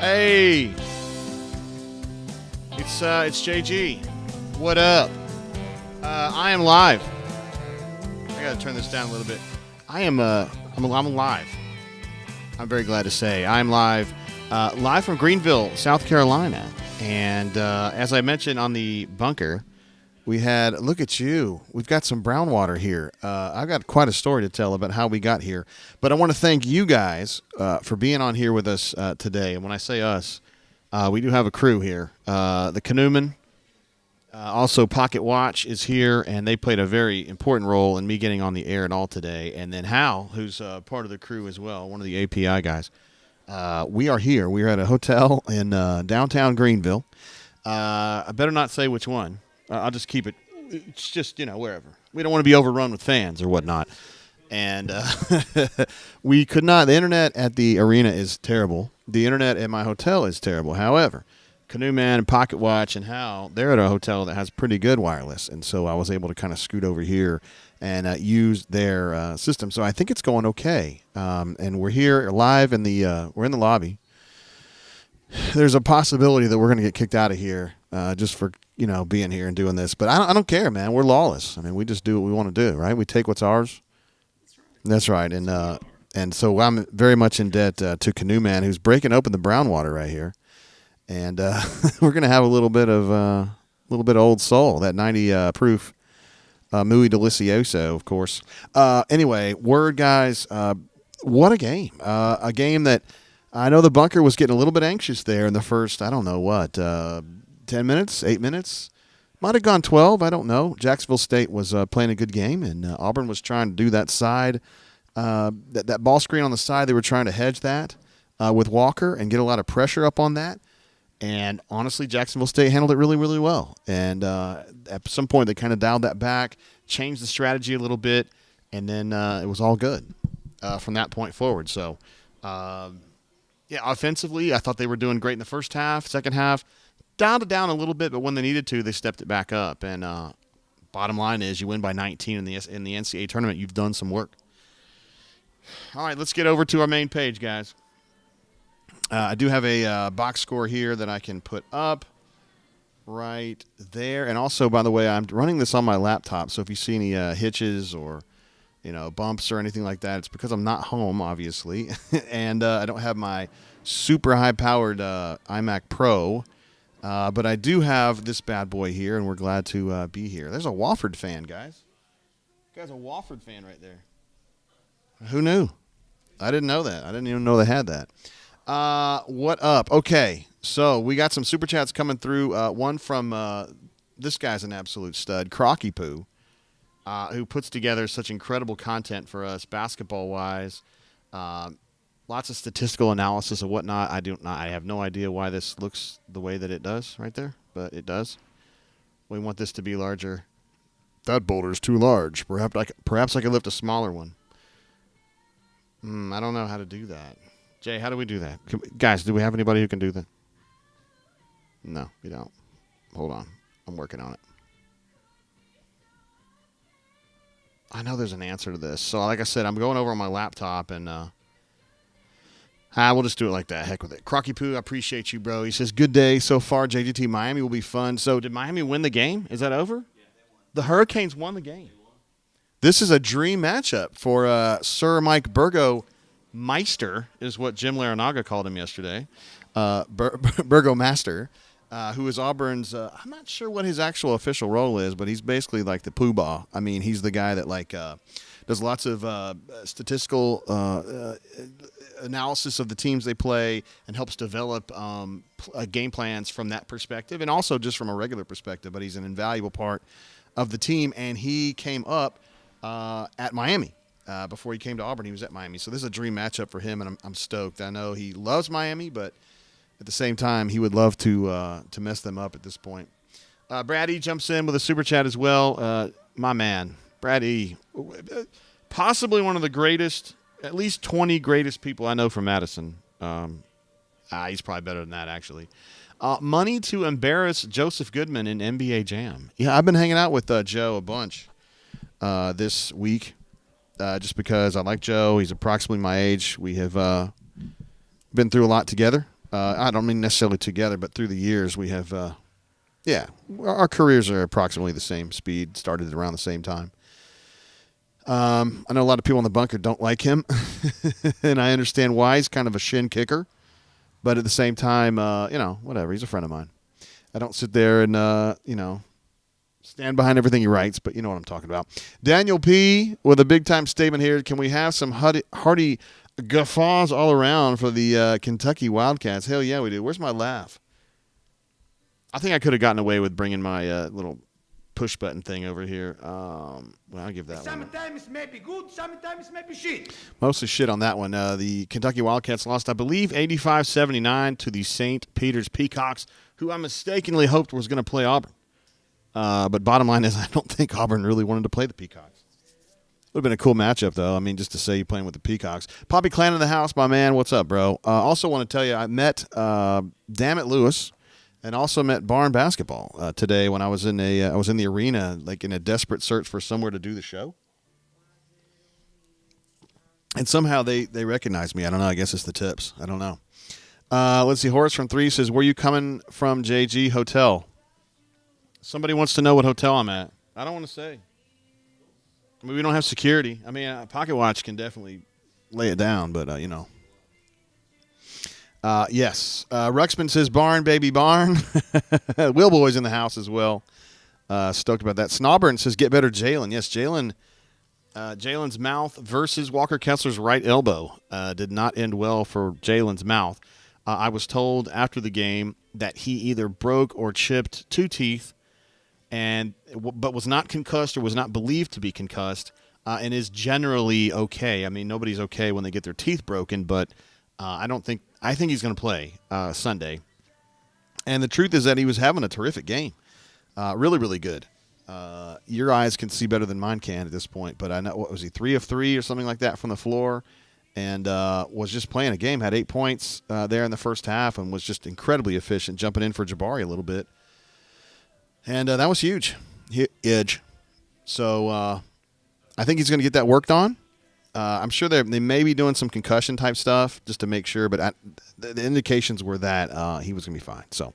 Hey, it's JG. What up? I am live. I gotta turn this down a little bit. I'm live. I'm very glad to say I'm live, live from Greenville, South Carolina. And as I mentioned on the bunker, we had, look at you, we've got some brown water here. I've got quite a story to tell about how we got here. But I want to thank you guys for being on here with us today. And when I say us, we do have a crew here. The Canoemen, also Pocket Watch is here, and they played a very important role in me getting on the air and all today. And then Hal, who's part of the crew as well, one of the API guys. We are here. We are at a hotel in downtown Greenville. I better not say which one. I'll just keep it. It's just, wherever. We don't want to be overrun with fans or whatnot. And we could not. The internet at the arena is terrible. The internet at my hotel is terrible. However, Canoe Man and Pocket Watch and Hal, they're at a hotel that has pretty good wireless. And so I was able to kind of scoot over here and use their system. So I think it's going okay. And we're here live in we're in the lobby. There's a possibility that we're going to get kicked out of here just for, being here and doing this. But I don't care, man. We're lawless. I mean, we just do what we want to do, right? We take what's ours. That's right. And so I'm very much in debt to Canoe Man, who's breaking open the brown water right here. And we're going to have a little bit of Old Soul, that 90 proof Muy Delicioso, of course. Anyway, word, guys, what a game. A game that I know the bunker was getting a little bit anxious there in the first, I don't know what, 10 minutes, 8 minutes. Might have gone 12, I don't know. Jacksonville State was playing a good game, and Auburn was trying to do that side, that ball screen on the side. They were trying to hedge that with Walker and get a lot of pressure up on that. And honestly, Jacksonville State handled it really, really well. And at some point, they kind of dialed that back, changed the strategy a little bit, and then it was all good from that point forward. So, offensively, I thought they were doing great in the first half. Second half, dialed it down a little bit, but when they needed to, they stepped it back up. And bottom line is, you win by 19 in the NCAA tournament. You've done some work. All right, let's get over to our main page, guys. I do have a box score here that I can put up right there. And also, by the way, I'm running this on my laptop, so if you see any hitches or bumps or anything like that, it's because I'm not home, obviously, and I don't have my super high-powered iMac Pro, but I do have this bad boy here, and we're glad to be here. There's a Wofford fan, guys. Guy's a Wofford fan right there. Who knew? I didn't know that. I didn't even know they had that. What up? Okay, so we got some super chats coming through. One from this guy's an absolute stud, Crocky Poo, who puts together such incredible content for us basketball-wise. Lots of statistical analysis and whatnot. I have no idea why this looks the way that it does right there, but it does. We want this to be larger. That boulder's too large. Perhaps I could lift a smaller one. I don't know how to do that. Jay, how do we do that? Guys, do we have anybody who can do that? No, we don't. Hold on. I'm working on it. I know there's an answer to this. So, like I said, I'm going over on my laptop, and we'll just do it like that. Heck with it. Crocky Poo, I appreciate you, bro. He says, good day so far. JGT, Miami will be fun. So, did Miami win the game? Is that over? Yeah, they won. The Hurricanes won the game. This is a dream matchup for Sir Mike Burgomeister, is what Jim Larinaga called him yesterday. Burgomeister, who is Auburn's, I'm not sure what his actual official role is, but he's basically like the poobah. I mean, he's the guy that does lots of statistical analysis of the teams they play and helps develop game plans from that perspective and also just from a regular perspective. But he's an invaluable part of the team, and he came up at Miami. Before he came to Auburn, he was at Miami. So this is a dream matchup for him, and I'm stoked. I know he loves Miami, but at the same time, he would love to mess them up at this point. Brad E. jumps in with a super chat as well. My man, Brad E. Possibly one of the greatest, at least 20 greatest people I know from Madison. He's probably better than that, actually. Money to embarrass Joseph Goodman in NBA Jam. Yeah, I've been hanging out with Joe a bunch this week. Just because I like Joe. He's approximately my age. We have been through a lot together. I don't mean necessarily together, but through the years we have Yeah, our careers are approximately the same speed, started around the same time. I know a lot of people in the bunker don't like him, and I understand why. He's kind of a shin kicker, but at the same time, whatever. He's a friend of mine. I don't sit there and, stand behind everything he writes, but you know what I'm talking about. Daniel P. with a big-time statement here. Can we have some hearty guffaws all around for the Kentucky Wildcats? Hell yeah, we do. Where's my laugh? I think I could have gotten away with bringing my little push button thing over here. Well, I'll give that one. Sometimes may be good, sometimes may be shit. Mostly shit on that one. The Kentucky Wildcats lost, I believe, 85-79 to the St. Peter's Peacocks, who I mistakenly hoped was going to play Auburn. But bottom line is I don't think Auburn really wanted to play the Peacocks. Would have been a cool matchup, though. I mean, just to say you're playing with the Peacocks. Poppy Clan in the house, my man. What's up, bro? Also want to tell you I met Dammit Lewis and also met Barn Basketball today when I was in the arena, like in a desperate search for somewhere to do the show. And somehow they recognized me. I don't know. I guess it's the tips. I don't know. Let's see. Horace from 3 says, where you coming from, JG? Hotel. Somebody wants to know what hotel I'm at. I don't want to say. I mean, we don't have security. I mean, a pocket watch can definitely lay it down, but, yes. Ruxpin says, barn, baby, barn. Will Boy's in the house as well. Stoked about that. Snawburn says, get better, Jalen. Yes, Jalen's mouth versus Walker Kessler's right elbow did not end well for Jalen's mouth. I was told after the game that he either broke or chipped 2 teeth, but was not concussed or was not believed to be concussed, and is generally okay. I mean, nobody's okay when they get their teeth broken, but I think he's going to play Sunday. And the truth is that he was having a terrific game, really, really good. Your eyes can see better than mine can at this point, but I know, what was he, 3 of 3 or something like that from the floor, and was just playing a game, had 8 points there in the first half, and was just incredibly efficient, jumping in for Jabari a little bit. And that was huge. So I think he's going to get that worked on. I'm sure they may be doing some concussion-type stuff just to make sure, but the indications were that he was going to be fine. So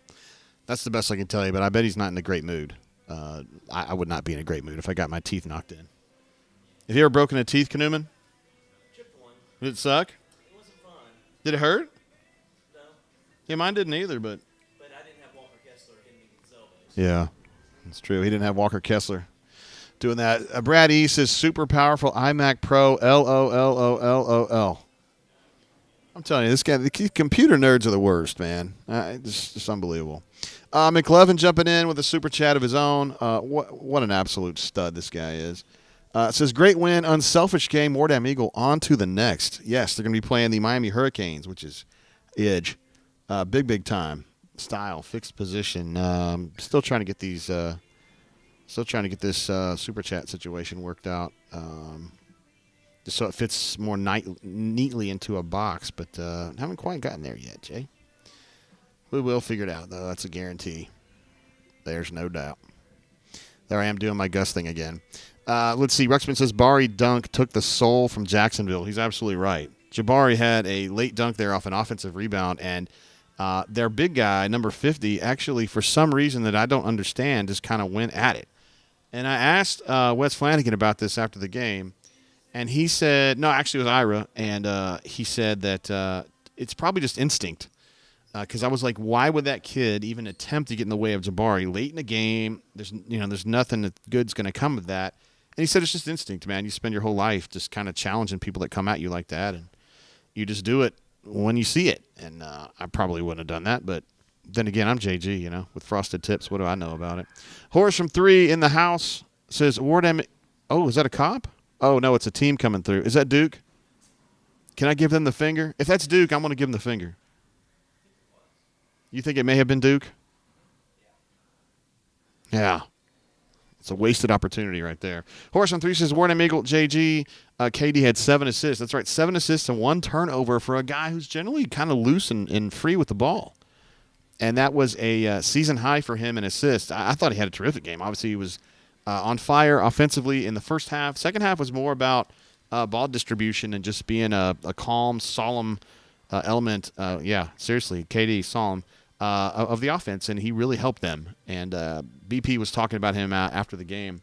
that's the best I can tell you, but I bet he's not in a great mood. I would not be in a great mood if I got my teeth knocked in. Have you ever broken a tooth, Kanuman? Chipped one. Did it suck? It wasn't fun. Did it hurt? No. Yeah, mine didn't either, but... But I didn't have Walker Kessler hitting me with his elbows. Yeah, that's true. He didn't have Walker Kessler doing that. Brad E says, super powerful iMac Pro, LOLOLOL. I'm telling you, this guy, the computer nerds are the worst, man. It's just unbelievable. McLovin jumping in with a super chat of his own. What an absolute stud this guy is. It says, great win, unselfish game, Wardam Eagle, on to the next. Yes, they're going to be playing the Miami Hurricanes, which is edge. Big time. Style, fixed position. Still trying to get these, super chat situation worked out. Just so it fits more neatly into a box, but haven't quite gotten there yet, Jay. We will figure it out, though. That's a guarantee. There's no doubt. There I am doing my Gus thing again. Let's see. Ruxpin says, Bari dunk took the soul from Jacksonville. He's absolutely right. Jabari had a late dunk there off an offensive rebound, and their big guy, number 50, actually, for some reason that I don't understand, just kind of went at it. And I asked Wes Flanagan about this after the game, and he said, no, actually it was Ira, and he said that it's probably just instinct. Because I was like, why would that kid even attempt to get in the way of Jabari late in the game? There's nothing that good's going to come of that. And he said it's just instinct, man. You spend your whole life just kind of challenging people that come at you like that, and you just do it when you see it. And I probably wouldn't have done that, but then again, I'm JG, with frosted tips. What do I know about it? Horace from 3 in the house says, oh, is that a cop? Oh, no, it's a team coming through. Is that Duke? Can I give them the finger? If that's Duke, I'm going to give them the finger. You think it may have been Duke? Yeah. It's a wasted opportunity right there. Horace on 3 says, Warden Eagle, JG, KD had 7 assists. That's right, 7 assists and 1 turnover for a guy who's generally kind of loose and free with the ball. And that was a season high for him in assists. I thought he had a terrific game. Obviously, he was on fire offensively in the first half. Second half was more about ball distribution and just being a calm, solemn element. Yeah, seriously, KD, solemn. of the offense, and he really helped them. And BP was talking about him after the game,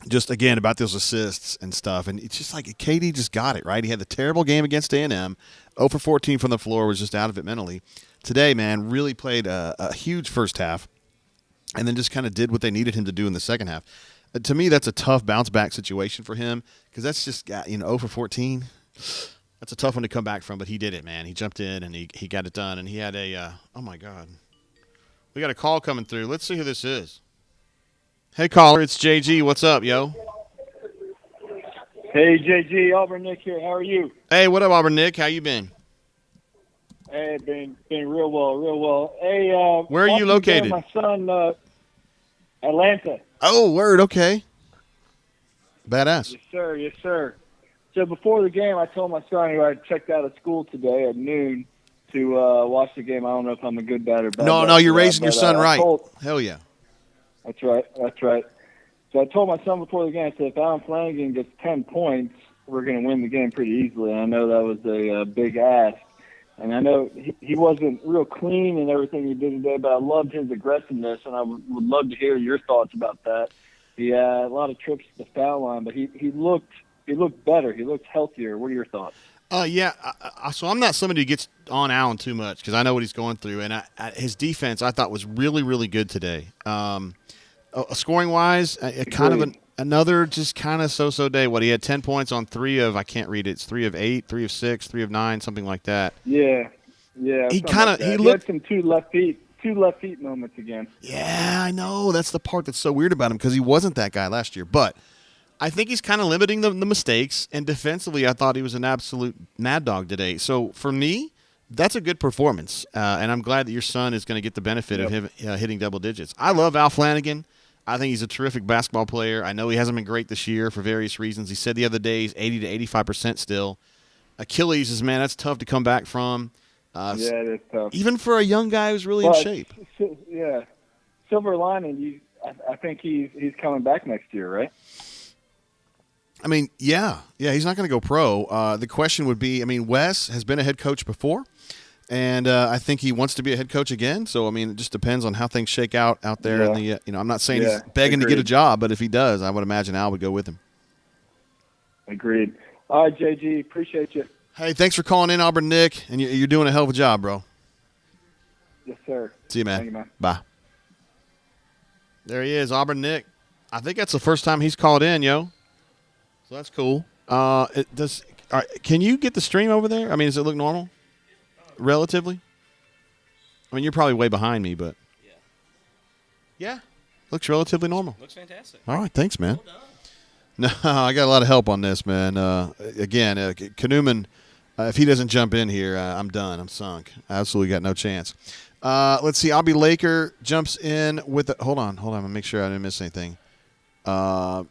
just again about those assists and stuff. And it's just like KD just got it right. He had the terrible game against A&M, 0 for 14 from the floor, was just out of it mentally. Today, man, really played a huge first half, and then just kind of did what they needed him to do in the second half. To me, that's a tough bounce back situation for him because that's just 0 for 14. That's a tough one to come back from, but he did it, man. He jumped in and he got it done, and he had oh my God, we got a call coming through. Let's see who this is. Hey, caller, it's JG. What's up, yo? Hey, JG, Auburn Nick here. How are you? Hey, what up, Auburn Nick? How you been? Hey, been real well, real well. Hey, where are you located? My son, Atlanta. Oh, word. Okay. Badass. Yes, sir. Yes, sir. So before the game, I told my son who I checked out of school today at noon to watch the game. I don't know if I'm a good bad or bad. No, you're raising your son right. Hell yeah. That's right. That's right. So I told my son before the game, I said, if Allen Flanagan gets 10 points, we're going to win the game pretty easily. And I know that was a big ask. And I know he wasn't real clean in everything he did today, but I loved his aggressiveness, and I would love to hear your thoughts about that. He had a lot of trips to the foul line, but he looked better. He looked healthier. What are your thoughts? Yeah. So I'm not somebody who gets on Allen too much because I know what he's going through, and his defense I thought was really, really good today. Scoring wise, another just kind of so-so day. What, he had 10 points on 3 of, I can't read it. It's 3 of 8, 3 of 6, 3 of 9, something like that. Yeah. He looked had some two left feet moments again. Yeah, I know. That's the part that's so weird about him because he wasn't that guy last year. But I think he's kind of limiting the mistakes, and defensively I thought he was an absolute mad dog today. So for me, that's a good performance, and I'm glad that your son is going to get the benefit of him hitting double digits. I love Al Flanagan. I think he's a terrific basketball player. I know he hasn't been great this year for various reasons. He said the other day he's 80 to 85% still. Achilles is, man, that's tough to come back from. Yeah, it is tough. Even for a young guy who's really in shape. Yeah. Silver lining, I think he's coming back next year, right? I mean, yeah, he's not going to go pro. The question would be, I mean, Wes has been a head coach before, and I think he wants to be a head coach again. So, I mean, it just depends on how things shake out there. Yeah. In the, I'm not saying he's begging to get a job, but if he does, I would imagine Al would go with him. Agreed. All right, JG, appreciate you. Hey, thanks for calling in, Auburn Nick, and you're doing a hell of a job, bro. Yes, sir. See you, man. Thank you, man. Bye. There he is, Auburn Nick. I think that's the first time he's called in, yo. So that's cool. Can you get the stream over there? I mean, does it look normal? Relatively? I mean, you're probably way behind me, but. Yeah? Looks relatively normal. Looks fantastic. All right, thanks, man. Well done. No, I got a lot of help on this, man. Again, Knuman, if he doesn't jump in here, I'm done. I'm sunk. Absolutely got no chance. Let's see. I'll be Laker jumps in with – hold on. I'm going to make sure I didn't miss anything. Hold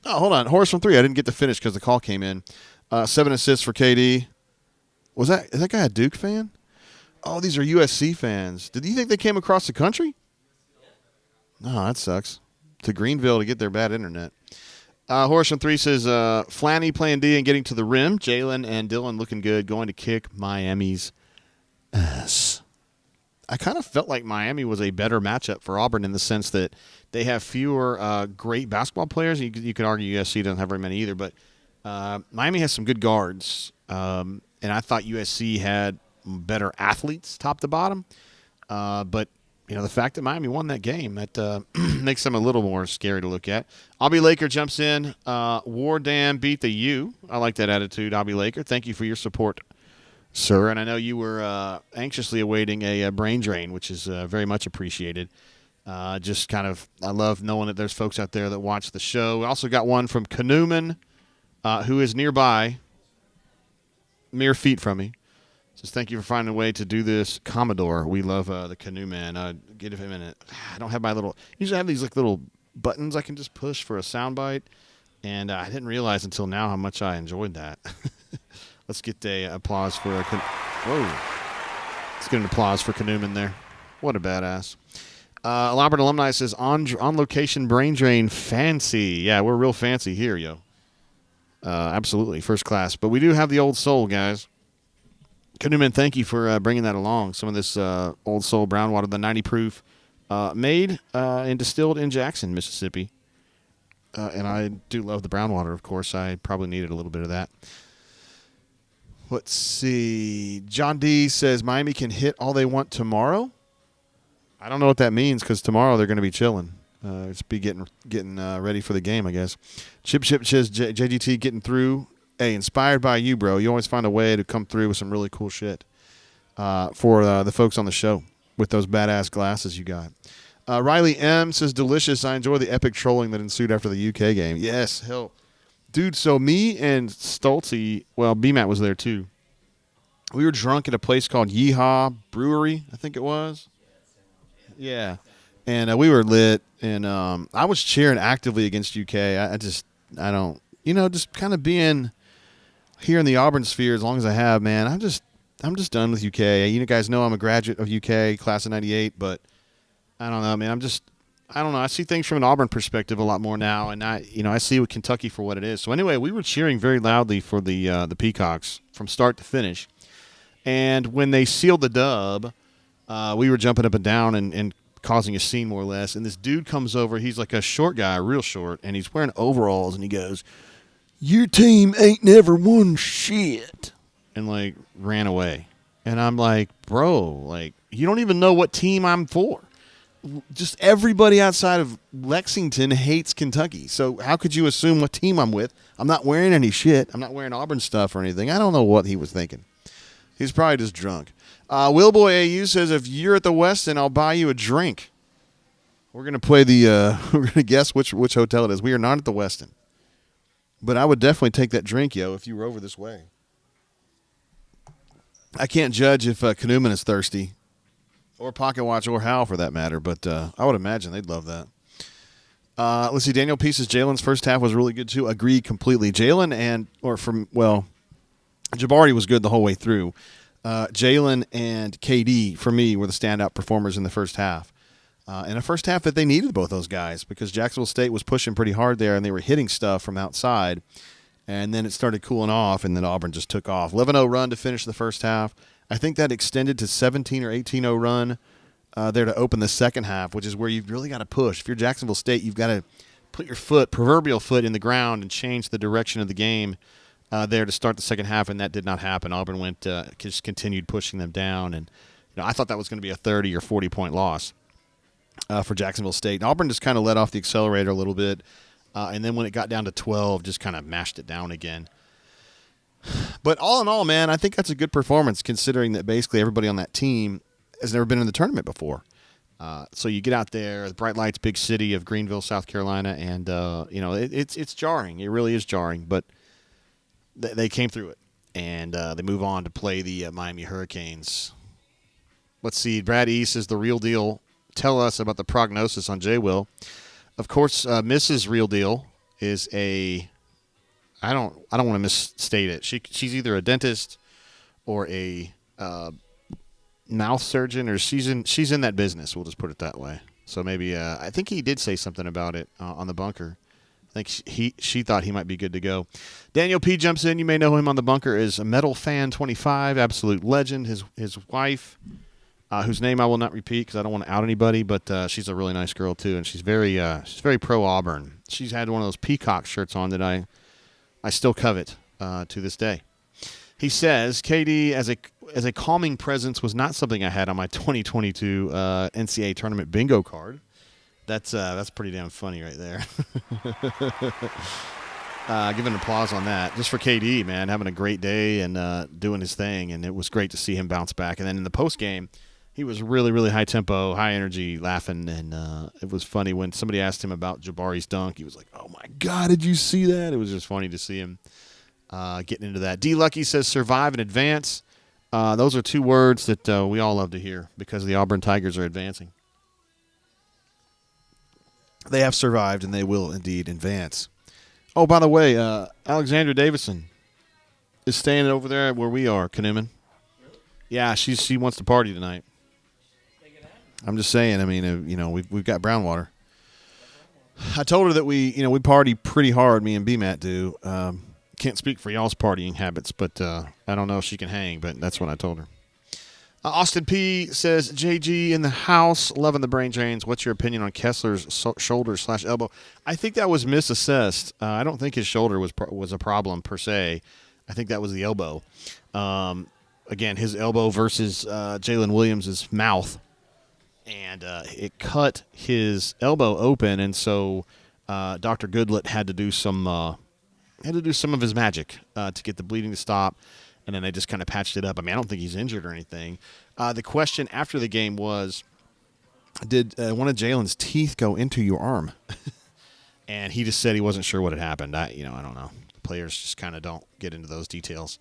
on. Horace from 3. I didn't get to finish because the call came in. 7 assists for KD. Is that guy a Duke fan? Oh, these are USC fans. Did you think they came across the country? No, that sucks. To Greenville to get their bad internet. Horace from 3 says, Flanny playing D and getting to the rim. Jalen and Dylan looking good. Going to kick Miami's ass. I kind of felt like Miami was a better matchup for Auburn in the sense that they have fewer great basketball players. You could argue USC doesn't have very many either, but Miami has some good guards. And I thought USC had better athletes top to bottom. But the fact that Miami won that game, that makes them a little more scary to look at. Abby Laker jumps in. War Dam beat the U. I like that attitude, Abby Laker. Thank you for your support, sir. And I know you were anxiously awaiting a brain drain, which is very much appreciated. Just kind of, I love knowing that there's folks out there that watch the show. We also got one from Knuman, who is nearby, mere feet from me. Says, thank you for finding a way to do this, Commodore. We love the Canoe Man. Get him in it. I don't have my usually I have these little buttons I can just push for a soundbite, and I didn't realize until now how much I enjoyed that. Let's get an applause for whoa. Let's get an applause for Canoeman there. What a badass. Lombard Alumni says, on location brain drain fancy. Yeah, we're real fancy here, yo. Absolutely, first class. But we do have the old soul, guys. Kuhneman, thank you for bringing that along. Some of this Old Soul brown water, the 90 proof, made and distilled in Jackson, Mississippi. And I do love the brown water, of course. I probably needed a little bit of that. Let's see. John D says Miami can hit all they want tomorrow. I don't know what that means because tomorrow they're going to be chilling. Just be getting ready for the game, I guess. Chip says JGT getting through. Hey, inspired by you, bro. You always find a way to come through with some really cool shit for the folks on the show with those badass glasses you got. Riley M says, delicious. I enjoy the epic trolling that ensued after the UK game. Yes, hell. Dude, so me and Stoltzy, well, B-Matt was there too. We were drunk at a place called Yeehaw Brewery, I think it was. Yeah. And we were lit, and I was cheering actively against UK. I don't, just kind of being here in the Auburn sphere as long as I have, man, I'm just done with UK. You guys know I'm a graduate of UK, class of 98, but I don't know, man. I don't know. I see things from an Auburn perspective a lot more now, and I see with Kentucky for what it is. So anyway, we were cheering very loudly for the Peacocks from start to finish. And when they sealed the dub, we were jumping up and down and causing a scene more or less. And this dude comes over. He's like a short guy, real short, and he's wearing overalls, and he goes, "Your team ain't never won shit," and like ran away. And I'm like, bro, like you don't even know what team I'm for. Just everybody outside of Lexington hates Kentucky. So how could you assume what team I'm with? I'm not wearing any shit. I'm not wearing Auburn stuff or anything. I don't know what he was thinking. He's probably just drunk. Willboy AU says, if you're at the Westin, I'll buy you a drink. We're going to play we're going to guess which hotel it is. We are not at the Westin. But I would definitely take that drink, yo, if you were over this way. I can't judge if Kuhneman is thirsty. Or Pocket Watch, or Hal, for that matter. But I would imagine they'd love that. Let's see. Daniel P says Jalen's first half was really good, too. Agree completely. Jabari was good the whole way through. Jalen and KD, for me, were the standout performers in the first half. In a first half that they needed both those guys because Jacksonville State was pushing pretty hard there, and they were hitting stuff from outside. And then it started cooling off, and then Auburn just took off. 11-0 run to finish the first half. I think that extended to 17 or 18-0 run there to open the second half, which is where you've really got to push. If you're Jacksonville State, you've got to put your proverbial foot in the ground and change the direction of the game there to start the second half, and that did not happen. Auburn just continued pushing them down, and I thought that was going to be a 30 or 40-point loss for Jacksonville State. And Auburn just kind of let off the accelerator a little bit, and then when it got down to 12, just kind of mashed it down again. But all in all, man, I think that's a good performance considering that basically everybody on that team has never been in the tournament before. So you get out there, the bright lights, big city of Greenville, South Carolina, and it's jarring. It really is jarring, but they came through it, and they move on to play the Miami Hurricanes. Let's see. Brad E says the real deal. Tell us about the prognosis on J. Will. Of course, Mrs. Real Deal is a. I don't want to misstate it. She's either a dentist or a mouth surgeon, or she's in that business. We'll just put it that way. So maybe I think he did say something about it on the bunker. I think she thought he might be good to go. Daniel P jumps in. You may know him on the bunker as a Metal Fan 25, absolute legend. His wife, whose name I will not repeat because I don't want to out anybody, but she's a really nice girl too, and she's very pro Auburn. She's had one of those Peacock shirts on that I still covet to this day. He says, KD as a calming presence was not something I had on my 2022 NCAA tournament bingo card. That's pretty damn funny right there. Give an applause on that. Just for KD, man, having a great day and doing his thing, and it was great to see him bounce back. And then in the post game, he was really, really high tempo, high energy, laughing, and it was funny when somebody asked him about Jabari's dunk. He was like, "Oh my God, did you see that?" It was just funny to see him getting into that. D Lucky says, "Survive and advance." Those are two words that we all love to hear because the Auburn Tigers are advancing. They have survived, and they will indeed advance. Oh, by the way, Alexandra Davison is staying over there where we are, Kuhneman. Yeah, she wants to party tonight. I'm just saying. I mean, we've got brown water. I told her that we party pretty hard. Me and B-Matt do. Can't speak for y'all's partying habits, but I don't know if she can hang, but that's what I told her. Austin P. says, JG in the house, loving the brain drains. What's your opinion on Kessler's shoulder/elbow? I think that was misassessed. I don't think his shoulder was a problem per se. I think that was the elbow. Again, his elbow versus Jalen Williams' mouth. And it cut his elbow open, and so Dr. Goodlett had to do some of his magic to get the bleeding to stop, and then they just kind of patched it up. I mean, I don't think he's injured or anything. The question after the game was, did one of Jalen's teeth go into your arm? And he just said he wasn't sure what had happened. I don't know. The players just kind of don't get into those details.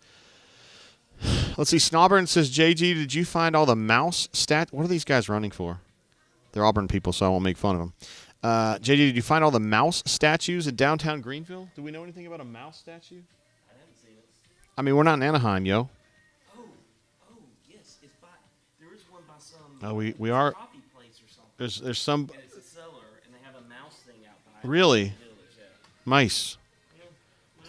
Let's see. Snobern says, JG, did you find all the mouse stat? What are these guys running for? They're Auburn people, so I won't make fun of them. JG, did you find all the mouse statues in downtown Greenville? Do we know anything about a mouse statue? I haven't seen it. I mean, we're not in Anaheim, yo. Oh, yes. It's by. There is one by some. Oh, we are. Coffee place or something. There's some. And it's a cellar, and they have a mouse thing out by. Really? The village, yeah. Mice.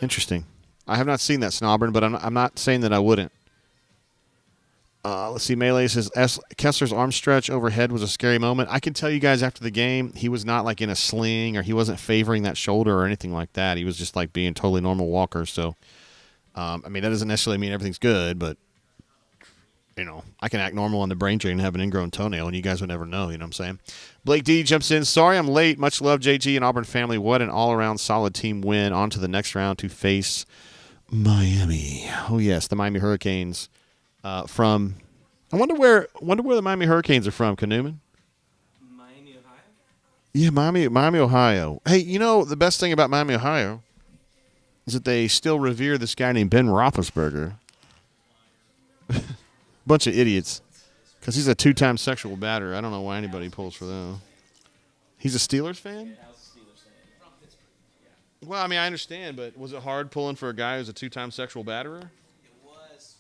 Interesting. I have not seen that, Snobern, but I'm not saying that I wouldn't. Let's see. Melee says Kessler's arm stretch overhead was a scary moment. I can tell you guys after the game, he was not like in a sling or he wasn't favoring that shoulder or anything like that. He was just like being totally normal walker. So, I mean, that doesn't necessarily mean everything's good, but I can act normal on the brain drain and have an ingrown toenail, and you guys would never know. You know what I'm saying? Blake D jumps in. Sorry, I'm late. Much love, JG and Auburn family. What an all-around solid team win. On to the next round to face Miami. Oh yes, the Miami Hurricanes. From, I wonder where the Miami Hurricanes are from, Newman? Miami, Ohio? Yeah, Miami, Ohio. Hey, the best thing about Miami, Ohio is that they still revere this guy named Ben Roethlisberger. Bunch of idiots. Because he's a 2-time sexual batterer. I don't know why anybody pulls for that. He's a Steelers fan? Yeah, I was a Steelers fan. From Pittsburgh. Yeah. Well, I mean, I understand, but was it hard pulling for a guy who's a 2-time sexual batterer? It was,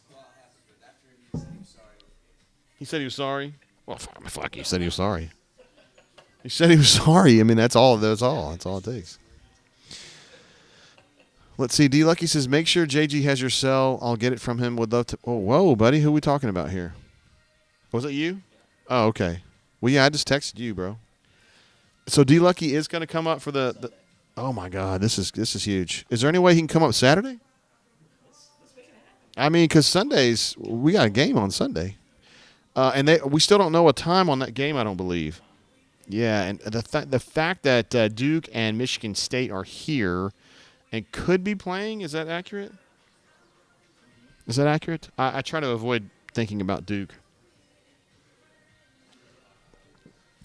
after he said he was sorry. He said he was sorry? Well, fuck, he said he was sorry. He said he was sorry. I mean, that's all it takes. Let's see. D. Lucky says, make sure JG has your cell. I'll get it from him. Would love to. Oh, whoa, buddy. Who are we talking about here? Was it you? Oh, okay. Well, yeah, I just texted you, bro. So D. Lucky is going to come up for the. Oh, my God. This is huge. Is there any way he can come up Saturday? I mean, because Sundays, we got a game on Sunday. And we still don't know a time on that game, I don't believe. Yeah, and the fact that Duke and Michigan State are here and could be playing, is that accurate? Is that accurate? I try to avoid thinking about Duke.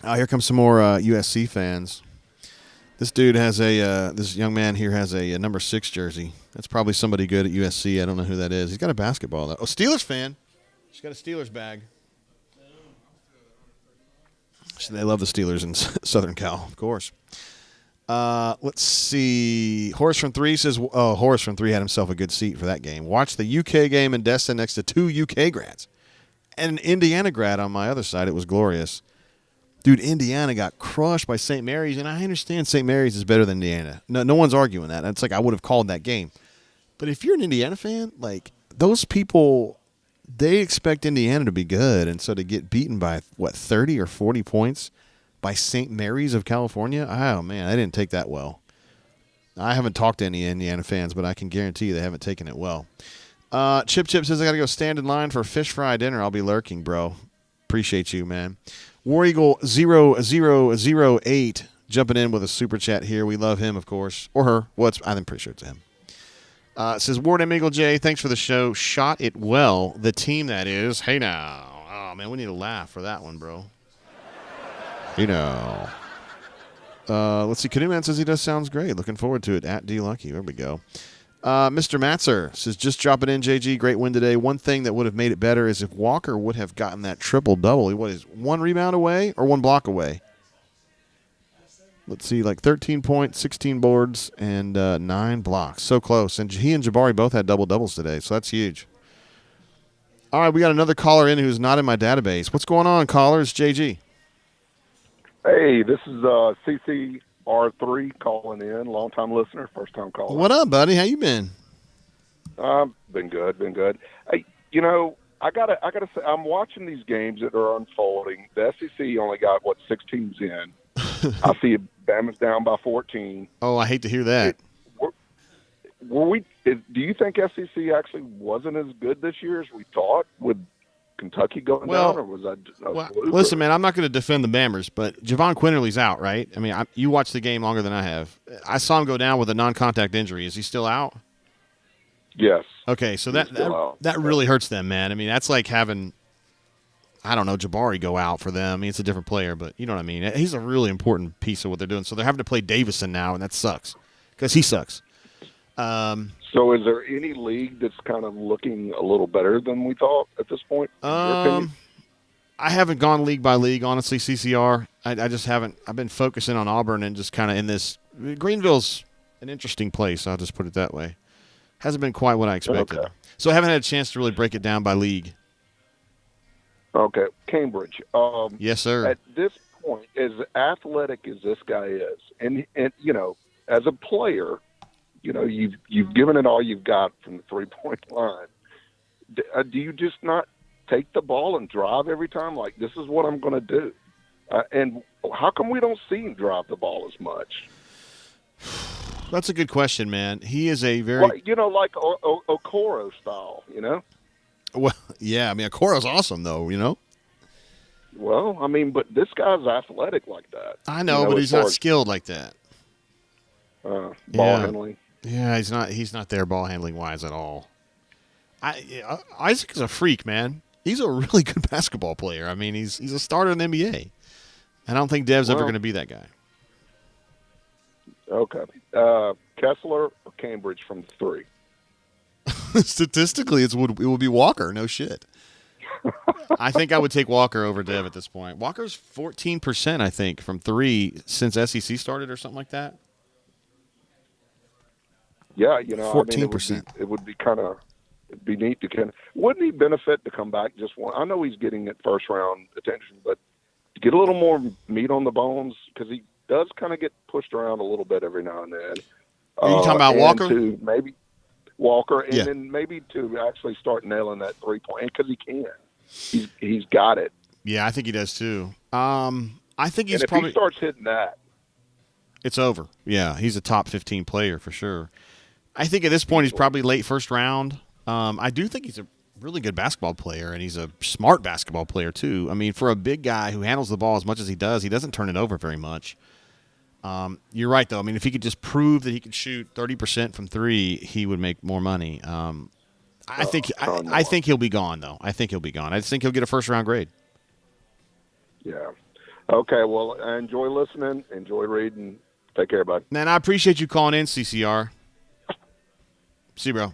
Here comes some more USC fans. This dude has this young man here has a number 6 jersey. That's probably somebody good at USC. I don't know who that is. He's got a basketball, though. Oh, Steelers fan. He's got a Steelers bag. They love the Steelers in Southern Cal, of course. Let's see. Horace from 3 says, Horace from 3 had himself a good seat for that game. Watched the UK game in Destin next to 2 UK grads. And an Indiana grad on my other side. It was glorious. Dude, Indiana got crushed by St. Mary's, and I understand St. Mary's is better than Indiana. No one's arguing that. It's like I would have called that game. But if you're an Indiana fan, like those people, they expect Indiana to be good, and so to get beaten by, 30 or 40 points by St. Mary's of California? Oh, man, I didn't take that well. I haven't talked to any Indiana fans, but I can guarantee you they haven't taken it well. Chip says, I got to go stand in line for fish fry dinner. I'll be lurking, bro. Appreciate you, man. War Eagle 0008 jumping in with a super chat here. We love him, of course. Or her. Well, I'm pretty sure it's him. It says, Ward M. Eagle J, thanks for the show. Shot it well. The team, that is. Hey, now. Oh, man, we need a laugh for that one, bro. Hey, now. Let's see. Canoe Man says he does sounds great. Looking forward to it. At D Lucky. There we go. Mr. Matzer says, just drop it in, JG. Great win today. One thing that would have made it better is if Walker would have gotten that triple-double. What is 1 rebound away or 1 block away? Let's see, like 13 points, 16 boards, and 9 blocks. So close. And he and Jabari both had double-doubles today, so that's huge. All right, we got another caller in who's not in my database. What's going on, callers? JG. Hey, this is CCR3 calling in, long-time listener, first-time caller. What up, buddy? How you been? Been good, been good. Hey, I gotta say, I'm watching these games that are unfolding. The SEC only got 6 teams in. I see Bama's down by 14. Oh, I hate to hear that. Do you think SEC actually wasn't as good this year as we thought with Kentucky going down, or was that a fluke? Listen, man, I'm not going to defend the Bammers, but Javon Quinterly's out, right? I mean, you watched the game longer than I have. I saw him go down with a non-contact injury. Is he still out? Yes. Okay, so that really hurts them, man. I mean, that's like having, I don't know, Jabari go out for them. I mean, it's a different player, but you know what I mean. He's a really important piece of what they're doing. So they're having to play Davison now, and that sucks because he sucks. So is there any league that's kind of looking a little better than we thought at this point, in your opinion? I haven't gone league by league, honestly, CCR. I just haven't. I've been focusing on Auburn and just kind of in this. Greenville's an interesting place, I'll just put it that way. Hasn't been quite what I expected. Okay. So I haven't had a chance to really break it down by league. Okay. Cambridge. Yes, sir. At this point, as athletic as this guy is, and as a player, you've given it all you've got from the 3-point line. Do you just not take the ball and drive every time? Like, this is what I'm going to do. And how come we don't see him drive the ball as much? That's a good question, man. He is a very... Well, like Okoro style, Well, yeah. I mean, Okoro's awesome, though, Well, I mean, but this guy's athletic like that. I know, but he's not skilled like that. Ball handling. Yeah, he's not there ball handling wise at all. Isaac is a freak, man. He's a really good basketball player. I mean, he's a starter in the NBA. I don't think Dev's ever going to be that guy. Okay. Kessler or Cambridge from 3? Statistically, it will be Walker. No shit. I think I would take Walker over Dev at this point. Walker's 14%, I think, from 3 since SEC started or something like that. Yeah, 14%. It would be it'd be neat to wouldn't he benefit to come back just one? I know he's getting at first round attention, but to get a little more meat on the bones, because he does kind of get pushed around a little bit every now and then. Are you talking about Walker? Maybe Walker, and then maybe to actually start nailing that 3-point, because he can. He's got it. Yeah, I think he does too. I think he's and if he starts hitting that, it's over. Yeah, he's a top 15 player for sure. I think at this point he's probably late first round. I do think he's a really good basketball player, and he's a smart basketball player too. I mean, for a big guy who handles the ball as much as he doesn't turn it over very much. You're right, though. I mean, if he could just prove that he could shoot 30% from 3, he would make more money. I think he'll be gone, though. I think he'll be gone. I just think he'll get a first-round grade. Yeah. Okay, well, I enjoy listening, enjoy reading. Take care, bud. Man, I appreciate you calling in, CCR. See you, bro. All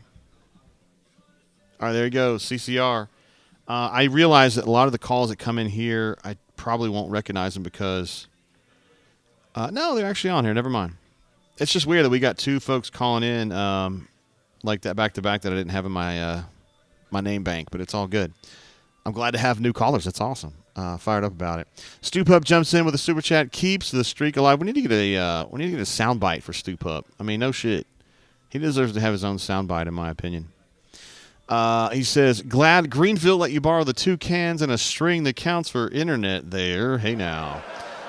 right, there you go, CCR. I realize that a lot of the calls that come in here, I probably won't recognize them because no, they're actually on here. Never mind. It's just weird that we got 2 folks calling in like that back-to-back that I didn't have in my my name bank, but it's all good. I'm glad to have new callers. That's awesome. Fired up about it. Stu Pup jumps in with a super chat, keeps the streak alive. We need to get a sound bite for Stu Pup. I mean, no shit. He deserves to have his own soundbite, in my opinion. He says, glad Greenville let you borrow the 2 cans and a string that counts for internet there. Hey, now.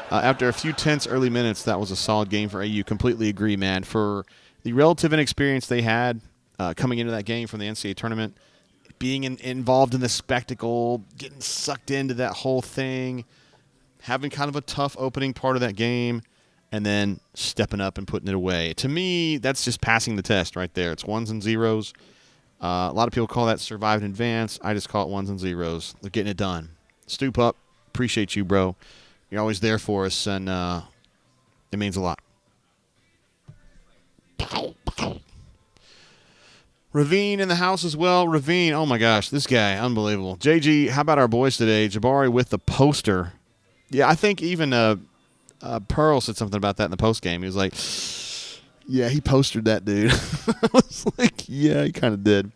After a few tense early minutes, that was a solid game for AU. Completely agree, man. For the relative inexperience they had coming into that game from the NCAA tournament, being involved in the spectacle, getting sucked into that whole thing, having kind of a tough opening part of that game, and then stepping up and putting it away. To me, that's just passing the test right there. It's 1s and 0s. A lot of people call that survive in advance. I just call it 1s and 0s. They're getting it done. Stoop up. Appreciate you, bro. You're always there for us, and it means a lot. Ravine in the house as well. Ravine, oh my gosh, this guy, unbelievable. JG, how about our boys today? Jabari with the poster. Yeah, I think even Pearl said something about that in the postgame. He was like, yeah, he postered that dude. I was like, yeah, he kind of did.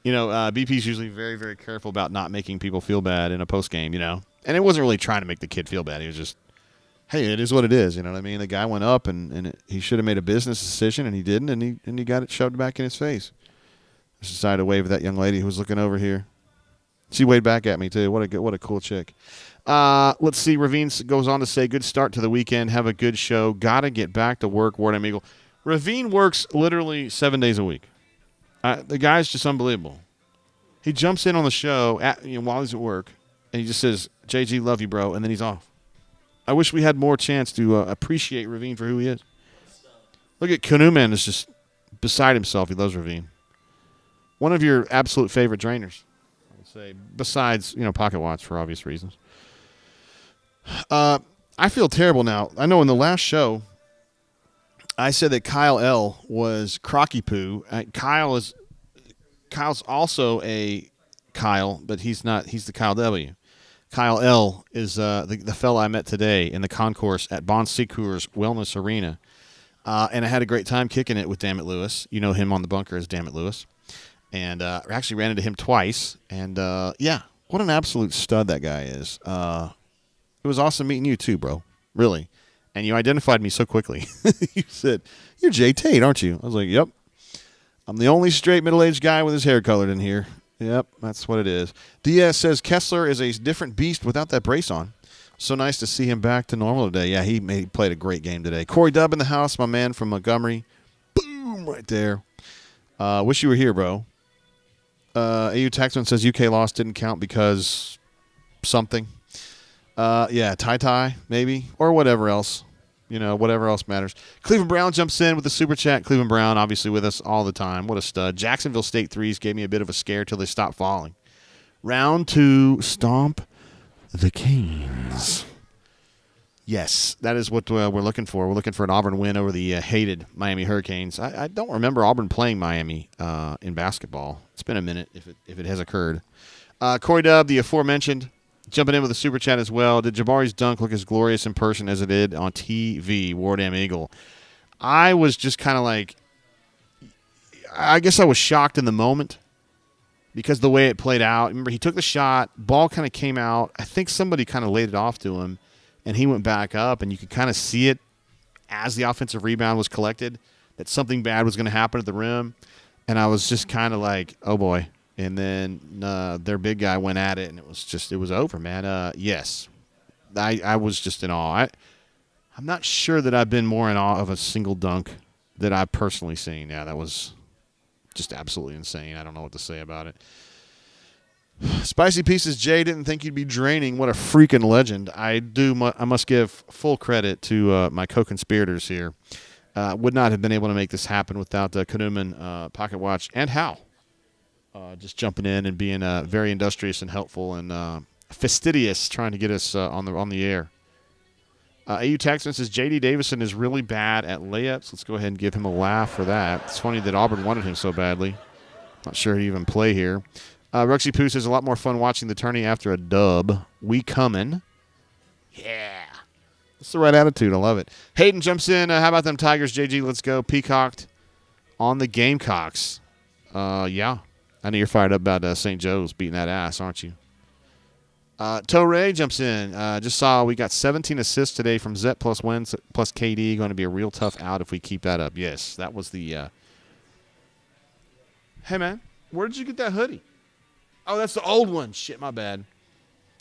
BP's usually very, very careful about not making people feel bad in a postgame, And it wasn't really trying to make the kid feel bad. He was just, hey, it is what it is. You know what I mean? The guy went up, and he should have made a business decision, and he didn't, and he got it shoved back in his face. Just decided to wave at that young lady who was looking over here. She waved back at me too. What a cool chick. Let's see. Ravine goes on to say, good start to the weekend. Have a good show. Got to get back to work, Ward Eagle. Ravine works literally 7 days a week. The guy's just unbelievable. He jumps in on the show while he's at work, and he just says, JG, love you, bro, and then he's off. I wish we had more chance to appreciate Ravine for who he is. Look at Canoeman is just beside himself. He loves Ravine. One of your absolute favorite drainers, I would say, besides, Pocket Watch for obvious reasons. I feel terrible now. I know in the last show, I said that Kyle L was Crocky Poo. Kyle's also a Kyle, but he's not. He's the Kyle W. Kyle L is the fella I met today in the concourse at Bon Secours Wellness Arena. And I had a great time kicking it with Dammit Lewis. You know him on the bunker as Dammit Lewis. And I actually ran into him twice. And, what an absolute stud that guy is. It was awesome meeting you too, bro. Really. And you identified me so quickly. You said, you're Jay Tate, aren't you? I was like, yep. I'm the only straight middle-aged guy with his hair colored in here. Yep, that's what it is. Diaz says Kessler is a different beast without that brace on. So nice to see him back to normal today. Yeah, he played a great game today. Corey Dubb in the house, my man from Montgomery. Boom, right there. Wish you were here, bro. AU Taxman says UK loss didn't count because something. Tie, maybe, or whatever else. Whatever else matters. Cleveland Brown jumps in with the super chat. Cleveland Brown, obviously with us all the time. What a stud. Jacksonville State threes gave me a bit of a scare till they stopped falling. Round 2, stomp the Canes. Yes, that is what we're looking for. We're looking for an Auburn win over the hated Miami Hurricanes. I don't remember Auburn playing Miami in basketball. It's been a minute if it has occurred. Corey Dubb, the aforementioned, jumping in with a super chat as well. Did Jabari's dunk look as glorious in person as it did on TV? Ward M. Eagle. I was just kind of like, I guess I was shocked in the moment because the way it played out. Remember, he took the shot, ball kind of came out. I think somebody kind of laid it off to him, and he went back up, and you could kind of see it as the offensive rebound was collected that something bad was going to happen at the rim. And I was just kind of like, oh, boy. And then their big guy went at it, and it was over, man. Yes, I was just in awe. I'm not sure that I've been more in awe of a single dunk that I've personally seen. Yeah, that was just absolutely insane. I don't know what to say about it. Spicy Pieces, Jay didn't think you'd be draining. What a freaking legend. I must give full credit to my co-conspirators here. Would not have been able to make this happen without Canoeman, Pocket Watch, and Hal. Just jumping in and being very industrious and helpful and fastidious, trying to get us on the air. AU Taxman says J.D. Davison is really bad at layups. Let's go ahead and give him a laugh for that. It's funny that Auburn wanted him so badly. Not sure he'd even play here. Ruxy Poo says a lot more fun watching the tourney after a dub. We coming. Yeah. That's the right attitude. I love it. Hayden jumps in. How about them Tigers, JG? Let's go. Peacocked on the Gamecocks. Yeah. I know you're fired up about St. Joe's beating that ass, aren't you? Torre jumps in. Just saw we got 17 assists today from Zet plus wins plus KD. Going to be a real tough out if we keep that up. Yes, that was the Hey, man, where did you get that hoodie? Oh, that's the old one. Shit, my bad.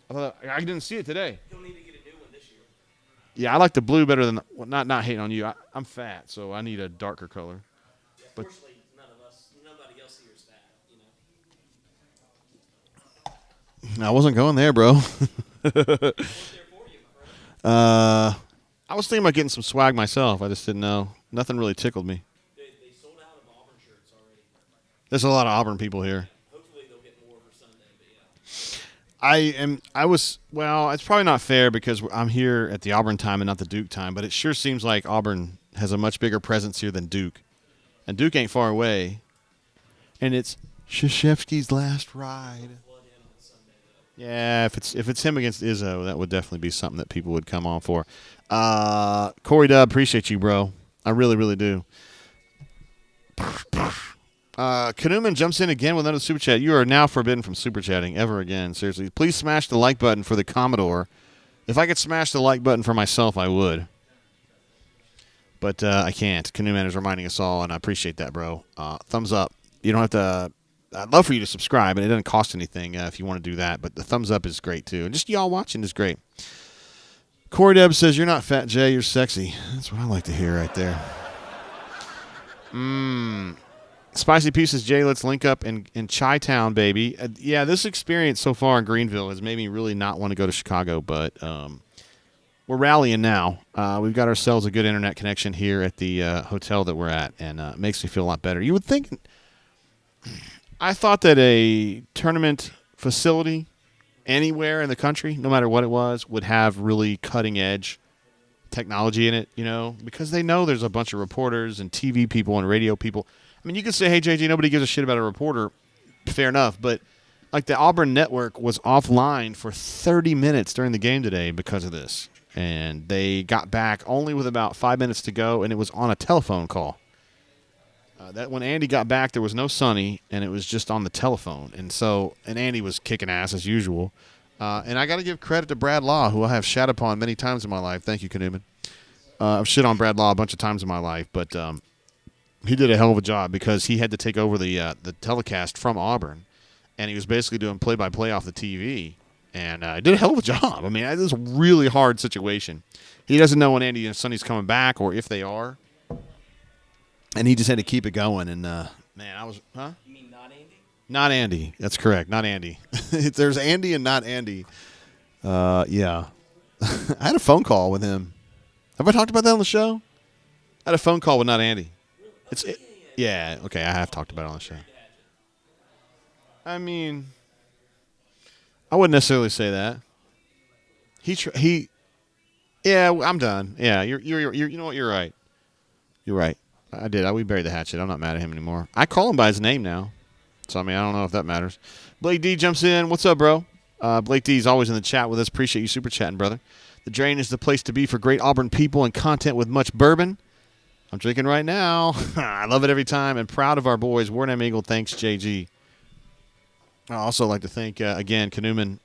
I didn't see it today. You'll need to get a new one this year. Yeah, I like the blue better than not hating on you. I'm fat, so I need a darker color. Yeah, fortunately, nobody else here is fat, I wasn't going there, bro. I was thinking about getting some swag myself. I just didn't know. Nothing really tickled me. They sold out of Auburn shirts already. There's a lot of Auburn people here. Hopefully they'll get more for Sunday, but yeah. It's probably not fair because I'm here at the Auburn time and not the Duke time, but it sure seems like Auburn has a much bigger presence here than Duke. And Duke ain't far away. And it's Krzyzewski's last ride. Yeah, if it's him against Izzo, that would definitely be something that people would come on for. Corey Dubb, appreciate you, bro. I really, really do. Canoeman jumps in again with another super chat. You are now forbidden from super chatting ever again. Seriously, please smash the like button for the Commodore. If I could smash the like button for myself, I would. But I can't. Canoeman is reminding us all, and I appreciate that, bro. Thumbs up. You don't have to I'd love for you to subscribe, and it doesn't cost anything if you want to do that. But the thumbs up is great, too. And just y'all watching is great. Corey Deb says, you're not fat, Jay. You're sexy. That's what I like to hear right there. Spicy Pieces, Jay, let's link up in Chi-Town, baby. Yeah, this experience so far in Greenville has made me really not want to go to Chicago, but we're rallying now. We've got ourselves a good internet connection here at the hotel that we're at, and it makes me feel a lot better. You would think – I thought that a tournament facility anywhere in the country, no matter what it was, would have really cutting-edge technology in it, because they know there's a bunch of reporters and TV people and radio people. I mean, you could say, hey, JJ, nobody gives a shit about a reporter. Fair enough. But, like, the Auburn network was offline for 30 minutes during the game today because of this. And they got back only with about 5 minutes to go, and it was on a telephone call. That when Andy got back, there was no Sonny, and it was just on the telephone. And Andy was kicking ass as usual. And I got to give credit to Brad Law, who I have shat upon many times in my life. Thank you, Kanuman. I've shit on Brad Law a bunch of times in my life, but he did a hell of a job because he had to take over the telecast from Auburn, and he was basically doing play-by-play off the TV, and he did a hell of a job. I mean, it was a really hard situation. He doesn't know when Andy and Sonny's coming back or if they are, and he just had to keep it going. And, man, I was – huh? You mean not Andy? Not Andy. That's correct. Not Andy. There's Andy and not Andy. Yeah. I had a phone call with him. Have I talked about that on the show? I had a phone call with not Andy. Yeah, okay, I have talked about it on the show. I mean, I wouldn't necessarily say that. Yeah, I'm done. Yeah, you're you know what? You're right. You're right. I did. We buried the hatchet. I'm not mad at him anymore. I call him by his name now. So, I mean, I don't know if that matters. Blake D jumps in. What's up, bro? Blake D is always in the chat with us. Appreciate you super chatting, brother. The Drain is the place to be for great Auburn people and content with much bourbon. I'm drinking right now. I love it every time and proud of our boys. Warnham Eagle, thanks, JG. I also like to thank, again, Kanuman,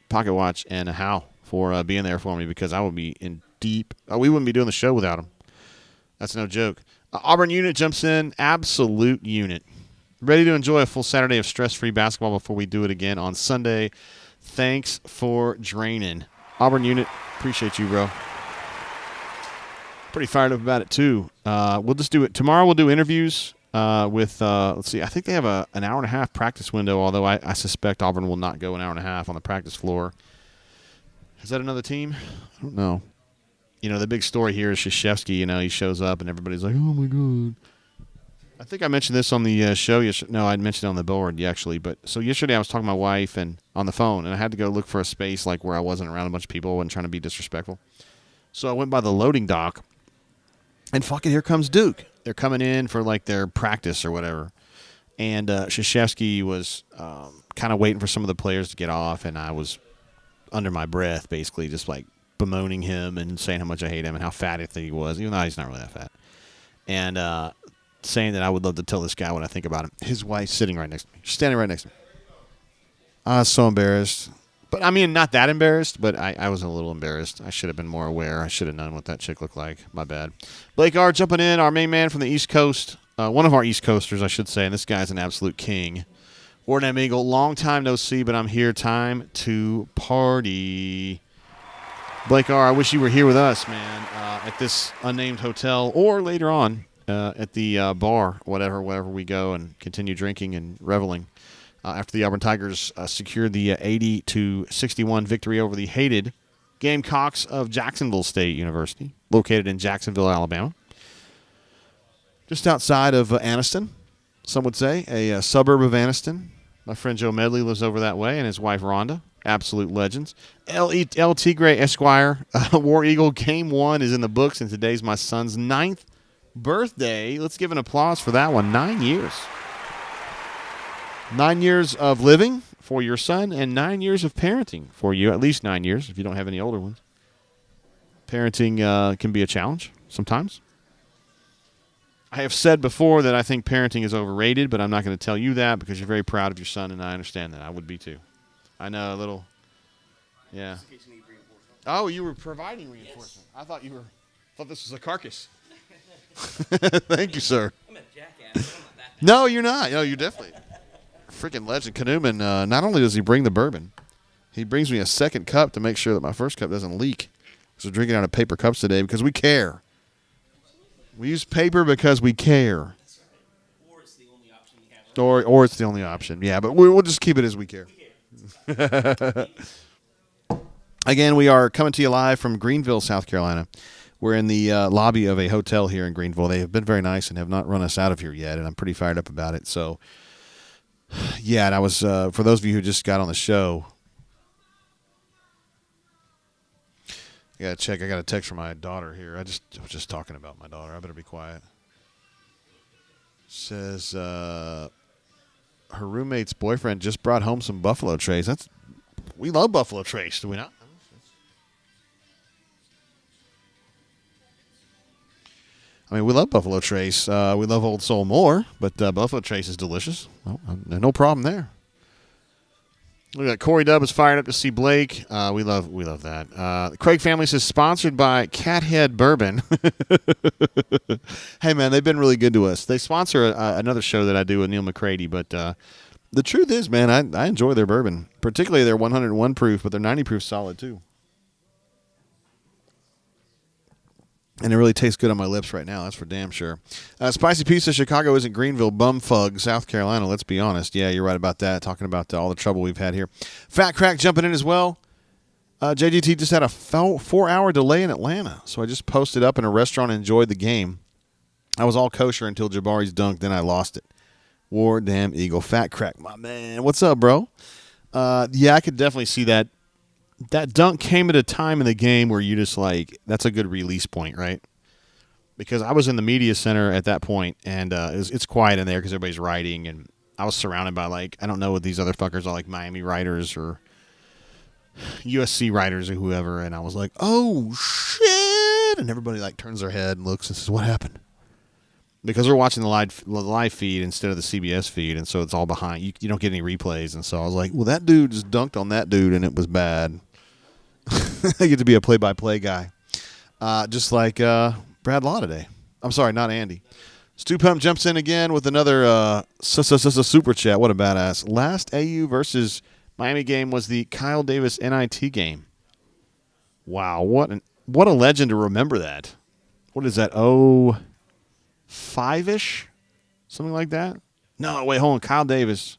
Pocket Watch, and Hal for being there for me because I would be in deep we wouldn't be doing the show without them. That's no joke. Auburn Unit jumps in. Absolute unit. Ready to enjoy a full Saturday of stress-free basketball before we do it again on Sunday. Thanks for draining. Auburn Unit, appreciate you, bro. Pretty fired up about it, too. We'll just do it. Tomorrow we'll do interviews with, let's see, I think they have an hour and a half practice window, although I suspect Auburn will not go an hour and a half on the practice floor. Is that another team? I don't know. The big story here is Krzyzewski. He shows up and everybody's like, oh, my God. I think I mentioned this on the show yesterday. No, I mentioned it on the board, actually. But so yesterday I was talking to my wife and on the phone, and I had to go look for a space like where I wasn't around a bunch of people and trying to be disrespectful. So I went by the loading dock, and fucking here comes Duke. They're coming in for like their practice or whatever. And Krzyzewski was kind of waiting for some of the players to get off, and I was under my breath basically just like bemoaning him and saying how much I hate him and how fat I think he was, even though he's not really that fat. And saying that I would love to tell this guy what I think about him. His wife's sitting right next to me. She's standing right next to me. I was so embarrassed. But, I mean, not that embarrassed, but I was a little embarrassed. I should have been more aware. I should have known what that chick looked like. My bad. Blake R. jumping in, our main man from the East Coast. One of our East Coasters, I should say, and this guy's an absolute king. Warden Eagle, long time no see, but I'm here. Time to party. Blake R., I wish you were here with us, man, at this unnamed hotel or later on. At the bar, whatever we go and continue drinking and reveling after the Auburn Tigers secured the 80-61 victory over the hated Gamecocks of Jacksonville State University, located in Jacksonville, Alabama. Just outside of Anniston, some would say, a suburb of Anniston. My friend Joe Medley lives over that way, and his wife Rhonda, absolute legends. El Tigre Esquire, War Eagle, Game 1 is in the books, and today's my son's 9th birthday. Let's give an applause for that one. 9 years. 9 years of living for your son and 9 years of parenting for you. At least 9 years if you don't have any older ones. Parenting can be a challenge sometimes. I have said before that I think parenting is overrated, but I'm not going to tell you that because you're very proud of your son, and I understand that. I would be too. I know a little. Yeah. Oh, you were providing reinforcement. Yes. I thought this was a carcass. Thank you, sir. I'm a jackass. I'm not that bad. No, you're not. No, you're definitely. freaking legend. Canoeman, not only does he bring the bourbon, he brings me a second cup to make sure that my first cup doesn't leak. So we're drinking out of paper cups today because we care. We use paper because we care. Or it's the only option we have. Or it's the only option. Yeah, but we'll just keep it as we care. Again, we are coming to you live from Greenville, South Carolina. We're in the lobby of a hotel here in Greenville. They have been very nice and have not run us out of here yet, and I'm pretty fired up about it. So, yeah, and I was, for those of you who just got on the show, I got to check. I got a text from my daughter here. I was just talking about my daughter. I better be quiet. Says her roommate's boyfriend just brought home some Buffalo Trace. We love Buffalo Trace, do we not? I mean, we love Buffalo Trace. We love Old Soul more, but Buffalo Trace is delicious. Well, no problem there. Look at Corey Dubb is fired up to see Blake. We love that. The Craig family says sponsored by Cathead Bourbon. Hey man, they've been really good to us. They sponsor another show that I do with Neil McCready, but the truth is, man, I enjoy their bourbon, particularly their 101 proof, but their 90 proof solid too. And it really tastes good on my lips right now. That's for damn sure. Spicy Pizza, Chicago isn't Greenville. Bumfug, South Carolina. Let's be honest. Yeah, you're right about that. Talking about all the trouble we've had here. Fat Crack jumping in as well. JGT just had a 4-hour delay in Atlanta. So I just posted up in a restaurant and enjoyed the game. I was all kosher until Jabari's dunk. Then I lost it. War damn Eagle. Fat Crack, my man. What's up, bro? Yeah, I could definitely see that. That dunk came at a time in the game where you just like, that's a good release point, right? Because I was in the media center at that point, and it's quiet in there because everybody's writing, and I was surrounded by, like, I don't know what these other fuckers are, like Miami writers or USC writers or whoever, and I was like, oh, shit! And everybody, like, turns their head and looks and says, what happened? Because we're watching the live feed instead of the CBS feed, and so it's all behind. You don't get any replays, and so I was like, well, that dude just dunked on that dude, and it was bad. I get to be a play-by-play guy. Just like Brad Law today. I'm sorry, not Andy. Stu Pump jumps in again with another super chat. What a badass. Last AU versus Miami game was the Kyle Davis NIT game. Wow, what a legend to remember that. What is that, 05-ish? Something like that? No, wait, hold on. Kyle Davis.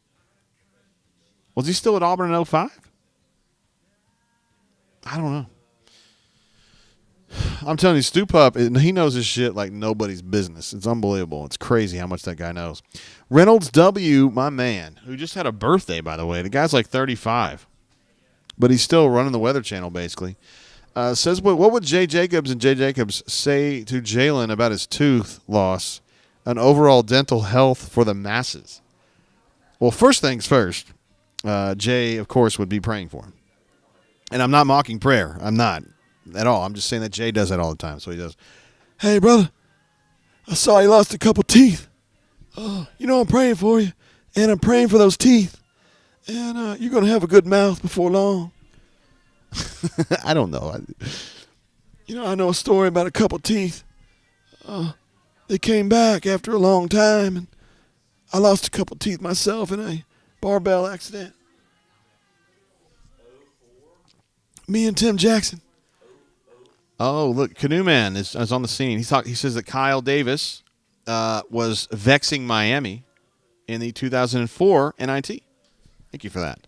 Was he still at Auburn in 05? I don't know. I'm telling you, Stu Pup, he knows his shit like nobody's business. It's unbelievable. It's crazy how much that guy knows. Reynolds W., my man, who just had a birthday, by the way. The guy's like 35. But he's still running the Weather Channel, basically. Says, what would Jay Jacobs and Jay Jacobs say to Jalen about his tooth loss and overall dental health for the masses? Well, first things first, Jay, of course, would be praying for him. And I'm not mocking prayer. I'm not at all. I'm just saying that Jay does that all the time. So he does, hey, brother, I saw you lost a couple teeth. You know I'm praying for you, and I'm praying for those teeth. And you're going to have a good mouth before long. I don't know. I know a story about a couple teeth. They came back after a long time, and I lost a couple teeth myself in a barbell accident. Me and Tim Jackson. Oh, look, Canoe Man is on the scene. He says that Kyle Davis was vexing Miami in the 2004 NIT. Thank you for that.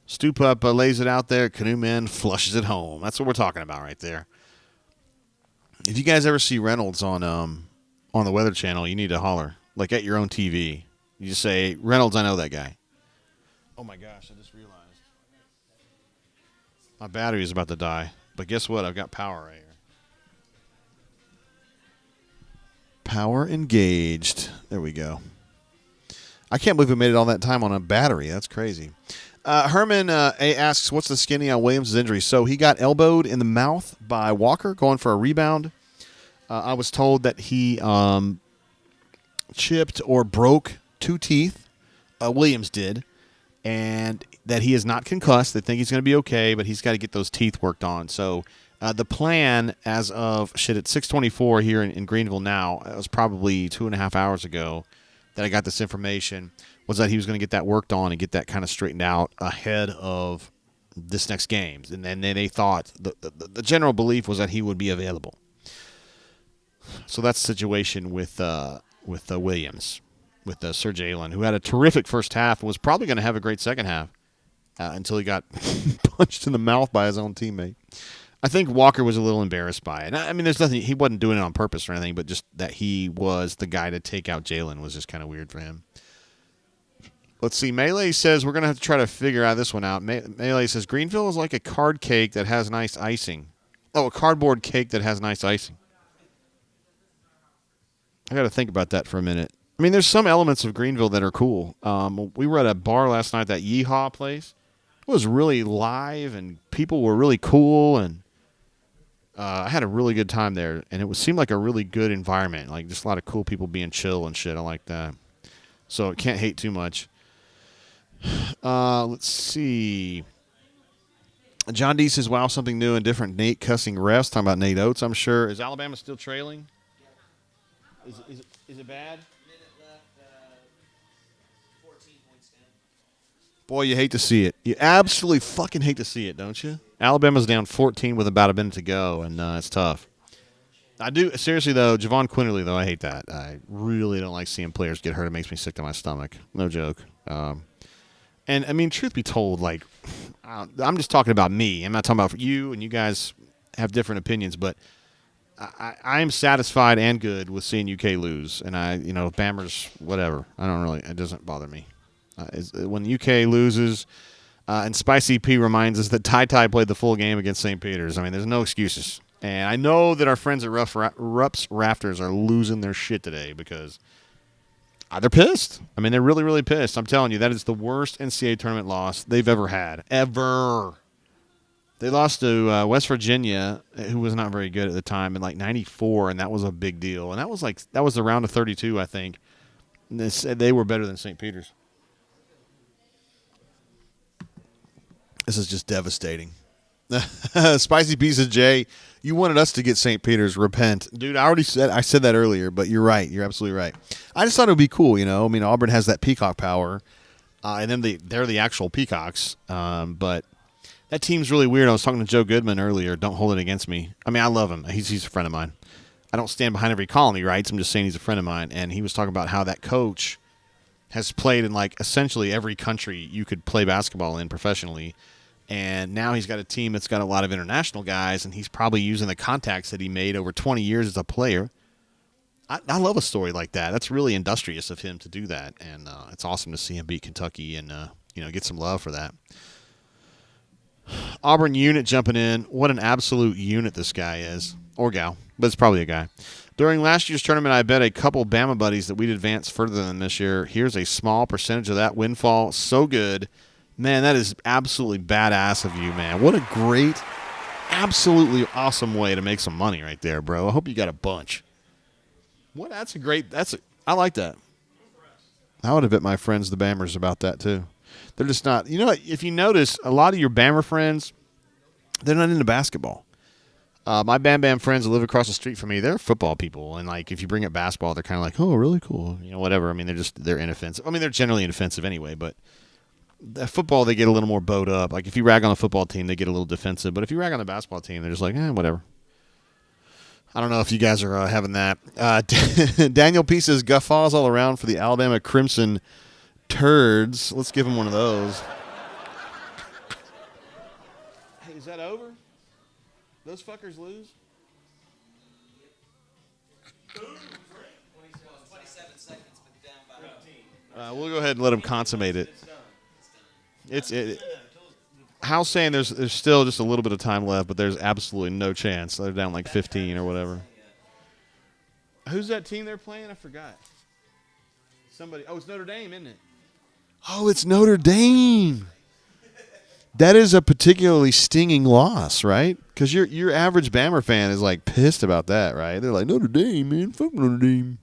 Stu Pup lays it out there. Canoe Man flushes it home. That's what we're talking about right there. If you guys ever see Reynolds on the Weather Channel, you need to holler. Like at your own TV. You just say, Reynolds, I know that guy. Oh, my gosh, I just realized. My battery is about to die. But guess what? I've got power right here. Power engaged. There we go. I can't believe we made it all that time on a battery. That's crazy. Herman asks, what's the skinny on Williams' injury? So he got elbowed in the mouth by Walker going for a rebound. I was told that he chipped or broke 2 teeth. Williams did. And that he is not concussed. They think he's going to be okay, but he's got to get those teeth worked on. So the plan as of, at 6:24 here in Greenville now, it was probably 2.5 hours ago. that I got this information was that he was going to get that worked on and get that kind of straightened out ahead of this next game. And then they thought the general belief was that he would be available. So that's the situation with Williams, with Sir Jalen, who had a terrific first half and was probably going to have a great second half until he got punched in the mouth by his own teammate. I think Walker was a little embarrassed by it. I mean, there's nothing. He wasn't doing it on purpose or anything, but just that he was the guy to take out Jalen was just kind of weird for him. Let's see. Melee says we're going to have to try to figure out this one out. Melee says Greenville is like a card cake that has nice icing. Oh, a cardboard cake that has nice icing. I got to think about that for a minute. I mean, there's some elements of Greenville that are cool. We were at a bar last night, that Yeehaw place. It was really live, and people were really cool, and I had a really good time there, and it seemed like a really good environment, like just a lot of cool people being chill and shit. I like that. So can't hate too much. Let's see. John D says, wow, something new and different. Nate cussing refs. Talking about Nate Oates, I'm sure. Is Alabama still trailing? Is it bad? Minute left, 14 points down. Boy, you hate to see it. You absolutely fucking hate to see it, don't you? Alabama's down 14 with about a minute to go, and it's tough. I do. Seriously, though, Javon Quinterly, though, I hate that. I really don't like seeing players get hurt. It makes me sick to my stomach. No joke. And, I mean, truth be told, like, I'm just talking about me. I'm not talking about you, and you guys have different opinions, but I am satisfied and good with seeing UK lose. And, Bama's, whatever. It doesn't bother me. When UK loses, and Spicy P reminds us that Ty played the full game against St. Peter's. I mean, there's no excuses. And I know that our friends at Rupp's Rafters are losing their shit today because they're pissed. I mean, they're really, really pissed. I'm telling you, that is the worst NCAA tournament loss they've ever had. Ever. They lost to West Virginia, who was not very good at the time, in like 94, and that was a big deal. And that was the round of 32, I think. And they were better than St. Peter's. This is just devastating. Spicy Piece of Jay, you wanted us to get St. Peter's. Repent. Dude, I said that earlier, but you're right. You're absolutely right. I just thought it would be cool, I mean, Auburn has that peacock power, and then they're the actual peacocks. But that team's really weird. I was talking to Joe Goodman earlier. Don't hold it against me. I mean, I love him. He's a friend of mine. I don't stand behind every call he writes. I'm just saying he's a friend of mine. And he was talking about how that coach has played in, like, essentially every country you could play basketball in professionally. And now he's got a team that's got a lot of international guys, and he's probably using the contacts that he made over 20 years as a player. I love a story like that. That's really industrious of him to do that, and it's awesome to see him beat Kentucky and get some love for that. Auburn unit jumping in. What an absolute unit this guy is, or gal, but it's probably a guy. During last year's tournament, I bet a couple Bama buddies that we'd advance further than this year. Here's a small percentage of that windfall. So good. Man, that is absolutely badass of you, man. What a great, absolutely awesome way to make some money right there, bro. I hope you got a bunch. I like that. I would have bet my friends, the Bammers, about that too. They're just not, if you notice, a lot of your Bammer friends, they're not into basketball. My Bam friends that live across the street from me, they're football people. And, like, if you bring up basketball, they're kind of like, oh, really cool. Whatever. I mean, they're inoffensive. I mean, they're generally inoffensive anyway, but football, they get a little more bowed up. Like, if you rag on the football team, they get a little defensive. But if you rag on the basketball team, they're just like, whatever. I don't know if you guys are having that. Daniel P says, guffaws all around for the Alabama Crimson turds. Let's give him one of those. Hey, is that over? Those fuckers lose? 27 seconds, but down by 15. We'll go ahead and let him consummate it. Hal's saying there's still just a little bit of time left, but there's absolutely no chance. They're down like 15 or whatever. Who's that team they're playing? I forgot. Somebody. Oh, it's Notre Dame, isn't it? Oh, it's Notre Dame. That is a particularly stinging loss, right? Because your average Bammer fan is like pissed about that, right? They're like, Notre Dame, man, fuck Notre Dame.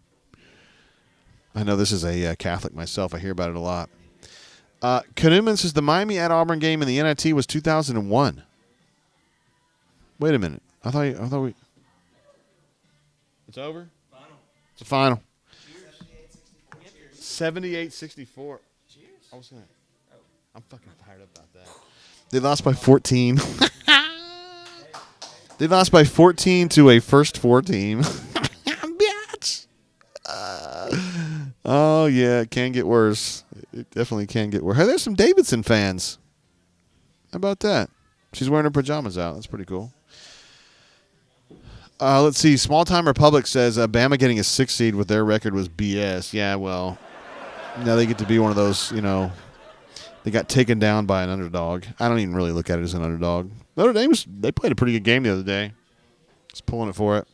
I know this is a Catholic myself. I hear about it a lot. Kanuman says the Miami at Auburn game in the NIT was 2001. Wait a minute. I thought we. It's over. Final. It's a final. 78-64. I'm fucking fired up about that. They lost by 14. They lost by 14 to a first four team. Bitch. Oh, yeah, it can get worse. It definitely can get worse. Hey, there's some Davidson fans. How about that? She's wearing her pajamas out. That's pretty cool. Let's see. Small Time Republic says Bama getting a 6 seed with their record was BS. Yeah, well, now they get to be one of those, they got taken down by an underdog. I don't even really look at it as an underdog. Notre Dame, they played a pretty good game the other day. Just pulling it for it.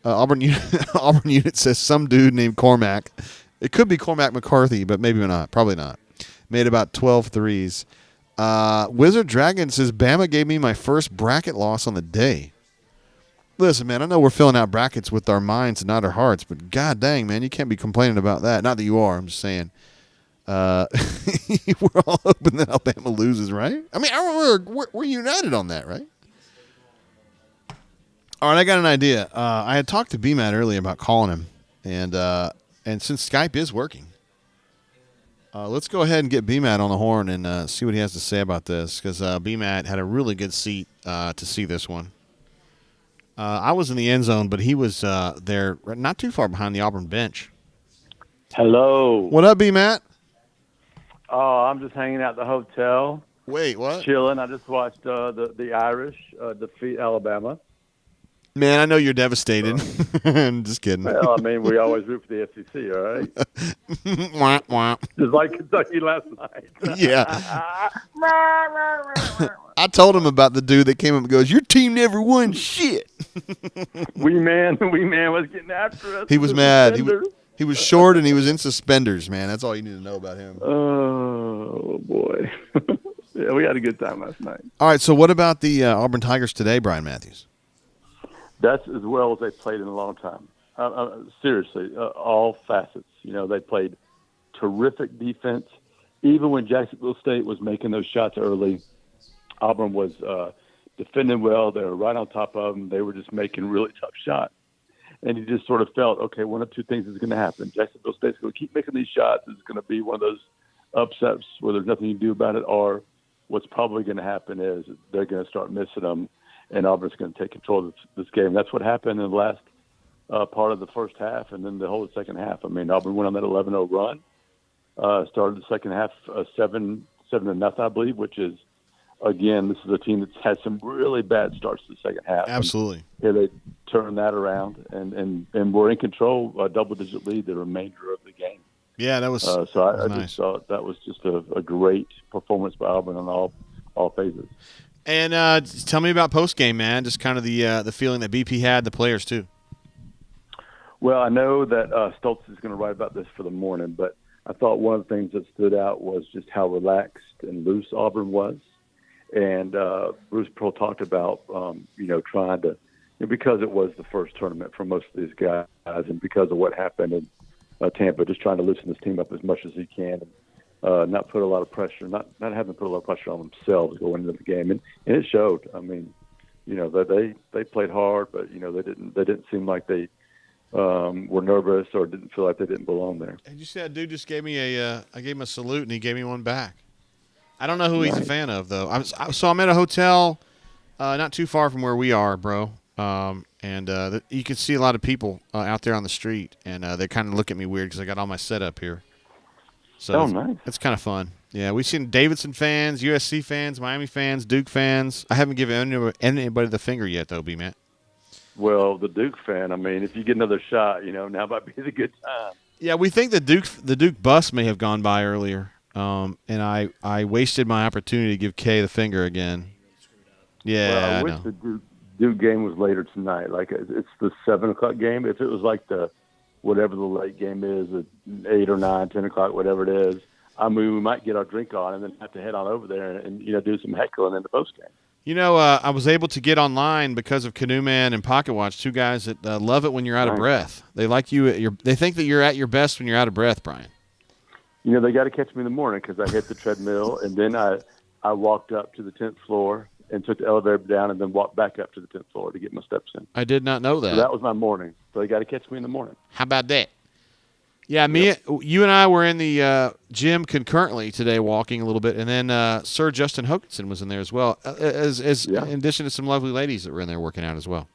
Auburn Unit says some dude named Cormac. It could be Cormac McCarthy, but maybe not. Probably not. Made about 12 threes. Wizard Dragon says Bama gave me my first bracket loss on the day. Listen, man, I know we're filling out brackets with our minds and not our hearts, but god dang, man, you can't be complaining about that. Not that you are. I'm just saying. We're all hoping that Alabama loses, right? I mean, we're united on that, right? All right, I got an idea. I had talked to B-Matt earlier about calling him, and since Skype is working, let's go ahead and get B-Matt on the horn and see what he has to say about this, because B-Matt had a really good seat to see this one. I was in the end zone, but he was there not too far behind the Auburn bench. Hello. What up, B-Matt? Oh, I'm just hanging out at the hotel. Wait, what? Chilling. I just watched the Irish defeat Alabama. Man, I know you're devastated. I'm just kidding. Well, I mean, we always root for the FCC, all right? Wah, wah. Just like Kentucky last night. Yeah. I told him about the dude that came up and goes, your team never won shit. Wee man was getting after us. He was mad. He was short and he was in suspenders, man. That's all you need to know about him. Oh, boy. Yeah, we had a good time last night. All right, so what about the Auburn Tigers today, Brian Matthews? That's as well as they played in a long time. Seriously, all facets. They played terrific defense. Even when Jacksonville State was making those shots early, Auburn was defending well. They were right on top of them. They were just making really tough shots. And you just sort of felt, okay, one of two things is going to happen. Jacksonville State's going to keep making these shots. It's going to be one of those upsets where there's nothing you can do about it, or what's probably going to happen is they're going to start missing them, and Auburn's going to take control of this game. That's what happened in the last part of the first half, and then the whole second half. I mean, Auburn went on that 11-0 run, started the second half 7-0, I believe, which is, again, this is a team that's had some really bad starts to the second half. Absolutely. And here they turned that around, and were in control, a double-digit lead the remainder of the game. Yeah, that was so I nice. just thought that was just a great performance by Auburn on all phases. And tell me about postgame, man. Just kind of the feeling that BP had, the players too. Well, I know that Stoltz is going to write about this for the morning, but I thought one of the things that stood out was just how relaxed and loose Auburn was. And Bruce Pearl talked about, trying to, because it was the first tournament for most of these guys, and because of what happened in Tampa, just trying to loosen this team up as much as he can, and not put a lot of pressure, not having to put a lot of pressure on themselves going into the game, and it showed. I mean, they played hard, but they didn't seem like they were nervous or didn't feel like they didn't belong there. And you see that dude just gave me I gave him a salute and he gave me one back. I don't know who he's a fan of though. So I'm at a hotel, not too far from where we are, bro. And you can see a lot of people out there on the street, and they kind of look at me weird because I got all my setup here. So nice. It's kind of fun. Yeah, we've seen Davidson fans, USC fans, Miami fans, Duke fans. I haven't given anybody the finger yet, though, B-Matt. Well, the Duke fan, I mean, if you get another shot, now might be the good time. Yeah, we think the Duke bus may have gone by earlier, and I wasted my opportunity to give Kay the finger again. Yeah, well, I wish know. the Duke game was later tonight. Like, it's the 7 o'clock game. If it was like whatever the late game is, at 8 or 9, 10 o'clock, whatever it is, I mean, we might get our drink on and then have to head on over there and do some heckling in the post game. I was able to get online because of Canoe Man and Pocket Watch, two guys that love it when you're out of breath. They like you. They think that you're at your best when you're out of breath, Brian. They got to catch me in the morning because I hit the treadmill and then I walked up to the 10th floor and took the elevator down and then walked back up to the 10th floor to get my steps in. I did not know that. So that was my morning. So they got to catch me in the morning. How about that? Yeah, you and I were in the gym concurrently today, walking a little bit, and then Sir Justin Hokanson was in there as well, in addition to some lovely ladies that were in there working out as well.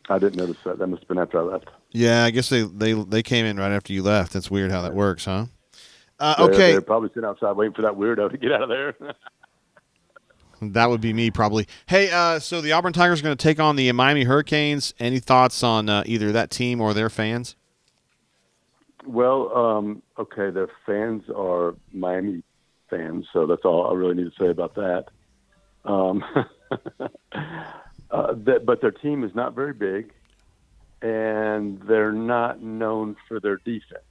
I didn't notice that. That must have been after I left. Yeah, I guess they came in right after you left. That's weird how that works, huh? Okay. They're probably sitting outside waiting for that weirdo to get out of there. That would be me probably. Hey, so the Auburn Tigers are going to take on the Miami Hurricanes. Any thoughts on either that team or their fans? Well, okay, their fans are Miami fans, so that's all I really need to say about that. But their team is not very big, and they're not known for their defense.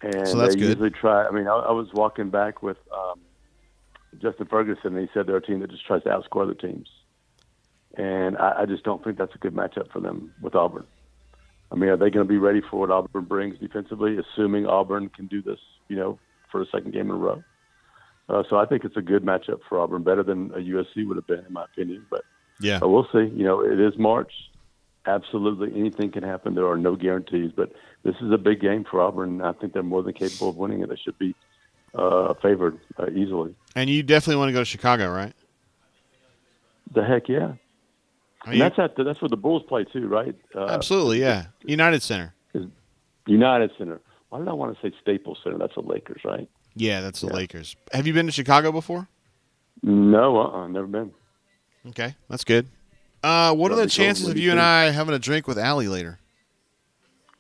And so that's they good. Usually try. I mean, I was walking back with Justin Ferguson, and he said they're a team that just tries to outscore other teams. And I just don't think that's a good matchup for them with Auburn. I mean, are they going to be ready for what Auburn brings defensively, assuming Auburn can do this, for a second game in a row? So I think it's a good matchup for Auburn, better than a USC would have been, in my opinion. But we'll see. It is March. Absolutely anything can happen. There are no guarantees. But this is a big game for Auburn. I think they're more than capable of winning it. They should be favored easily. And you definitely want to go to Chicago, right? The heck, yeah. And that's where the Bulls play too, right? Absolutely, yeah. United Center. United Center. Why did I want to say Staples Center? That's the Lakers, right? Yeah, that's the Lakers. Have you been to Chicago before? No, never been. Okay, that's good. What are the chances of you and I having a drink with Allie later?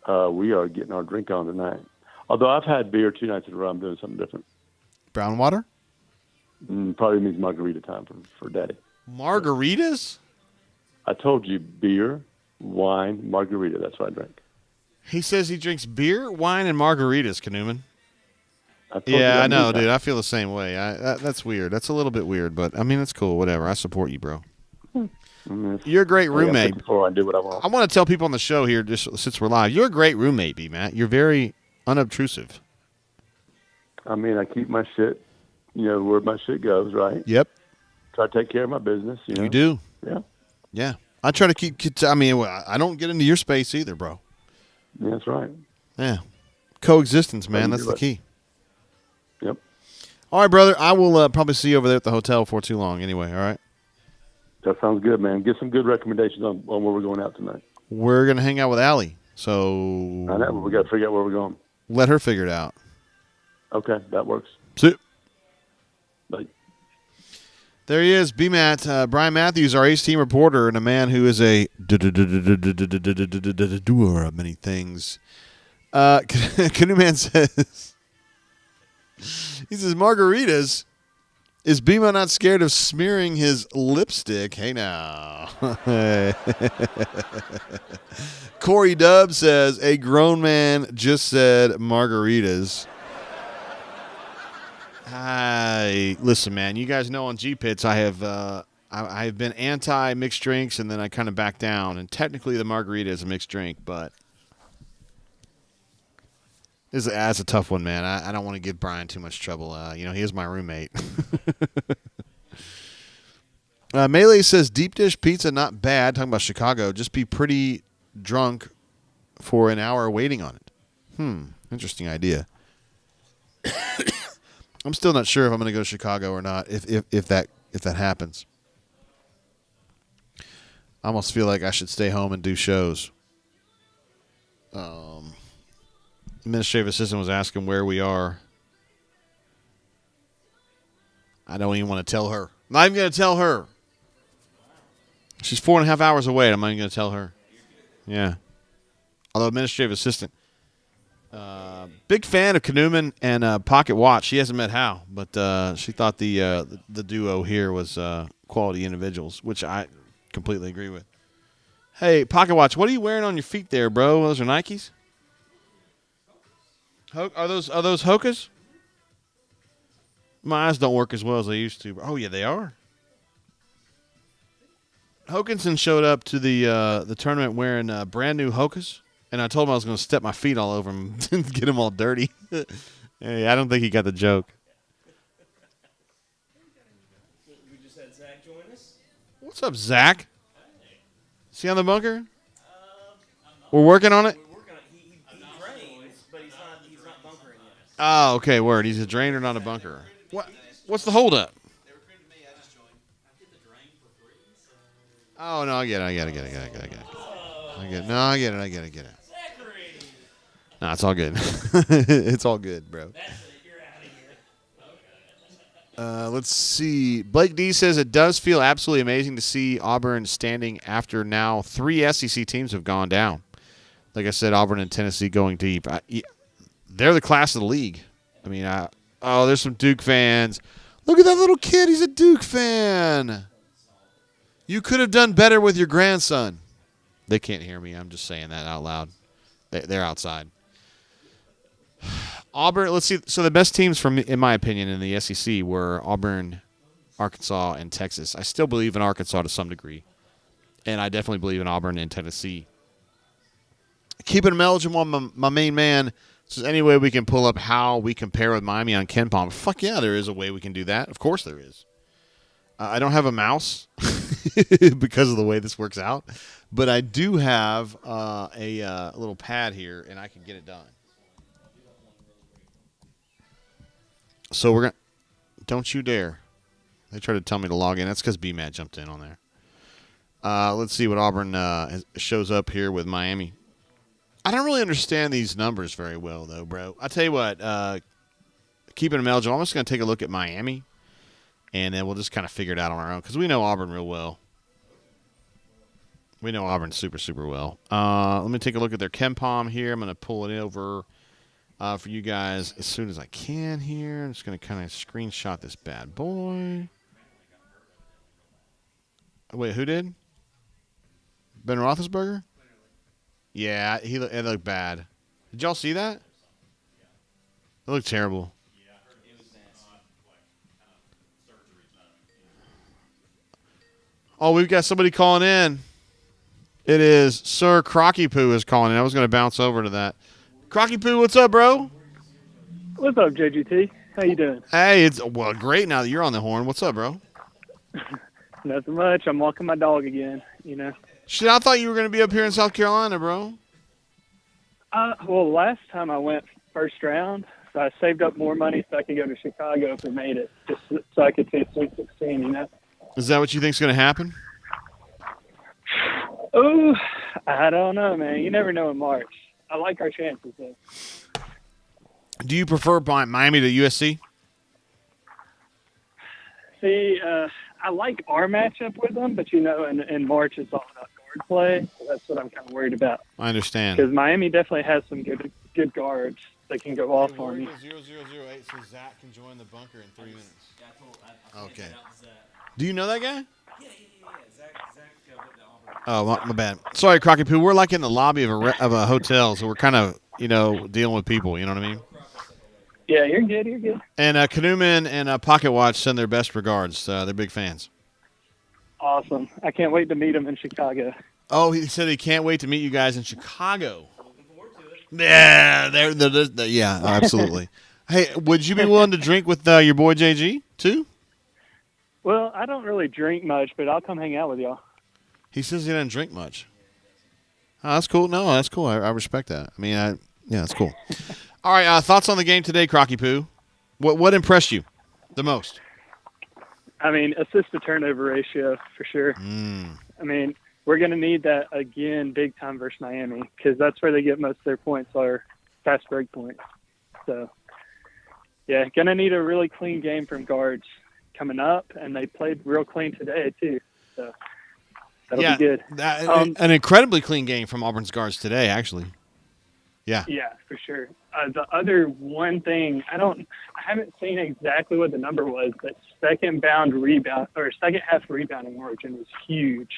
We are getting our drink on tonight. Although I've had beer 2 nights in a row, I'm doing something different. Brown water? Probably means margarita time for Daddy. Margaritas? I told you, beer, wine, margarita. That's what I drink. He says he drinks beer, wine, and margaritas, Kanuman. I know, dude. I feel the same way. That's weird. That's a little bit weird, but, I mean, it's cool. Whatever. I support you, bro. You're a great roommate. Before I do what I want. I want to tell people on the show here, just since we're live, you're a great roommate, B-Matt. You're very unobtrusive. I mean, I keep my shit, where my shit goes, right? Yep. Try to take care of my business, You do. Yeah. Yeah. I try to keep I mean, I don't get into your space either, bro. Yeah, that's right. Yeah. Coexistence, man. That's the key. Yep. All right, brother. I will probably see you over there at the hotel before too long anyway, all right? That sounds good, man. Get some good recommendations on where we're going out tonight. We're going to hang out with Allie, so... I know, but we got to figure out where we're going. Let her figure it out. Okay, that works. See. Bye. There he is, B-Matt. Brian Matthews, our Ace Team reporter, and a man who is a doer of many things. Canoe Man says, he says, margaritas. Is B-Matt not scared of smearing his lipstick? Hey, now. Corey Dubb says, a grown man just said margaritas. Listen, man. You guys know on G-Pits I have been anti-mixed drinks, and then I kind of backed down. And technically the margarita is a mixed drink, but that's a tough one, man. I don't want to give Brian too much trouble. He is my roommate. Melee says, deep dish pizza, not bad. Talking about Chicago. Just be pretty drunk for an hour waiting on it. Interesting idea. I'm still not sure if I'm going to go to Chicago or not. If that happens, I almost feel like I should stay home and do shows. Administrative assistant was asking where we are. I don't even want to tell her. I'm not even going to tell her. She's 4.5 hours away. I'm not even going to tell her. Yeah. Although administrative assistant. Big fan of Kanuman and Pocket Watch. She hasn't met Hal, but she thought the duo here was quality individuals, which I completely agree with. Hey, Pocket Watch, what are you wearing on your feet there, bro? Those are Nikes? Are those Hokas? My eyes don't work as well as they used to. Oh, yeah, they are. Hokanson showed up to the tournament wearing brand new Hokas. And I told him I was going to step my feet all over him and get him all dirty. Hey, I don't think he got the joke. We just had Zach join us. What's up, Zach? Is he on the bunker? We're working on it? We're working on it. He Oh, okay, word. He's a drain or not a bunker. What's the holdup? Oh, no, I get it. I get it. No, I get it. No, it's all good. It's all good, bro. Let's see. Blake D says it does feel absolutely amazing to see Auburn standing after now 3 SEC teams have gone down. Like I said, Auburn and Tennessee going deep. They're the class of the league. I mean, there's some Duke fans. Look at that little kid. He's a Duke fan. You could have done better with your grandson. They can't hear me. I'm just saying that out loud. They're outside. Auburn, let's see. So the best teams, in my opinion, in the SEC were Auburn, Arkansas, and Texas. I still believe in Arkansas to some degree. And I definitely believe in Auburn and Tennessee. Keeping them eligible, my main man says, any way we can pull up how we compare with Miami on KenPom. Fuck yeah, there is a way we can do that. Of course there is. I don't have a mouse because of the way this works out. But I do have a little pad here, and I can get it done. So we're going to – don't you dare. They tried to tell me to log in. That's because BMAT jumped in on there. Let's see what Auburn shows up here with Miami. I don't really understand these numbers very well, though, bro. I'll tell you what. Keeping them eligible, I'm just going to take a look at Miami, and then we'll just kind of figure it out on our own because we know Auburn real well. We know Auburn super, super well. Let me take a look at their KenPom here. I'm going to pull it over for you guys as soon as I can here. I'm just going to kind of screenshot this bad boy. Wait, who did? Ben Roethlisberger? Yeah, it looked bad. Did y'all see that? It looked terrible. Oh, we've got somebody calling in. It is Sir Crocky Poo is calling in. I was going to bounce over to that. Crocky Poo, what's up, bro? What's up, JGT? How you doing? Hey, it's great now that you're on the horn. What's up, bro? Nothing much. I'm walking my dog again, you know. Shit, I thought you were going to be up here in South Carolina, bro. Well, last time I went first round, so I saved up more money so I could go to Chicago if we made it, just so I could see Sweet 16, you know. Is that what you think's going to happen? Oh, I don't know, man. You never know in March. I like our chances, though. Do you prefer Miami to USC? See, I like our matchup with them, but, you know, in March it's all about guard play. So that's what I'm kind of worried about. I understand. Because Miami definitely has some good guards that can go off on you. 0008 so Zach can join the bunker in 3 minutes. Okay. Do you know that guy? Yeah. Zach went to Auburn. Oh, my bad. Sorry, Crocky Poo. We're like in the lobby of a hotel, so we're kind of, dealing with people. You know what I mean? Yeah, you're good. And Canoeman and Pocket Watch send their best regards. They're big fans. Awesome. I can't wait to meet them in Chicago. Oh, he said he can't wait to meet you guys in Chicago. Yeah, yeah, absolutely. Hey, would you be willing to drink with your boy JG too? Well, I don't really drink much, but I'll come hang out with y'all. He says he doesn't drink much. Oh, that's cool. No, that's cool. I respect that. I mean, yeah, that's cool. All right, thoughts on the game today, Crocky Poo? What impressed you the most? I mean, assist to turnover ratio for sure. I mean, we're going to need that again big time versus Miami because that's where they get most of their points are fast break points. So, yeah, going to need a really clean game from guards coming up, and they played real clean today too. So that'll be good. An incredibly clean game from Auburn's guards today, actually. Yeah. Yeah, for sure. The other one thing, I haven't seen exactly what the number was, but second half rebounding margin was huge.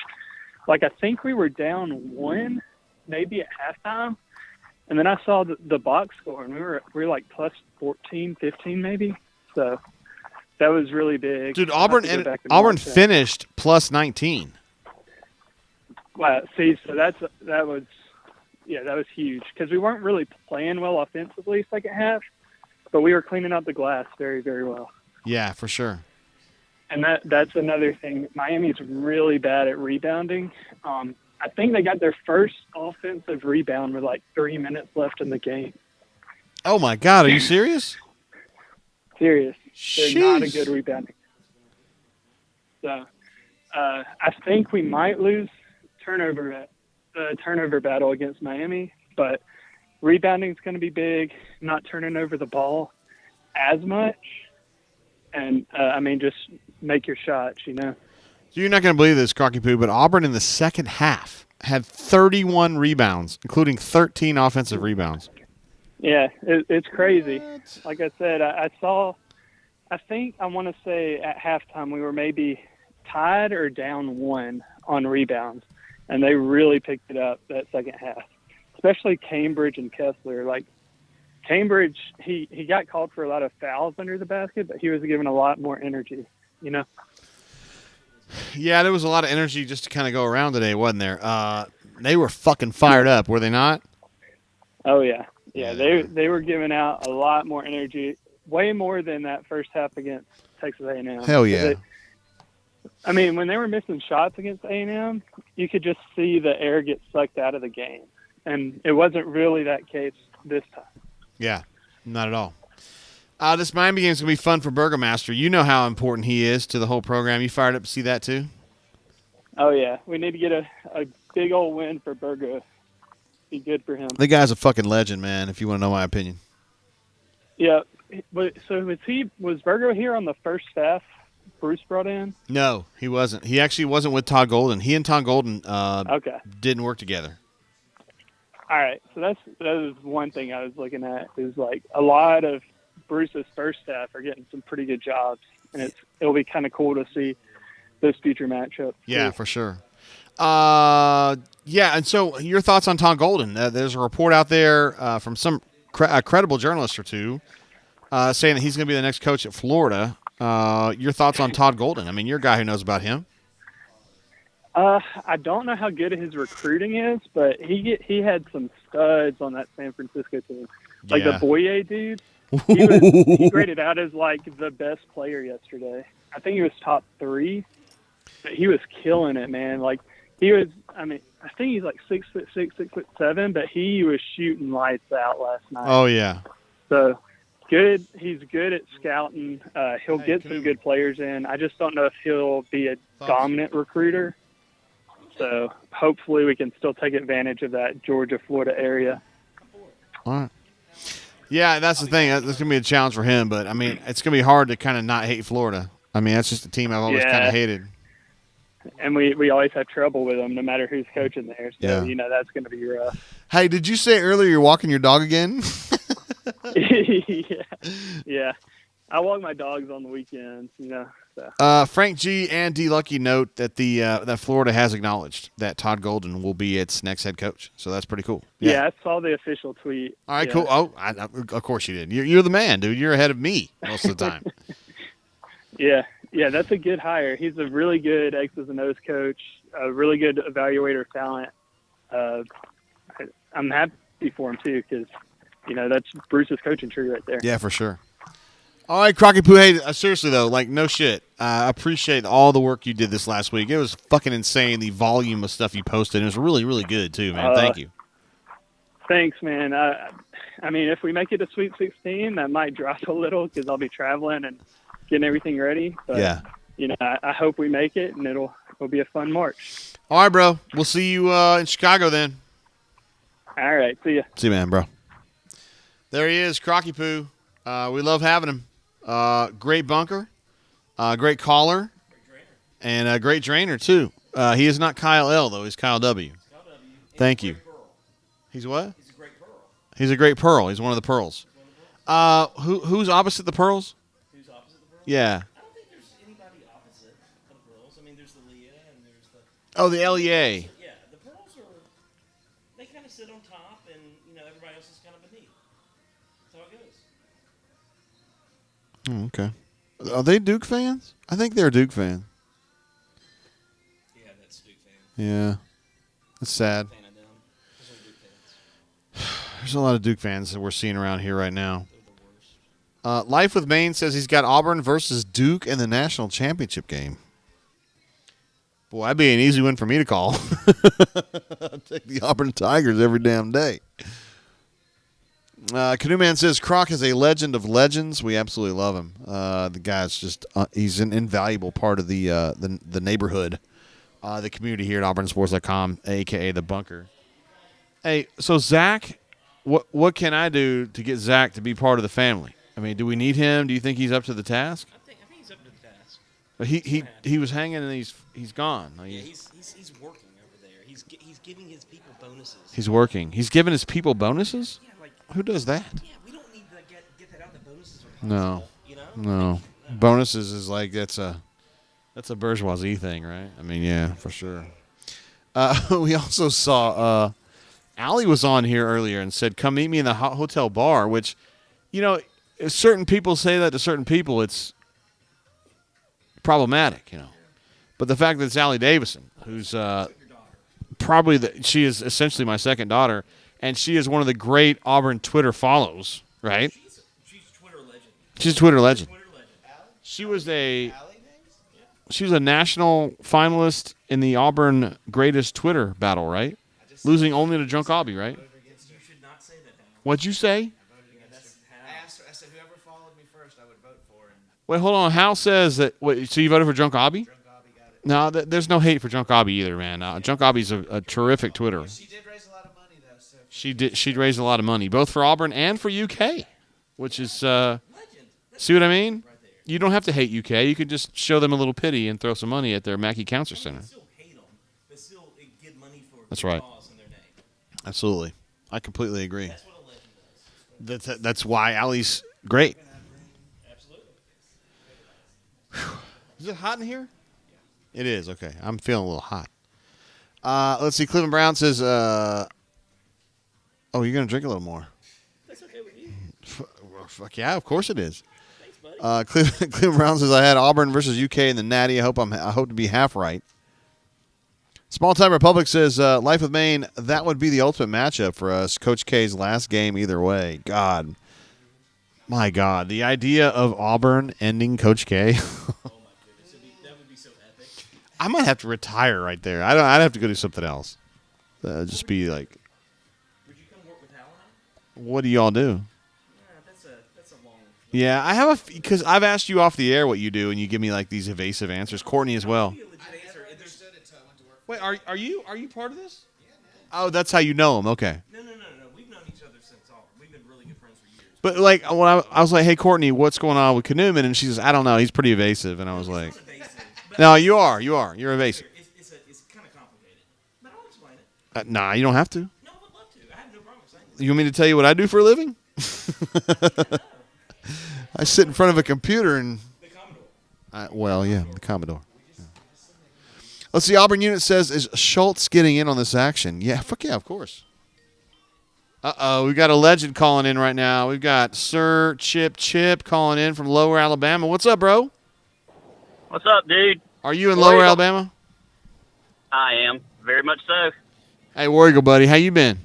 Like, I think we were down 1, maybe at halftime, and then I saw the box score, and we were like plus 14, 15 maybe. So that was really big. Dude, Auburn finished plus 19. Wow. See, so that was huge because we weren't really playing well offensively second half, but we were cleaning up the glass very, very well. Yeah, for sure. And that's another thing. Miami's really bad at rebounding. I think they got their first offensive rebound with like 3 minutes left in the game. Oh, my God. Are you serious? Serious. They're not a Sheesh. good rebounding. So I think we might lose turnover battle against Miami, but rebounding is going to be big, not turning over the ball as much. And, just make your shots, So you're not going to believe this, Crocky Poo, but Auburn in the second half had 31 rebounds, including 13 offensive rebounds. Yeah, it's crazy. Like I said, I want to say at halftime we were maybe tied or down 1 on rebounds, and they really picked it up that second half, especially Cambridge and Kessler. Like Cambridge, he got called for a lot of fouls under the basket, but he was given a lot more energy, Yeah, there was a lot of energy just to kind of go around today, wasn't there? They were fucking fired up, were they not? Oh, yeah. Yeah, they were giving out a lot more energy, way more than that first half against Texas A&M. Hell yeah. When they were missing shots against A&M, you could just see the air get sucked out of the game. And it wasn't really that case this time. Yeah, not at all. This Miami game is going to be fun for Burgomaster. You know how important he is to the whole program. You fired up to see that too? Oh, yeah. We need to get a big old win for Burgo. Be good for him. The guy's a fucking legend, man, if you want to know my opinion. Yeah. But so was Burgo here on the first staff Bruce brought in? No, he wasn't. He actually wasn't with Todd Golden. He and Todd Golden didn't work together. All right. So that was one thing I was looking at is like a lot of Bruce's first staff are getting some pretty good jobs, and it'll be kind of cool to see those future matchups. Yeah, for sure. And so your thoughts on Todd Golden? There's a report out there from some credible journalist or two saying that he's going to be the next coach at Florida. Your thoughts on Todd Golden? I mean, you're a guy who knows about him. I don't know how good his recruiting is, but he had some studs on that San Francisco team. Like the Boye dude, he graded out as like the best player yesterday. I think he was top 3, but he was killing it, man. Like he was, I think he's like 6'6", 6'7", but he was shooting lights out last night. Oh yeah. So good. He's good at scouting. He'll get some good players in. I just don't know if he'll be a dominant recruiter. So hopefully we can still take advantage of that Georgia-Florida area. All right. Yeah, that's the thing. That's going to be a challenge for him. But, it's going to be hard to kind of not hate Florida. That's just a team I've always kind of hated. And we always have trouble with them no matter who's coaching there. So, that's going to be rough. Hey, did you say earlier you're walking your dog again? Yeah. I walk my dogs on the weekends, So. Frank G. and D. Lucky note that that Florida has acknowledged that Todd Golden will be its next head coach. So that's pretty cool. Yeah, I saw the official tweet. All right, cool. Oh, of course you did. You're the man, dude. You're ahead of me most of the time. Yeah, that's a good hire. He's a really good X's and O's coach, a really good evaluator of talent. I'm happy for him, too, because, that's Bruce's coaching tree right there. Yeah, for sure. All right, Crocky Poo. Hey, seriously, though, no shit. I appreciate all the work you did this last week. It was fucking insane, the volume of stuff you posted. It was really, really good, too, man. Thank you. Thanks, man. If we make it to Sweet 16, that might drop a little because I'll be traveling and getting everything ready. But, yeah. I hope we make it, and it'll be a fun March. All right, bro. We'll see you in Chicago then. All right. See ya. See you, man, bro. There he is, Crocky Poo. We love having him. Great bunker, great caller, and a great drainer, too. He is not Kyle L., though. He's Kyle W. Thank you. He's what? He's a great pearl. He's a great pearl. He's one of the pearls. Who's opposite the pearls? Who's opposite the pearls? Yeah. I don't think there's anybody opposite the pearls. There's the Leah and there's the... Oh, the LEA. Yeah, the pearls they kind of sit on top and, everybody else is kind of beneath. That's how it goes. Oh, okay. Are they Duke fans? I think they're Duke fans. Yeah, that's Duke fan. Yeah. That's sad. Fan of them. Those are Duke fans. There's a lot of Duke fans that we're seeing around here right now. They're the worst. Life with Maine says he's got Auburn versus Duke in the national championship game. Boy, that'd be an easy one for me to call. I'll take the Auburn Tigers every damn day. Canoe Man says Croc is a legend of legends. We absolutely love him. The guy's just he's an invaluable part of the neighborhood, the community here at auburnsports.com, a.k.a. The Bunker. Hey, so Zach, what can I do to get Zach to be part of the family? I mean, do we need him? Do you think he's up to the task? I think he's up to the task. But he was hanging and he's gone. Yeah, he's working over there. He's giving his people bonuses. He's working. He's giving his people bonuses? Yeah, like Who does that? yeah, we don't need to get that out. The bonuses are No. possible, you know? No. Bonuses is like that's a bourgeoisie thing, right? I mean, yeah, for sure. We also saw Allie was on here earlier and said, "Come meet me in the hotel bar," which, if certain people say that to certain people, it's problematic, But the fact that it's Allie Davison, who's she is essentially my second daughter, and she is one of the great Auburn Twitter follows, right? She's Twitter legend. She's a Twitter legend. Twitter legend. She was a national finalist in the Auburn Greatest Twitter Battle, right? Losing only to Drunk Obby, right? You should not say that, Hal. What'd you say? I said whoever followed me first, I would vote for. And Wait, hold on. Hal says that. Wait, so you voted for Drunk Obby? Drunk Obby got it. No, there's no hate for Drunk Obby either, man. Drunk Obby's a terrific Twitter. She did raise a lot of money, though. So She'd raised a lot of money, both for Auburn and for UK, which is see what I mean? You don't have to hate UK. You could just show them a little pity and throw some money at their Mackey Cancer Center. Still hate them, but still give money for That's right. cause in their name. Absolutely, I completely agree. That's what a legend does. That's why Allie's great. Absolutely. Is it hot in here? It is. Okay, I'm feeling a little hot. Let's see. Cleveland Brown says, "Oh, you're gonna drink a little more." That's okay with you. Fuck yeah, of course it is. Thanks, buddy. Cleveland Brown says, "I had Auburn versus UK in the Natty. I hope to be half right." Small Time Republic says, "Life with Maine. That would be the ultimate matchup for us. Coach K's last game either way. God, my God, the idea of Auburn ending Coach K. Oh my goodness, that would be so epic. I might have to retire right there. I'd have to go do something else. Just be like, Would you come work with Hal and what do y'all do? I? Yeah, that's a long. Yeah, I have because I've asked you off the air what you do, and you give me like these evasive answers. Courtney as well. Be a legit answer. If there's- understood it until I went to work. Wait, are you part of this? Oh, that's how you know him. Okay. No. We've known each other since Auburn. We've been really good friends for years. But like when I was like, "Hey, Courtney, what's going on with Canoeman?" And she says, "I don't know. He's pretty evasive." And I was like, It's not evasive, but "No, you are. You're evasive." It's kind of complicated, but I'll explain it. Nah, you don't have to. No, I would love to. I have no problem saying it. You want me to tell you what I do for a living? I sit in front of a computer and. The Commodore. The Commodore. Yeah. Let's see. Auburn Unit says, "Is Schultz getting in on this action?" Yeah, fuck yeah, of course. We've got a legend calling in right now. We've got Sir Chip calling in from Lower Alabama. What's up, bro? What's up, dude? Are you in War Lower Eagle. Alabama? I am. Very much so. Hey, War Eagle, buddy. How you been?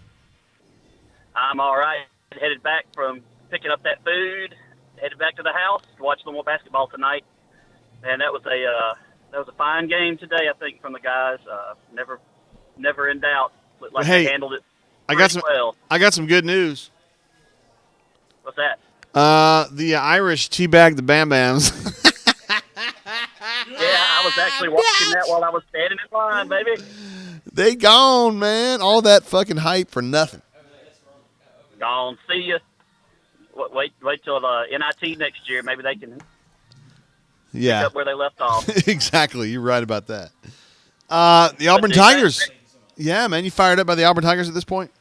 I'm all right. Headed back from picking up that food. Headed back to the house. Watched some more basketball tonight. And that was a fine game today, I think, from the guys. Never in doubt. Looked like Hey, they handled it I got pretty well. I got some good news. What's that? The Irish teabagged the Bam Bams. Yeah, I was actually watching that while I was standing in line, baby. They gone, man. All that fucking hype for nothing. Gone. See ya. Wait till the NIT next year. Maybe they can pick Yeah, up where they left off. exactly. You're right about that. The Auburn dude, Tigers. Yeah, man. You fired up by the Auburn Tigers at this point?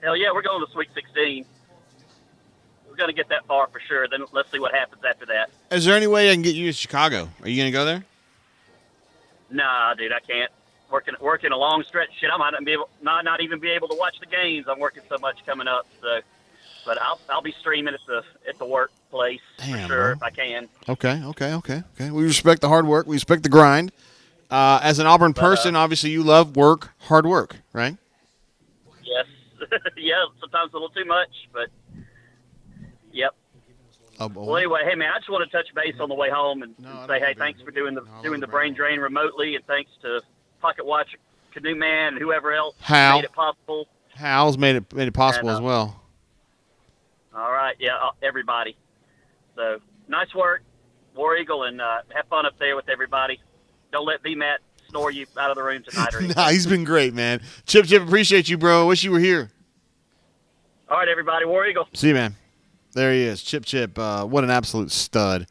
Hell yeah, we're going to Sweet 16. We're going to get that far for sure. Then let's see what happens after that. Is there any way I can get you to Chicago? Are you going to go there? Nah, dude, I can't. Working a long stretch. Shit, I might not even be able to watch the games. I'm working so much coming up. So, but I'll be streaming at the workplace Damn, for sure bro. if I can. Okay. We respect the hard work. We respect the grind. As an Auburn person, obviously you love work, hard work, right? Yes, yeah. Sometimes a little too much, but yep. Oh, Well, anyway, hey man, I just want to touch base on the way home and say, hey, thanks for doing the brain drain remotely, and thanks to Pocket Watch, Canoe Man, and whoever else Hal. made it possible. Hal's made it possible And, as well. All right, yeah, everybody. So nice work, War Eagle, and have fun up there with everybody. Don't let VMAT snore you out of the room tonight or anything. Nah, he's been great, man. Chip, appreciate you, bro. Wish you were here. All right, everybody, War Eagle. See you, man. There he is, Chip. What an absolute stud.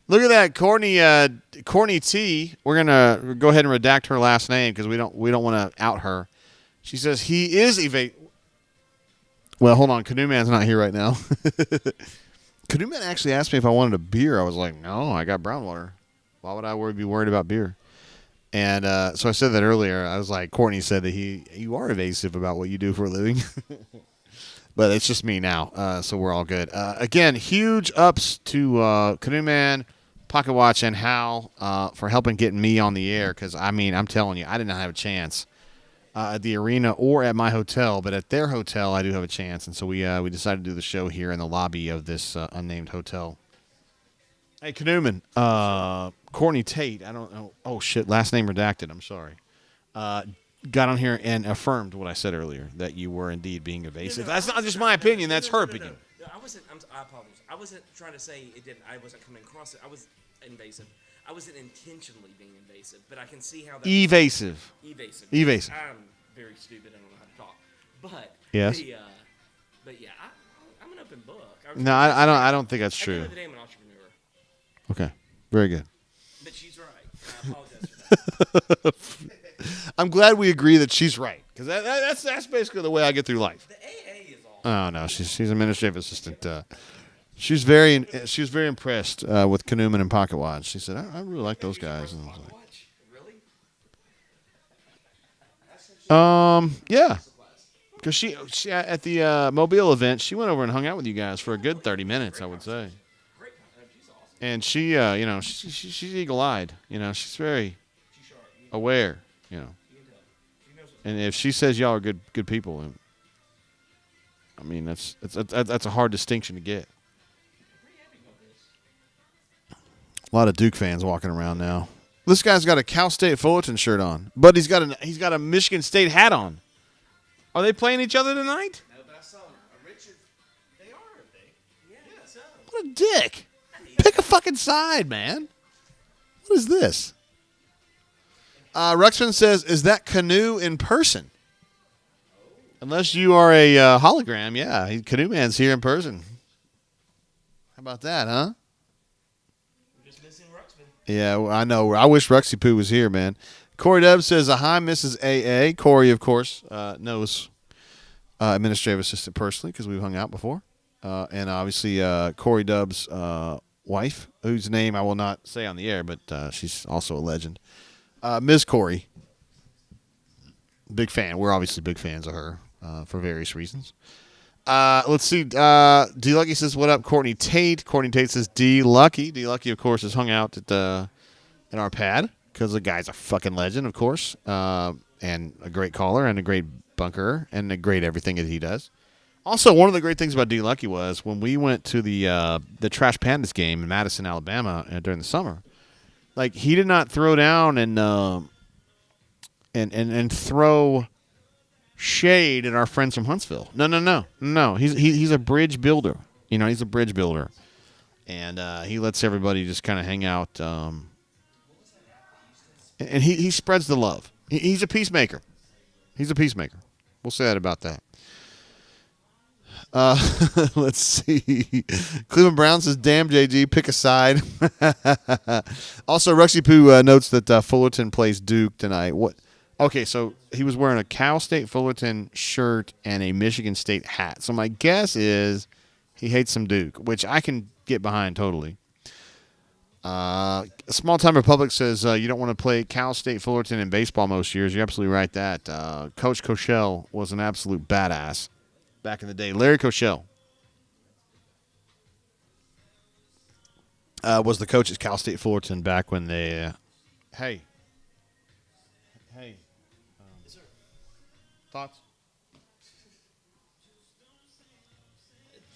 Look at that, Courtney T. We're gonna go ahead and redact her last name because we don't want to out her. She says he is Well, hold on. Canoe Man's not here right now. Canoe Man actually asked me if I wanted a beer. I was like, no, I got brown water. Why would I be worried about beer? And so I said that earlier. I was like, Courtney said that you are evasive about what you do for a living. But it's just me now, so we're all good. Again, huge ups to Canoe Man, Pocket Watch, and Hal for helping getting me on the air because, I mean, I'm telling you, I did not have a chance at the arena or at my hotel, but at their hotel I do have a chance. And so we decided to do the show here in the lobby of this unnamed hotel. Hey, Canoeman, Courtney Tate, I don't know. Oh, shit, last name redacted. I'm sorry. Got on here and affirmed what I said earlier, that you were indeed being evasive. That's not just my opinion. That's her opinion. No, I apologize. I wasn't trying to say it didn't. I wasn't coming across it. I was invasive. I wasn't intentionally being invasive, but I can see how that. Evasive. Evasive. I'm very stupid. I don't know how to talk. But yes. But yeah, I'm an open book. No, I don't think that's true. At the end of the day, I'm an entrepreneur. Okay. Very good. But she's right. I apologize for that. I'm glad we agree that she's right, because that's basically the way I get through life. The AA is all. Oh no, she's an administrative assistant. She was very impressed with Canoeman and Pocket Watch. She said, "I really like those guys." And I was like, yeah, because she at the Mobile event, she went over and hung out with you guys for a good 30 minutes, I would say. And she, she's eagle-eyed. She's very aware. And if she says y'all are good people, I mean that's a hard distinction to get. A lot of Duke fans walking around now. This guy's got a Cal State Fullerton shirt on, but he's got a Michigan State hat on. Are they playing each other tonight? No, but I saw Richard. They are, yeah, so. What a dick! Pick a fucking side, man. What is this? Ruxpin says, is that Canoe in person? Unless you are a hologram, yeah. Canoe Man's here in person. How about that, huh? We're just missing Ruxpin. Yeah, well, I know. I wish Ruxy Poo was here, man. Corey Dubs says, hi, Mrs. AA. Corey, of course, knows administrative assistant personally because we've hung out before. And obviously Corey Dubs' wife, whose name I will not say on the air, but she's also a legend. Ms. Corey, big fan. We're obviously big fans of her for various reasons. Let's see. D. Lucky says, what up, Courtney Tate? Courtney Tate says, D. Lucky. D. Lucky, of course, has hung out at in our pad because the guy's a fucking legend, of course, and a great caller and a great bunker and a great everything that he does. Also, one of the great things about D. Lucky was when we went to the Trash Pandas game in Madison, Alabama during the summer. Like, he did not throw down and throw shade at our friends from Huntsville. No. He's a bridge builder. He's a bridge builder, and he lets everybody just kind of hang out. And he spreads the love. He's a peacemaker. We'll say that about that. Let's see. Cleveland Brown says, damn, JG, pick a side. Also, Ruxy Poo notes that Fullerton plays Duke tonight. What? Okay, so he was wearing a Cal State Fullerton shirt and a Michigan State hat. So my guess is he hates some Duke, which I can get behind totally. Small Time Republic says you don't want to play Cal State Fullerton in baseball most years. You're absolutely right that. Coach Koshel was an absolute badass back in the day. Larry Koshel was the coach at Cal State Fullerton back when they hey. Thoughts?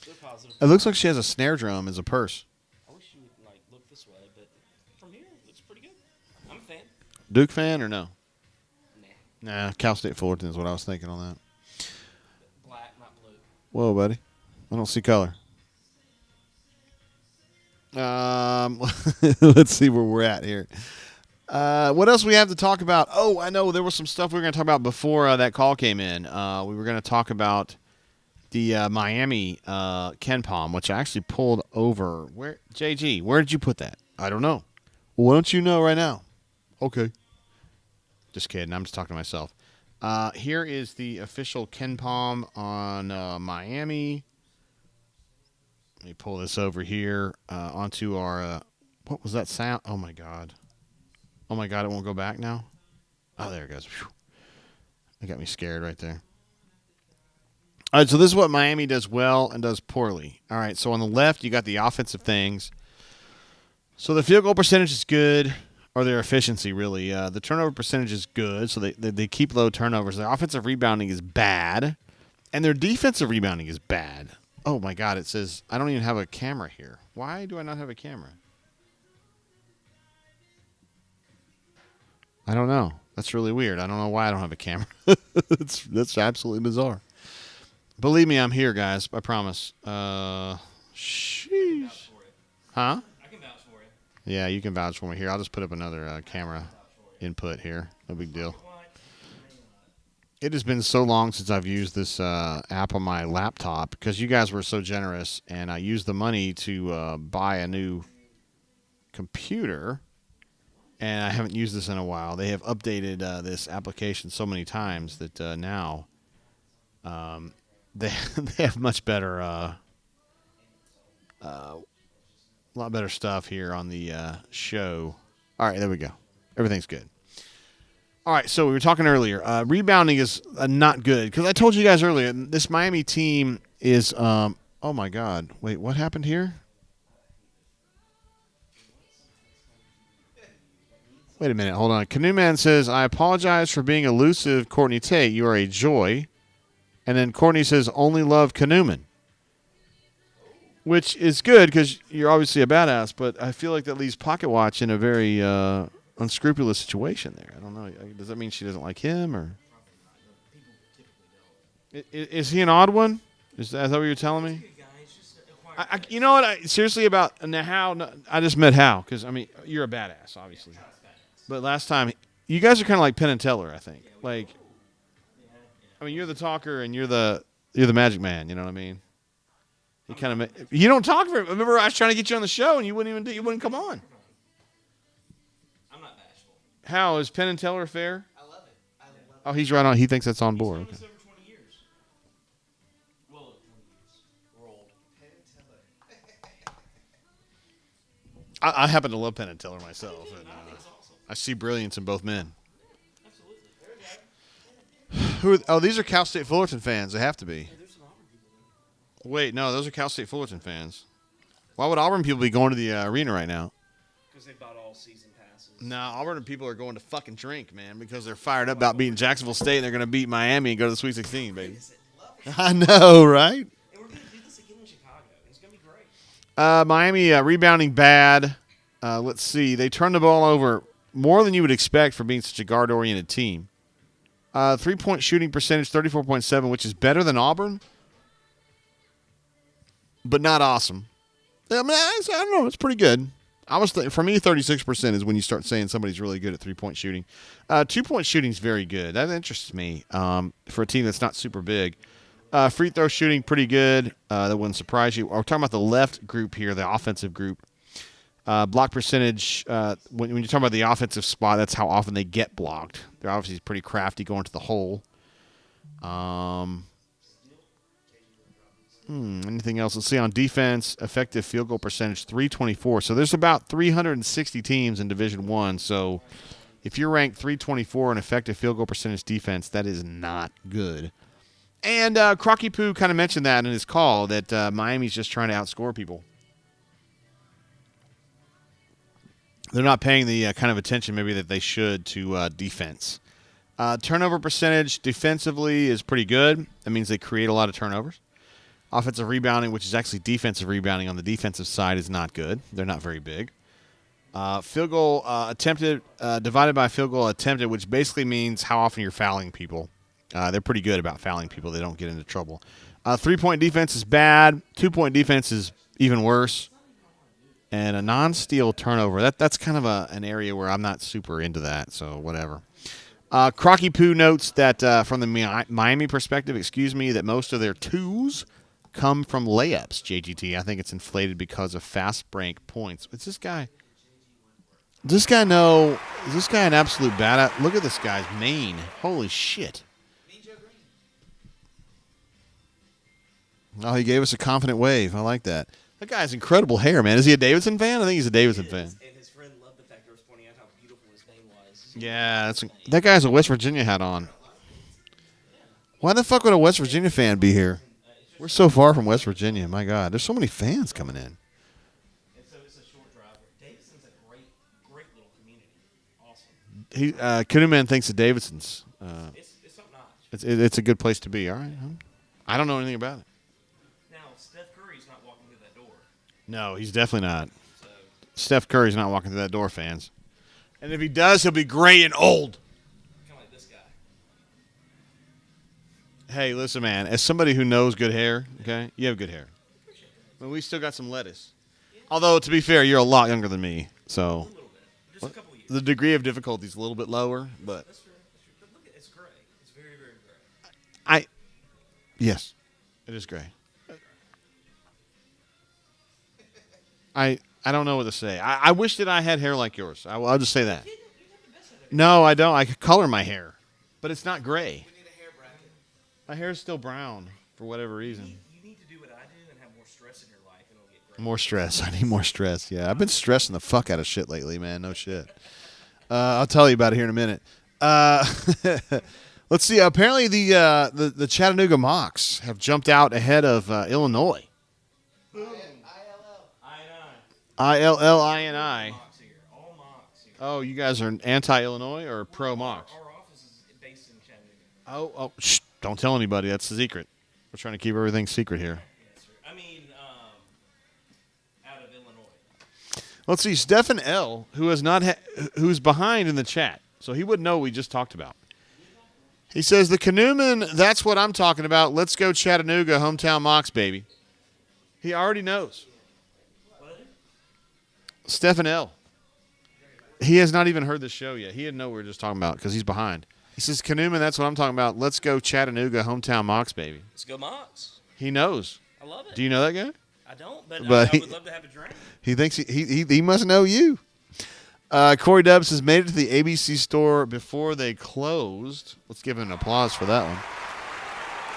They're positive. It looks like she has a snare drum as a purse. I wish you would look this way, but from here it looks pretty good. I'm a fan. Duke fan or no? Nah, Cal State Fullerton is what I was thinking on that. Black, not blue. Whoa, buddy. I don't see color. Let's see where we're at here. What else we have to talk about? Oh, I know there was some stuff we were going to talk about before that call came in. We were going to talk about the Miami Ken Palm, which I actually pulled over. Where, JG, where did you put that? I don't know. Well, why don't you know right now? Okay. Just kidding. I'm just talking to myself. Here is the official Ken Palm on Miami. Let me pull this over here onto our. What was that sound? Oh my god! Oh my god! It won't go back now. Oh, there it goes. Whew. That got me scared right there. All right, so this is what Miami does well and does poorly. All right, so on the left you got the offensive things. So the field goal percentage is good, or their efficiency really. The turnover percentage is good, so they keep low turnovers. Their offensive rebounding is bad, and their defensive rebounding is bad. Oh, my God, it says I don't even have a camera here. Why do I not have a camera? I don't know. That's really weird. I don't know why I don't have a camera. That's absolutely bizarre. Believe me, I'm here, guys. I promise. Sheesh. Huh? I can vouch for you. Yeah, you can vouch for me here. I'll just put up another camera input here. No big deal. It has been so long since I've used this app on my laptop because you guys were so generous, and I used the money to buy a new computer, and I haven't used this in a while. They have updated this application so many times that now they have much better, a lot better stuff here on the show. All right, there we go. Everything's good. All right, so we were talking earlier. Rebounding is not good because I told you guys earlier this Miami team is. Oh my God! Wait, what happened here? Wait a minute. Hold on. Canoe Man says, "I apologize for being elusive, Courtney Tate. You are a joy." And then Courtney says, "Only love Canoeman," which is good because you're obviously a badass. But I feel like that leaves Pocket Watch in a very unscrupulous situation there. I don't know. Does that mean she doesn't like him, or is he an odd one? Is that what you're telling me? You know what? Seriously about Hal. I just met Hal because I mean you're a badass, obviously. But last time, you guys are kind of like Penn and Teller, I think. Like, I mean, you're the talker and you're the magic man. You know what I mean? You don't talk very. Remember, I was trying to get you on the show and you wouldn't come on. How is Penn and Teller fair? I love it. Oh, he's right on. He thinks that's on board. Okay. Over 20 years. Well, 20 years. We're old. Penn and Teller. I happen to love Penn and Teller myself. And, I see brilliance in both men. Absolutely. These are Cal State Fullerton fans. They have to be. Wait, no, those are Cal State Fullerton fans. Why would Auburn people be going to the arena right now? Because they bought all season passes. No, Auburn people are going to fucking drink, man, because they're fired up about beating Jacksonville State and they're going to beat Miami and go to the Sweet 16, baby. I know, right? And we're going to do this again in Chicago. It's going to be great. Miami rebounding bad. Let's see. They turned the ball over more than you would expect for being such a guard-oriented team. 3-point shooting percentage, 34.7, which is better than Auburn, but not awesome. I mean, I don't know. It's pretty good. For me, 36% is when you start saying somebody's really good at 3-point shooting. 2-point shooting is very good. That interests me for a team that's not super big. Free throw shooting, pretty good. That wouldn't surprise you. We're talking about the left group here, the offensive group. Block percentage, when you're talking about the offensive spot, that's how often they get blocked. They're obviously pretty crafty going to the hole. Anything else? Let's see on defense, effective field goal percentage, 324. So there's about 360 teams in Division I. So if you're ranked 324 in effective field goal percentage defense, that is not good. And Crocky Poo kind of mentioned that in his call, that Miami's just trying to outscore people. They're not paying the kind of attention maybe that they should to defense. Turnover percentage defensively is pretty good. That means they create a lot of turnovers. Offensive rebounding, which is actually defensive rebounding on the defensive side, is not good. They're not very big. Field goal attempted divided by field goal attempted, which basically means how often you're fouling people. They're pretty good about fouling people. They don't get into trouble. 3-point defense is bad. 2-point defense is even worse. and a non-steal turnover. That's kind of an area where I'm not super into that, so whatever. Crocky Poo notes that from the Miami perspective, that most of their twos come from layups, JGT. I think it's inflated because of fast break points. It's this guy. Does this guy know? Is this guy an absolute badass? Look at this guy's mane. Holy shit. Oh, he gave us a confident wave. I like that. That guy has incredible hair, man. Is he a Davidson fan? I think he's a Davidson fan. And his friend loved the fact I was pointing out how beautiful his name was. Yeah, that guy has a West Virginia hat on. Why the fuck would a West Virginia fan be here? We're so far from West Virginia. My God, there's so many fans coming in. And so it's a short drive. Davidson's a great little community. Awesome. Kuhneman thinks of Davidson's. It's top notch. It's a good place to be. All right. I don't know anything about it. Now, Steph Curry's not walking through that door. No, he's definitely not. So, Steph Curry's not walking through that door, fans. And if he does, he'll be gray and old. kind of like this guy. Hey, listen, man. As somebody who knows good hair, okay, you have good hair. But we still got some lettuce. Although, to be fair, you're a lot younger than me, so A little bit. Just a couple years. the degree of difficulty is a little bit lower. But That's true. But look, it's gray. It's very, very gray. Yes, it is gray. I don't know what to say. I wish that I had hair like yours. I'll just say that. No, I don't. I could color my hair, but it's not gray. We need a hair bracket. My hair is still brown for whatever reason. You need to do what I do and have more stress in your life, and it'll get gray. More stress. I need more stress. Yeah, I've been stressing the fuck out of shit lately, man. No shit. I'll tell you about it here in a minute. Let's see. Apparently, the Chattanooga Mocs have jumped out ahead of Illinois. ILLINI. Mocks here. All mocks here. Oh, you guys are anti-Illinois or pro-Mocs? Our office is based in Chattanooga. Oh, shh, don't tell anybody. That's the secret. We're trying to keep everything secret here. Yes, sir. I mean, out of Illinois. Let's see. Stephen L., who's behind in the chat, so he wouldn't know what we just talked about. He says, the Canoeman, that's what I'm talking about. Let's go Chattanooga, hometown Mocs, baby. He already knows. Stephen L. He has not even heard the show yet. He didn't know what we were just talking about because he's behind. He says, Canoeman, that's what I'm talking about. Let's go Chattanooga, hometown Mocs, baby. Let's go Mocs. He knows. I love it. Do you know that guy? I don't, but But I would love to have a drink. He thinks he must know you. Corey Dubs has made it to the ABC store before they closed. Let's give him an applause for that one.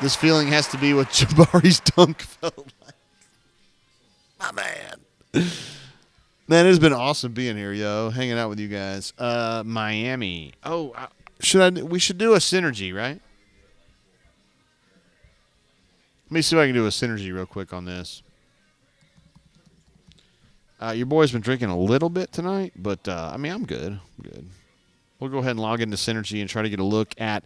This feeling has to be what Jabari's dunk felt like. My man. Man, it has been awesome being here, yo. Hanging out with you guys. Miami. Oh, we should do a synergy, right? Let me see if I can do a synergy real quick on this. Your boy's been drinking a little bit tonight, but, I mean, I'm good. We'll go ahead and log into Synergy and try to get a look at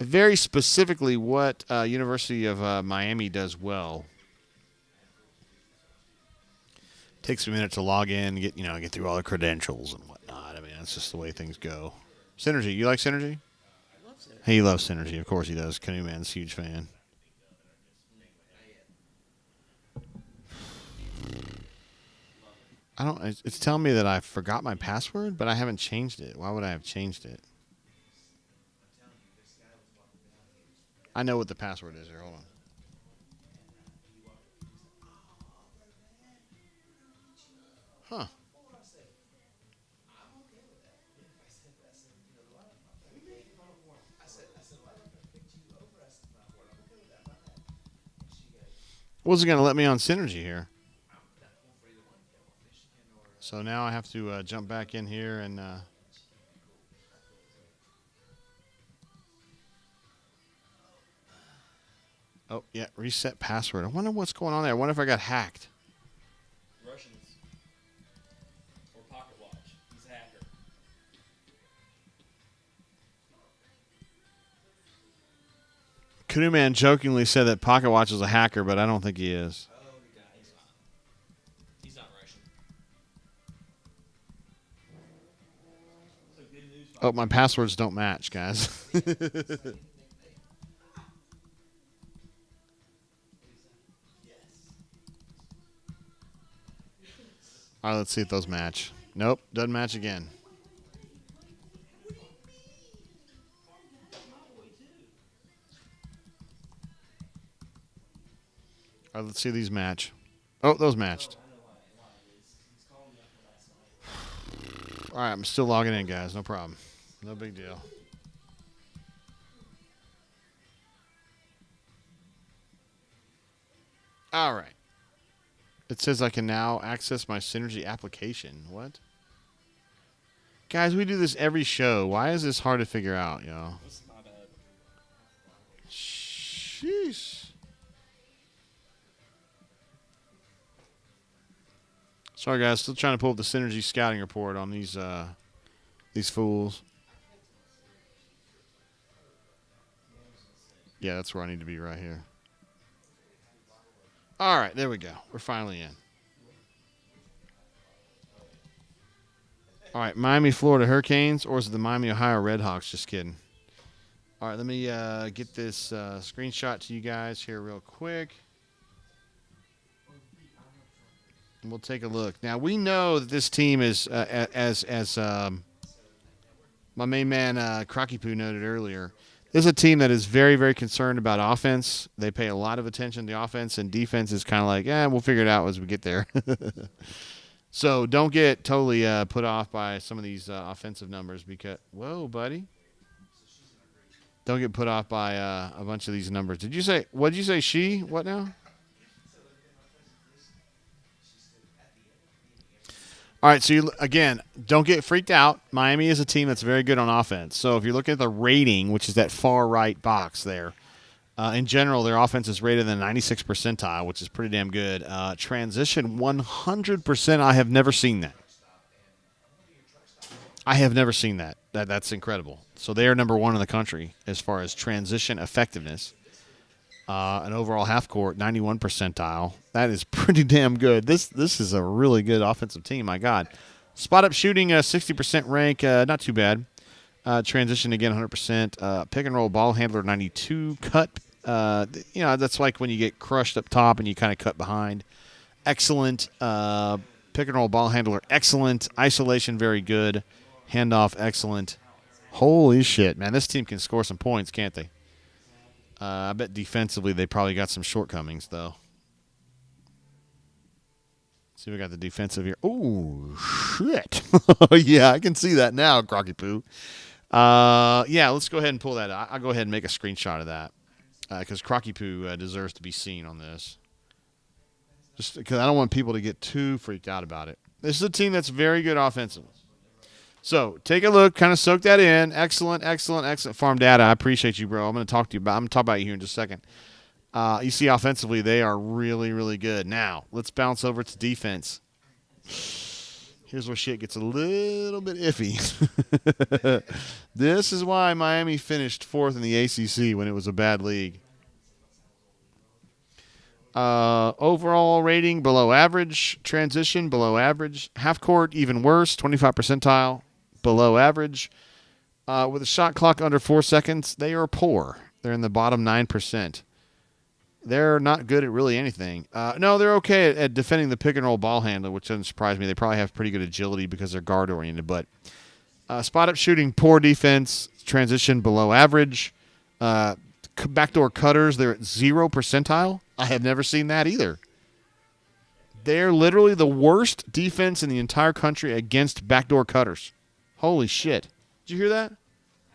very specifically what University of Miami does well. Takes a minute to log in, get through all the credentials and whatnot. I mean, that's just the way things go. Synergy. You like Synergy? I love Synergy. He loves Synergy. Of course he does. Canoeman's a huge fan. It's telling me that I forgot my password, but I haven't changed it. Why would I have changed it? I know what the password is here. Hold on. Huh. What's it going to let me on Synergy here? So now I have to jump back in here and... Oh, yeah, reset password. I wonder what's going on there. I wonder if I got hacked. Russians. Or Pocket Watch. He's a hacker. Canoeman jokingly said that Pocket Watch is a hacker, but I don't think he is. Oh, God, he's not. He's not Russian. So good news. Oh, my passwords don't match, guys. All right, let's see if those match. Nope, doesn't match again. All right, let's see if these match. Oh, those matched. All right, I'm still logging in, guys. No problem. No big deal. All right. It says I can now access my Synergy application. What? Guys, we do this every show. Why is this hard to figure out, y'all? That's my bad. Sheesh. Sorry, guys. Still trying to pull up the Synergy scouting report on these fools. Yeah, that's where I need to be right here. All right, there we go. We're finally in. All right, Miami, Florida Hurricanes, or is it the Miami, Ohio Redhawks? Just kidding. All right, let me get this screenshot to you guys here real quick. And we'll take a look. Now, we know that this team is, as my main man Crocky Poo noted earlier, this is a team that is very, very concerned about offense. They pay a lot of attention to offense, and defense is kind of like, we'll figure it out as we get there. So don't get totally put off by some of these offensive numbers because, whoa, buddy. Don't get put off by a bunch of these numbers. What did you say, she? What now? All right, so again, don't get freaked out. Miami is a team that's very good on offense. So if you're looking at the rating, which is that far right box there, in general, their offense is rated in the 96th percentile, which is pretty damn good. Transition, 100%. I have never seen that. I have never seen that. That's incredible. So they are number one in the country as far as transition effectiveness. An overall half court, 91 percentile. That is pretty damn good. This is a really good offensive team. My God. Spot up shooting, 60% rank, not too bad. Transition again, 100%. Pick and roll ball handler, 92. Cut, that's like when you get crushed up top and you kind of cut behind. Excellent. Pick and roll ball handler, excellent. Isolation, very good. Handoff, excellent. Holy shit, man! This team can score some points, can't they? I bet defensively they probably got some shortcomings, though. See, we got the defensive here. Oh, shit. Yeah, I can see that now, Crocky Poo. Yeah, let's go ahead and pull that out. I'll go ahead and make a screenshot of that because Crocky Poo deserves to be seen on this. Just because I don't want people to get too freaked out about it. This is a team that's very good offensively. So take a look, kind of soak that in. Excellent, excellent, excellent farm data. I appreciate you, bro. I'm going to talk about you here in just a second. You see, offensively, they are really, really good. Now, let's bounce over to defense. Here's where shit gets a little bit iffy. This is why Miami finished fourth in the ACC when it was a bad league. Overall rating, below average. Transition, below average. Half court, even worse, 25 percentile. Below average. With a shot clock under 4 seconds, they are poor. They're in the bottom 9%. They're not good at really anything. No, they're okay at defending the pick and roll ball handler, which doesn't surprise me. They probably have pretty good agility because they're guard oriented. But spot up shooting, poor defense. Transition, below average. Backdoor cutters, they're at 0 percentile. I have never seen that either. They're literally the worst defense in the entire country against backdoor cutters. Holy shit. Did you hear that?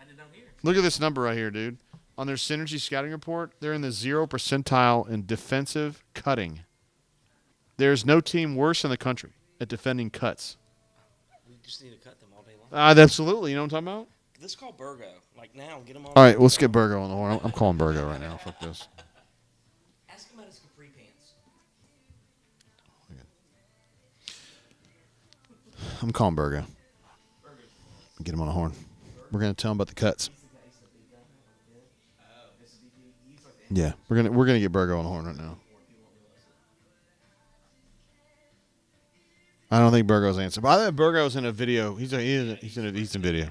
I did not hear. Look at this number right here, dude. On their Synergy scouting report, they're in the 0 percentile in defensive cutting. There's no team worse in the country at defending cuts. We just need to cut them all day long. Absolutely. You know what I'm talking about? Let's call Burgo. Like now, get him on. All right, let's get Burgo on the horn. I'm calling Burgo right now. Fuck this. Ask him about his capri pants. I'm calling Burgo. Get him on the horn. We're gonna tell him about the cuts. Yeah, we're gonna get Burgo on the horn right now. I don't think Burgo's answering. But I think Burgo's in a video. He's in video.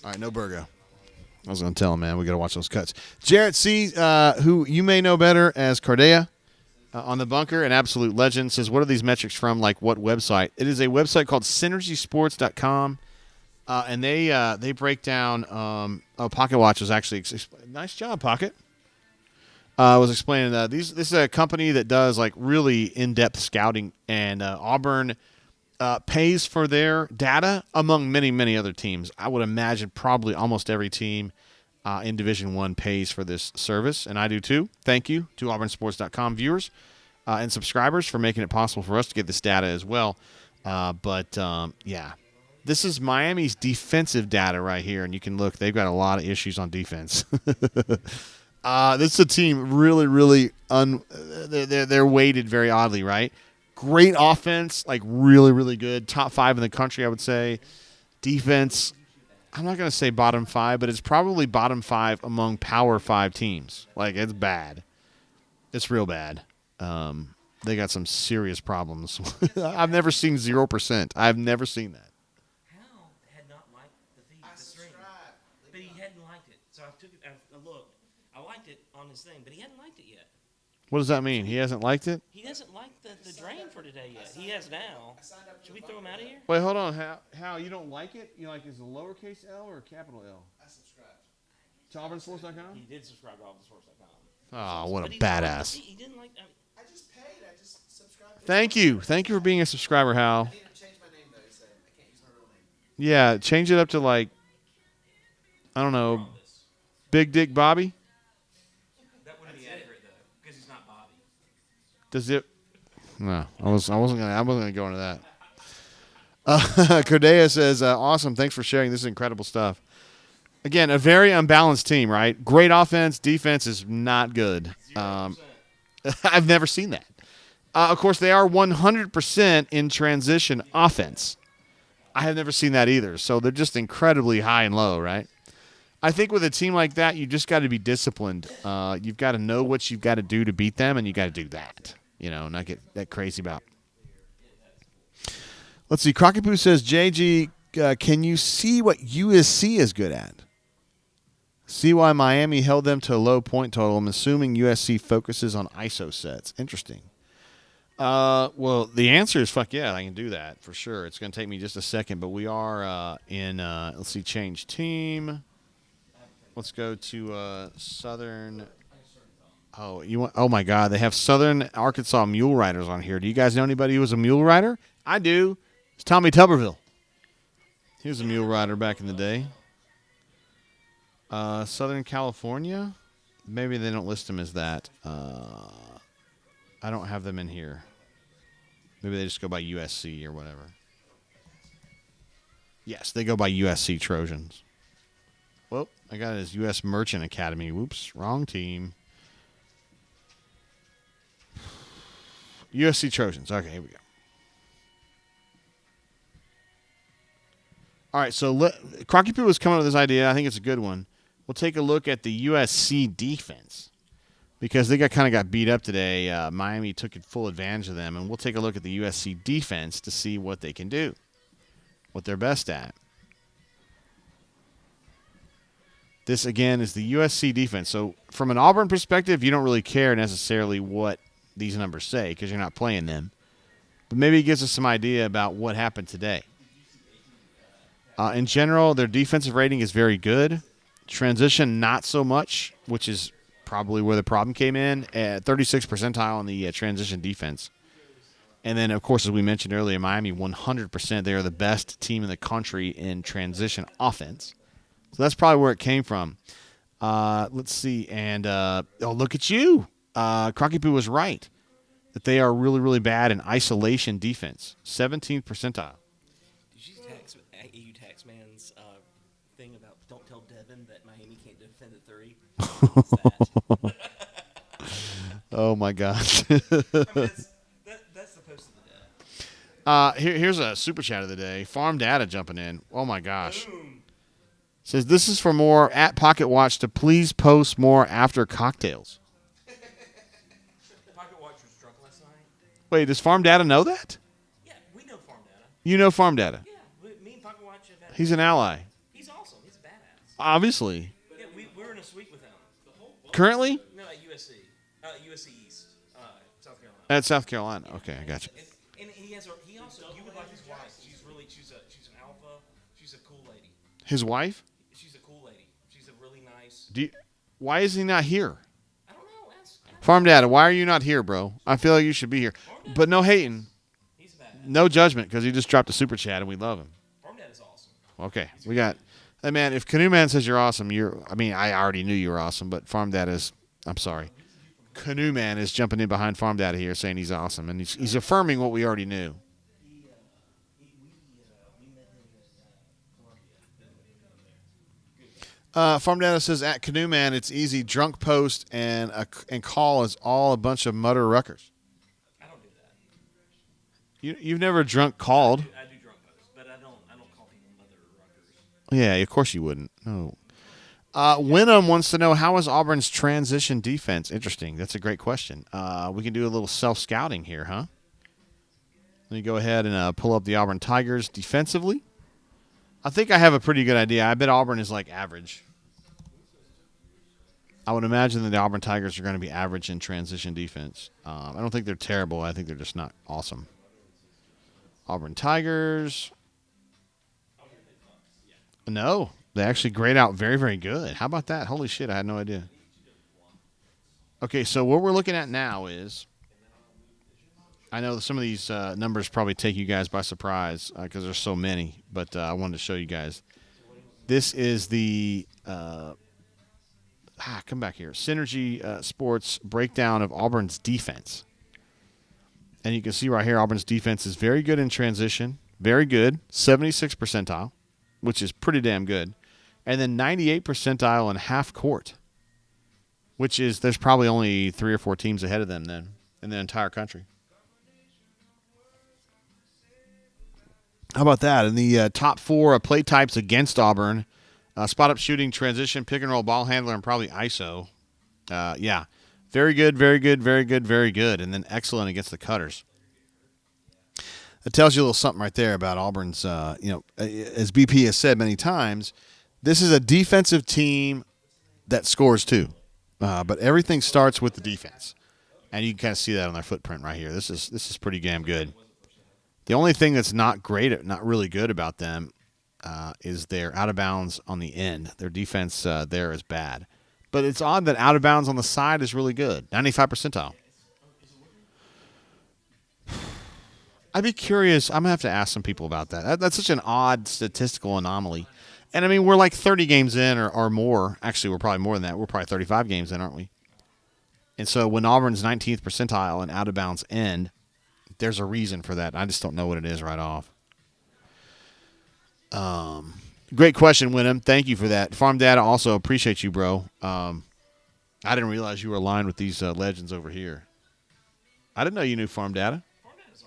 All right, no Burgo. I was gonna tell him, man, we gotta watch those cuts. Jarrett C, who you may know better as Cardea. on the bunker, an absolute legend, says, what are these metrics from? Like what website? It is a website called synergysports.com, and they break down. Pocket Watch was actually nice job, Pocket. Was explaining that this is a company that does like really in-depth scouting, and Auburn pays for their data among many, many other teams. I would imagine probably almost every team in Division I pays for this service, and I do too. Thank you to auburnsports.com viewers and subscribers for making it possible for us to get this data as well. Yeah, this is Miami's defensive data right here, and you can look. They've got a lot of issues on defense. This is a team really they're weighted very oddly, right? Great offense, like really good. Top 5 in the country, I would say. Defense, I'm not going to say bottom 5, but it's probably bottom 5 among Power 5 teams. Like, it's bad. It's real bad. They got some serious problems. I've never seen 0%. I've never seen that. Hal had not liked the stream, but he hadn't liked it. So I took it, I looked. I liked it on his thing, but he hadn't liked it yet. What does that mean? He hasn't liked it? He hasn't liked the drain for today yet. He has now. Should we throw him out of here? Wait, hold on. How you don't like it? You like is it a lowercase L or a capital L? I subscribed. To auburnsports.com? He did subscribe to auburnsports.com. Oh, what a But badass. He didn't like. I just paid. I just subscribed. Thank you. Thank you for being a subscriber, Hal. I need to change my name though. He said I can't use my real name. Yeah, change it up to like, I don't know, Big Dick Bobby? That wouldn't be accurate though, because he's not Bobby. Does it? No, I wasn't gonna go into that. Cordea says, "Awesome, thanks for sharing. This is incredible stuff." Again, a very unbalanced team, right? Great offense, defense is not good. I've never seen that. Of course, they are 100% in transition offense. I have never seen that either. So they're just incredibly high and low, right? I think with a team like that, you just got to be disciplined. You've got to know what you've got to do to beat them, and you got to do that. You know, not get that crazy about. Let's see. Crockett says, JG, can you see what USC is good at? See why Miami held them to a low point total. I'm assuming USC focuses on ISO sets. Interesting. Well, the answer is fuck yeah, I can do that for sure. It's going to take me just a second, but we are in, let's see, change team. Let's go to Southern. Oh, you want? Oh my God, they have Southern Arkansas Mule Riders on here. Do you guys know anybody who was a mule rider? I do. It's Tommy Tuberville. He was a mule rider back in the day. Southern California. Maybe they don't list them as that. I don't have them in here. Maybe they just go by USC or whatever. Yes, they go by USC Trojans. Well, I got it as U.S. Merchant Academy. Whoops, wrong team. USC Trojans. Okay, here we go. All right, so Crocky Poo was coming up with this idea. I think it's a good one. We'll take a look at the USC defense because they kind of got beat up today. Miami took full advantage of them, and we'll take a look at the USC defense to see what they can do, what they're best at. This, again, is the USC defense. So from an Auburn perspective, you don't really care necessarily what these numbers say because you're not playing them. But maybe it gives us some idea about what happened today. In general, their defensive rating is very good. Transition, not so much, which is probably where the problem came in. 36th percentile on the transition defense. And then, of course, as we mentioned earlier, Miami 100%. They are the best team in the country in transition offense. So that's probably where it came from. Let's see. And, look at you. Crocky Poo was right that they are really, really bad in isolation defense. 17th percentile. Did you text AU Taxman's thing about don't tell Devin that Miami can't defend at 3? Oh, my gosh. I mean, that's the post of the day. Here's a super chat of the day. Farm Data jumping in. Oh, my gosh. Boom. Says, this is for more at Pocket Watch to please post more after cocktails. Pocket Watch was drunk last night. Wait, does Farm Data know that? Yeah, we know Farm Data. You know Farm Data? Yeah, me and Pocket Watch have had. He's an ally. He's awesome. He's a badass. Obviously. Yeah, we're in a suite with him. Currently? No, at USC. USC East. South Carolina. At South Carolina. Okay, I got you. And he also, you would like his wife. She's an alpha. She's a cool lady. His wife? She's a cool lady. She's a really nice. Why is he not here? I don't know. Farm Data, why are you not here, bro? I feel like you should be here. But no hating. He's bad. No judgment, because he just dropped a super chat and we love him. Farm Dad is awesome. Okay, we got. Hey, man, if Canoe Man says you're awesome, I already knew you were awesome, but Farm Data is. I'm sorry. Canoe Man is jumping in behind Farm Data here saying he's awesome, and he's affirming what we already knew. Farm Data says at Canoe Man, it's easy. Drunk post and call is all a bunch of mutter ruckers. I don't do that. You've never drunk called. I do drunk posts, but I don't call people mother ruckers. Yeah, of course you wouldn't. No. Wynnum wants to know, how is Auburn's transition defense? Interesting. That's a great question. We can do a little self-scouting here, huh? Let me go ahead and pull up the Auburn Tigers defensively. I think I have a pretty good idea. I bet Auburn is like average. I would imagine that the Auburn Tigers are going to be average in transition defense. I don't think they're terrible. I think they're just not awesome. Auburn Tigers. No. They actually grade out very, very good. How about that? Holy shit, I had no idea. Okay, so what we're looking at now is, I know some of these numbers probably take you guys by surprise because there's so many, but I wanted to show you guys. This is the, come back here, Synergy Sports breakdown of Auburn's defense. And you can see right here, Auburn's defense is very good in transition, very good, 76th percentile, which is pretty damn good. And then 98th percentile in half court, which is, there's probably only 3 or 4 teams ahead of them then in the entire country. How about that? In the top 4 play types against Auburn, spot-up shooting, transition, pick-and-roll, ball handler, and probably ISO. Yeah, very good, very good, very good, very good, and then excellent against the cutters. It tells you a little something right there about Auburn's, as BP has said many times, this is a defensive team that scores too. But everything starts with the defense. And you can kind of see that on their footprint right here. This is pretty damn good. The only thing that's not really good about them is their out of bounds on the end. Their defense there is bad. But it's odd that out of bounds on the side is really good. 95 percentile. I'd be curious. I'm going to have to ask some people about that. That's such an odd statistical anomaly. And, I mean, we're like 30 games in or more. Actually, we're probably more than that. We're probably 35 games in, aren't we? And so when Auburn's 19th percentile and out of bounds end, there's a reason for that. I just don't know what it is right off. Great question, Wynnum. Thank you for that. Farm Data, also appreciate you, bro. I didn't realize you were aligned with these legends over here. I didn't know you knew Farm Data.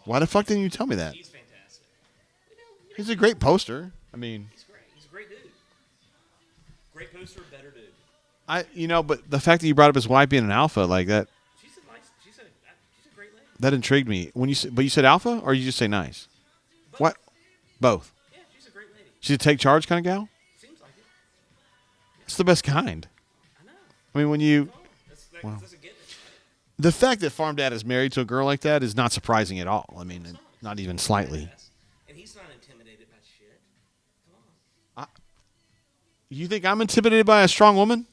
Why the fuck didn't you tell me that? He's fantastic. He's a great poster. I mean, He's great. He's a great dude. Great poster, better dude. But the fact that you brought up his wife being an alpha like that, She's a great lady. that intrigued me. But you said alpha, or you just say nice? Both. What? Both. Yeah, she's a great lady. She's a take charge kind of gal. Seems like it. It's the best kind. I know. I mean, when you. That's a given. The fact that Farm Dad is married to a girl like that is not surprising at all. I mean, not even slightly. And he's not intimidated by shit. Come on. You think I'm intimidated by a strong woman?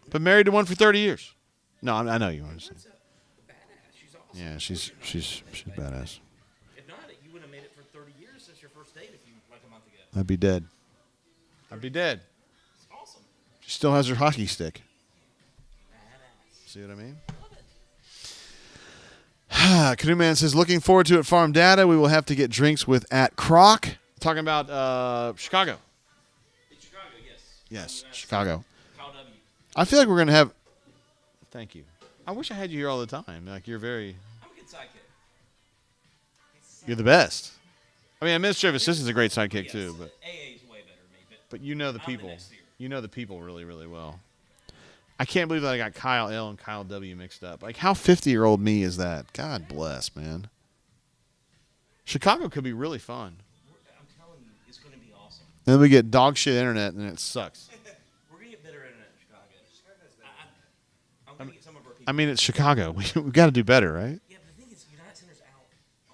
But married to one for 30 years. No, I know you understand. Badass. She's awesome. Yeah, she's badass. If not, you wouldn't have made it for 30 years since your first date if you like a month ago. I'd be dead. I'd be dead. It's awesome. She still has her hockey stick. Badass. See what I mean? Love it. Canoe Man says, looking forward to it, Farm Data. We will have to get drinks with at Croc. Talking about Chicago. In Chicago, yes. Yes, Chicago. Kyle W. I feel like we're going to have... Thank you. I wish I had you here all the time. Like, you're very... I'm a good sidekick. You're the best. I mean, administrative assistant's a great sidekick, Yes. too. But AA is way better than me, but you know the I'm the people. next tier. You know the people really, really well. I can't believe that I got Kyle L and Kyle W mixed up. Like, how 50-year-old me is that? God bless, man. Chicago could be really fun. I'm telling you, it's going to be awesome. Then we get dog shit internet, and it sucks. We're going to get better internet in Chicago. I'm we gotta get some of our people. I mean, it's Chicago. We got to do better, right? Yeah, but the thing is, United Center's out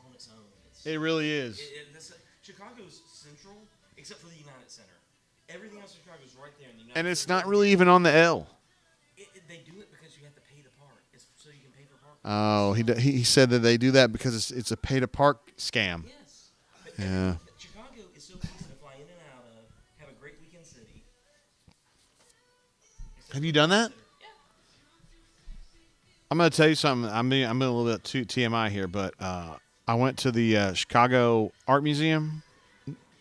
on its own. It really is. Chicago's central, except for the United Center. Everything else in Chicago's right there in the United And it's Center. not really even on the L. They do it because you have to pay to park. It's so you can pay for parking. Oh, he said that they do that because it's a pay to park scam. Yes. But Yeah. Chicago is so easy to fly in and out of, have a great weekend city. Have you done that? Yeah. I'm going to tell you something. I'm being a little bit too TMI here, but I went to the Chicago Art Museum.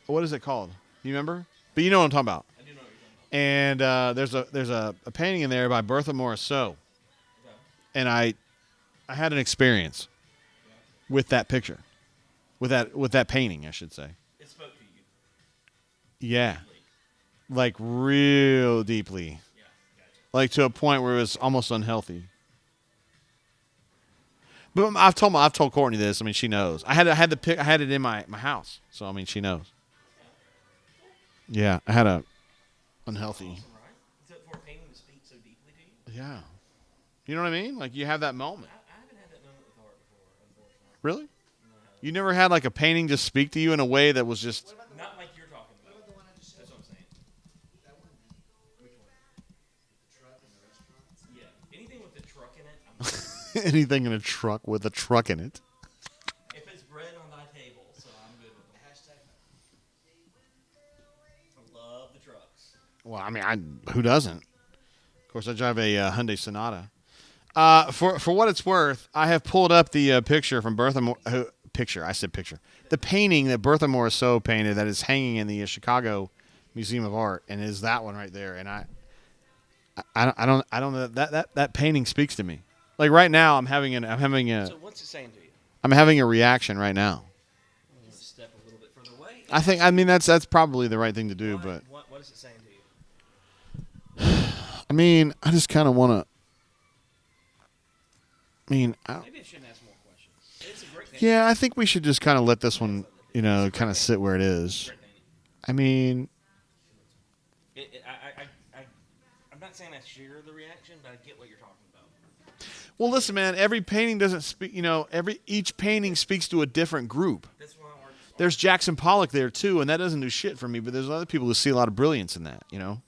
What is it called? You remember? But you know what I'm talking about. I do know what you're talking about. And there's a painting in there by Bertha Morisot. Okay. And I had an experience with that picture. With that painting, I should say. It spoke to you. Yeah. Like real deeply. Yeah, gotcha. Like to a point where it was almost unhealthy. But I've told Courtney this. I mean, she knows. I had it in my house. So I mean, she knows. Yeah, I had a unhealthy. Awesome, right? Is it for a painting to speak so deeply to you? Yeah. You know what I mean? Like you have that moment. I haven't had that moment with art before, unfortunately. Really? No. You never had like a painting just speak to you in a way that was just Not like you're talking about. What about the one I just That's showed? what I'm saying. That one? Which one? The truck and the restaurant? Yeah. Anything with the truck in it, I'm anything in a truck with a truck in it. if it's bread on thy table, so I'm good with it. Hashtag. I love the trucks. Well, I mean, who doesn't? Of course, I drive a Hyundai Sonata. For what it's worth, I have pulled up the picture from the painting that Bertha Morisot painted that is hanging in the Chicago Museum of Art, and it is that one right there. And I don't know that painting speaks to me. Like right now, I'm having So what's it saying to you? I'm having a reaction right now. I'm gonna step a little bit further away. I mean that's probably the right thing to do, but What is it saying to you? I mean I just kind of want to. I mean, Maybe I shouldn't ask more questions. It's a great painting. yeah, I think we should just kind of let this one, kind of sit where it is. Great painting. I mean, I'm not saying I share the reaction, but I get what you're talking about. well, listen, man. Every painting doesn't speak. Each painting speaks to a different group. That's why art. There's Jackson Pollock there too, and that doesn't do shit for me. But there's other people who see a lot of brilliance in that. And then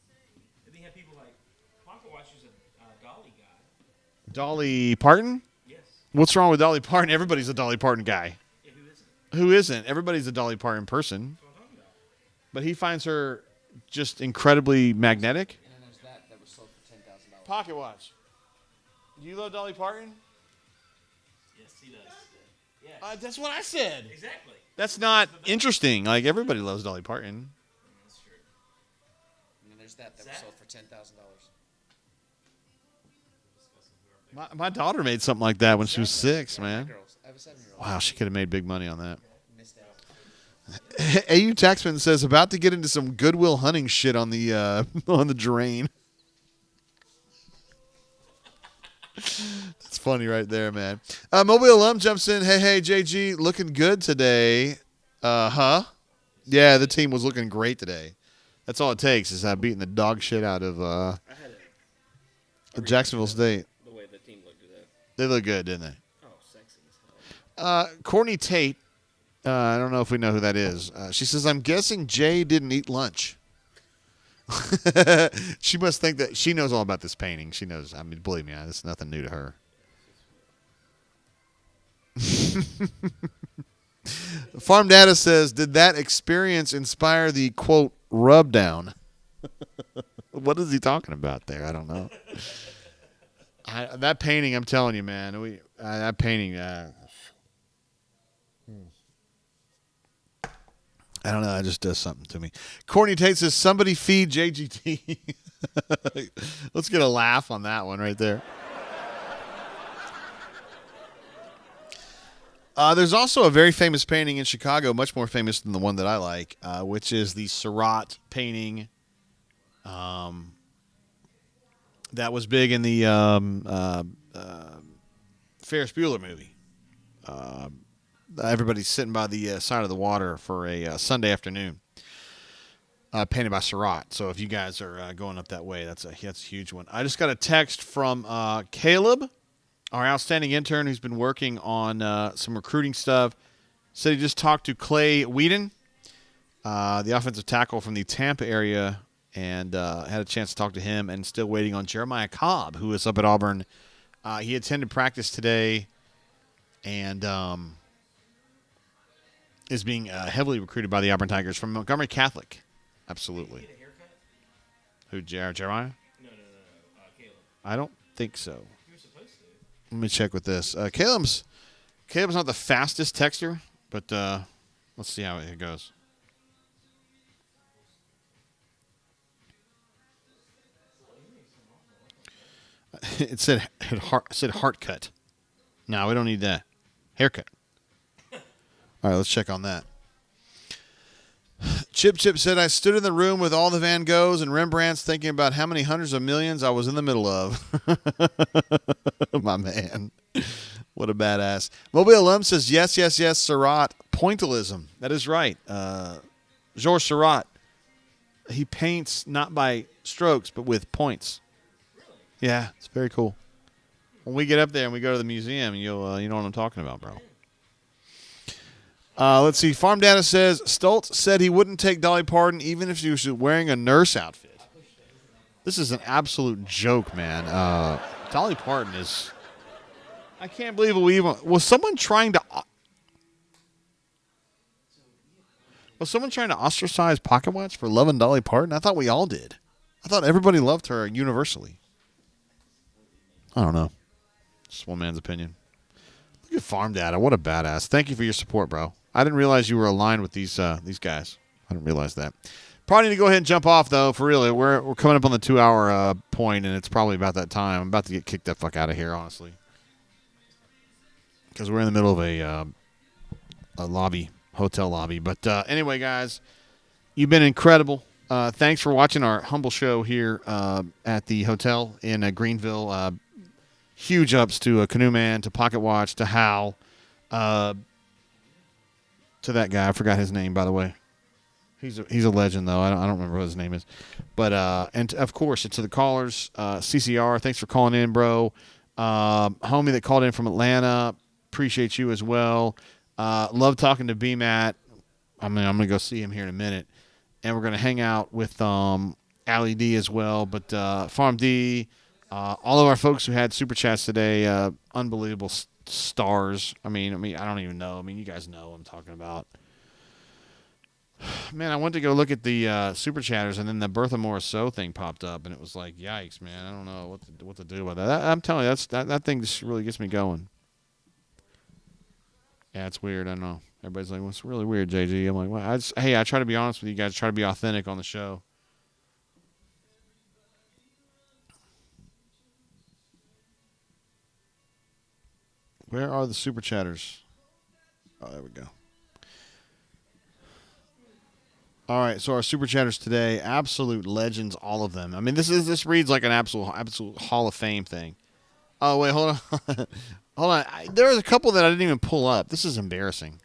you have people like Pocket Watch, who's a Dolly guy. Dolly Parton. Yes. What's wrong with Dolly Parton? Everybody's a Dolly Parton guy. Yeah, who isn't? Who isn't? Everybody's a Dolly Parton person. That's what I'm talking about. But he finds her just incredibly magnetic. And then there's that was sold for $10,000. Pocket Watch. Do you love Dolly Parton? Yes, he does. Yes. That's what I said. Exactly. That's not interesting. Like everybody loves Dolly Parton. That's true. And then there's that was Zach? sold for $10,000. My daughter made something like that when she was 6, man. Girls. I have a 7-year-old. Wow, she could have made big money on that. Missed out. AU Taxman says about to get into some Goodwill Hunting shit on the on the drain. That's funny right there, man. Mobile alum jumps in. Hey, JG, looking good today. Yeah, the team was looking great today. That's all it takes is beating the dog shit out of I had Jacksonville State. the way the team looked today. They look good, didn't they? Oh, sexy as hell. Courtney Tate. I don't know if we know who that is. She says, I'm guessing Jay didn't eat lunch. She must think that she knows all about this painting. She knows. I mean, believe me, it's nothing new to her. Farm Data says, did that experience inspire the, quote, rub down? What is he talking about there? I don't know. That painting, I'm telling you, man. That painting, I don't know. It just does something to me. Courtney Tate says, somebody feed JGT. Let's get a laugh on that one right there. There's also a very famous painting in Chicago, much more famous than the one that I like, which is the Surratt painting that was big in the Ferris Bueller movie. Everybody's sitting by the side of the water for a Sunday afternoon. painted by Surratt. So if you guys are going up that way, that's a huge one. I just got a text from Caleb, our outstanding intern who's been working on some recruiting stuff. Said he just talked to Clay Whedon, the offensive tackle from the Tampa area, and had a chance to talk to him, and still waiting on Jeremiah Cobb, who is up at Auburn. He attended practice today and is being heavily recruited by the Auburn Tigers from Montgomery Catholic. Absolutely. Did he get a haircut? Who, Jeremiah? No, Caleb. I don't think so. You were supposed to. Let me check with this. Caleb's not the fastest texter, but let's see how it goes. It said heart cut. No, we don't need that. Haircut. All right, let's check on that. Chip said, I stood in the room with all the Van Goghs and Rembrandts thinking about how many hundreds of millions I was in the middle of. My man. What a badass. Mobile Alum says, yes, Surratt. Pointillism. That is right. Georges Surratt. He paints not by strokes, but with points. Yeah, it's very cool. When we get up there and we go to the museum, you'll you know what I'm talking about, bro. Let's see. Farm Data says Stoltz said he wouldn't take Dolly Parton even if she was wearing a nurse outfit. This is an absolute joke, man. Dolly Parton is. I can't believe we even was someone trying to ostracize Pocket Watch for loving Dolly Parton. I thought we all did. I thought everybody loved her universally. I don't know. Just one man's opinion. Look at Farm Data. What a badass. Thank you for your support, bro. I didn't realize you were aligned with these guys. I didn't realize that. Probably need to go ahead and jump off, though, for real. We're coming up on the 2-hour point, and it's probably about that time. I'm about to get kicked the fuck out of here, honestly. Because we're in the middle of a lobby, hotel lobby. But anyway, guys, you've been incredible. Thanks for watching our humble show here at the hotel in Greenville. Huge ups to Canoe Man, to Pocket Watch, to Hal, to that guy. I forgot his name, by the way. He's a legend, though. I don't remember what his name is. But and of course, to the callers, CCR, thanks for calling in, bro. Homie that called in from Atlanta, appreciate you as well. Love talking to B-Matt. I'm gonna go see him here in a minute, and we're gonna hang out with Allie D as well. But Farm D. All of our folks who had super chats today, unbelievable stars. I mean, I don't even know. I mean, you guys know what I'm talking about. Man, I went to go look at the super chatters, and then the Bertha Morisseau thing popped up, and it was like, yikes, man. I don't know what to do about that. I'm telling you, that thing just really gets me going. Yeah, it's weird. I know. Everybody's like, what's really weird, JG? I'm like, well, I try to be honest with you guys. Try to be authentic on the show. Where are the super chatters? Oh, there we go. All right, so our super chatters today, absolute legends, all of them. I mean, this reads like an absolute Hall of Fame thing. Oh wait, hold on, hold on. There was a couple that I didn't even pull up. This is embarrassing.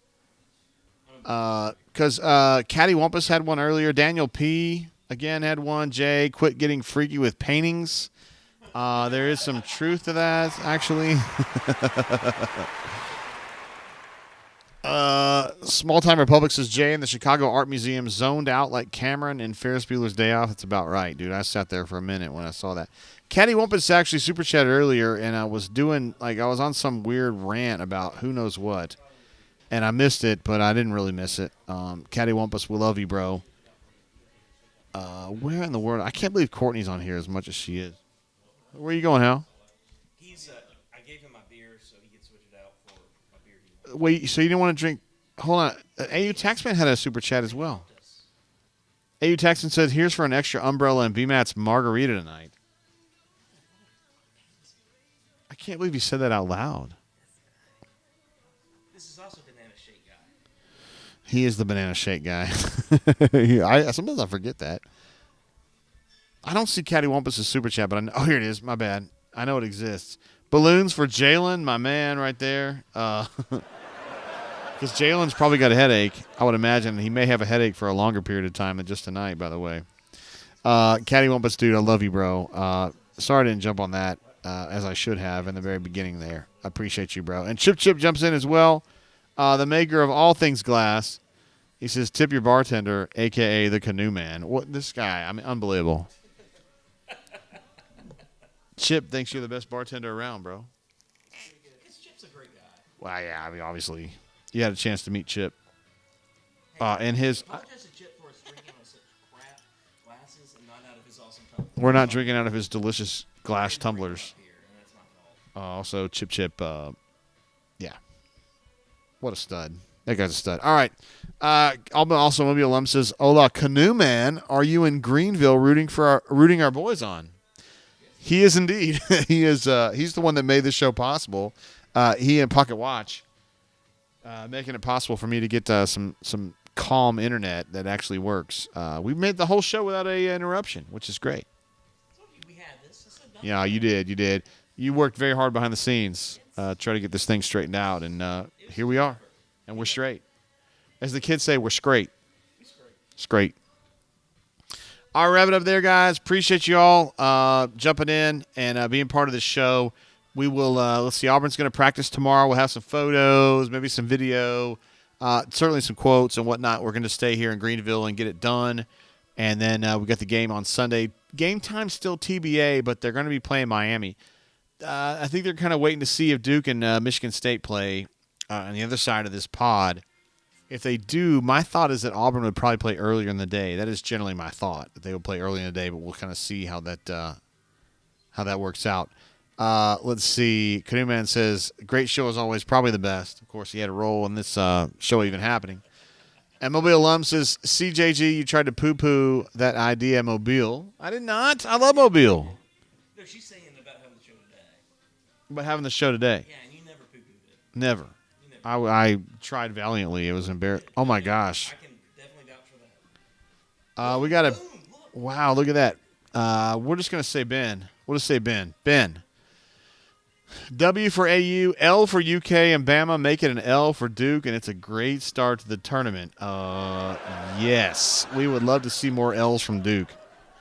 Because Caddy Wampus had one earlier. Daniel P again had one. Jay, quit getting freaky with paintings. There is some truth to that, actually. Small Time Republic says, Jay, in the Chicago Art Museum zoned out like Cameron in Ferris Bueller's Day Off. That's about right, dude. I sat there for a minute when I saw that. Caddy Wumpus actually super chatted earlier, and I was on some weird rant about who knows what, and I missed it, but I didn't really miss it. Caddy Wumpus, we love you, bro. Where in the world? I can't believe Courtney's on here as much as she is. Where are you going, Hal? I gave him my beer, so he could switch it out for my beer. Wait, so you didn't want to drink? Hold on. AU Taxman had a super chat as well. AU Taxman said, here's for an extra umbrella and BMAT's margarita tonight. I can't believe you said that out loud. This is also Banana Shake guy. He is the Banana Shake guy. Sometimes I forget that. I don't see Caddy Wumpus' super chat, but oh, here it is. My bad. I know it exists. Balloons for Jalen, my man right there. Because Jalen's probably got a headache. I would imagine he may have a headache for a longer period of time than just tonight, by the way. Cattywampus dude, I love you, bro. Sorry I didn't jump on that as I should have in the very beginning there. I appreciate you, bro. And Chip jumps in as well. The maker of all things glass. He says, tip your bartender, a.k.a. the canoe man. What this guy, I mean, unbelievable. Chip thinks you're the best bartender around, bro. Chip's a great guy. Well, yeah, I mean, obviously, you had a chance to meet Chip. And his... Apologize to Chip for us drinking out of such crap glasses and not out of his awesome tumbler. We're not drinking out of his delicious glass tumblers. Also, Chip, yeah. What a stud. That guy's a stud. All right. Also, Mobile Alum says, Hola, Canoe Man, are you in Greenville rooting our boys on? He is indeed. He is. He's the one that made this show possible. He and Pocket Watch, making it possible for me to get some calm internet that actually works. We made the whole show without a interruption, which is great. We had this. Yeah, you did. You worked very hard behind the scenes, try to get this thing straightened out, and here we are, and we're straight. As the kids say, we're straight. Straight. All right, wrap it up there, guys. Appreciate you all jumping in and being part of the show. We will, let's see, Auburn's going to practice tomorrow. We'll have some photos, maybe some video, certainly some quotes and whatnot. We're going to stay here in Greenville and get it done. And then we got the game on Sunday. Game time's still TBA, but they're going to be playing Miami. I think they're kind of waiting to see if Duke and Michigan State play on the other side of this pod. If they do, my thought is that Auburn would probably play earlier in the day. That is generally my thought, that they would play early in the day, but we'll kind of see how that works out. Let's see. Canoe Man says, great show as always, probably the best. Of course, he had a role in this show even happening. And Mobile Alum says, CJG, you tried to poo-poo that idea, Mobile. I did not. I love Mobile. No, she's saying about having the show today. About having the show today. Yeah, and you never poo-pooed it. Never. I tried valiantly. It was embarrassing. Oh, my gosh. I can definitely vouch for that. We got a – wow, look at that. We're just going to say Ben. We'll just say Ben. Ben. W for AU, L for UK, and Bama make it an L for Duke, and it's a great start to the tournament. Yes. We would love to see more L's from Duke.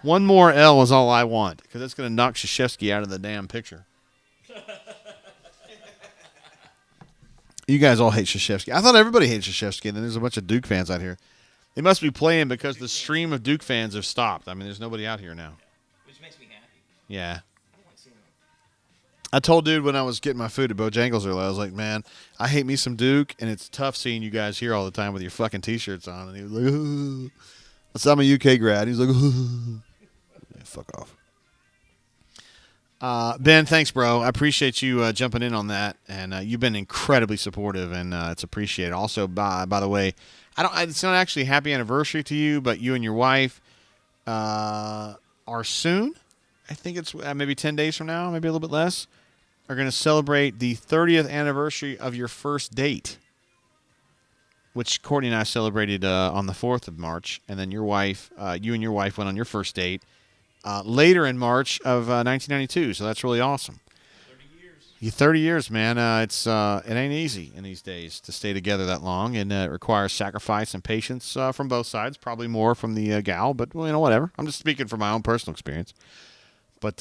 One more L is all I want, because that's going to knock Krzyzewski out of the damn picture. You guys all hate Krzyzewski. I thought everybody hates Krzyzewski, and then there's a bunch of Duke fans out here. They must be playing because the stream of Duke fans have stopped. I mean, there's nobody out here now. Which makes me happy. Yeah. I don't like seeing them. I told dude when I was getting my food at Bojangles earlier, I was like, man, I hate me some Duke, and it's tough seeing you guys here all the time with your fucking T-shirts on. And he was like, oh. So I'm a UK grad. He's like, oh. Yeah, fuck off. Ben, thanks, bro. I appreciate you jumping in on that, and you've been incredibly supportive, and it's appreciated. Also, by the way, it's not actually a happy anniversary to you, but you and your wife are soon. I think it's maybe 10 days from now, maybe a little bit less. Are going to celebrate the 30th anniversary of your first date, which Courtney and I celebrated on the 4th of March, and then you and your wife went on your first date later in March of 1992, so that's really awesome. 30 years. 30 years, man. It ain't easy in these days to stay together that long, and it requires sacrifice and patience from both sides, probably more from the gal, but whatever. I'm just speaking from my own personal experience. But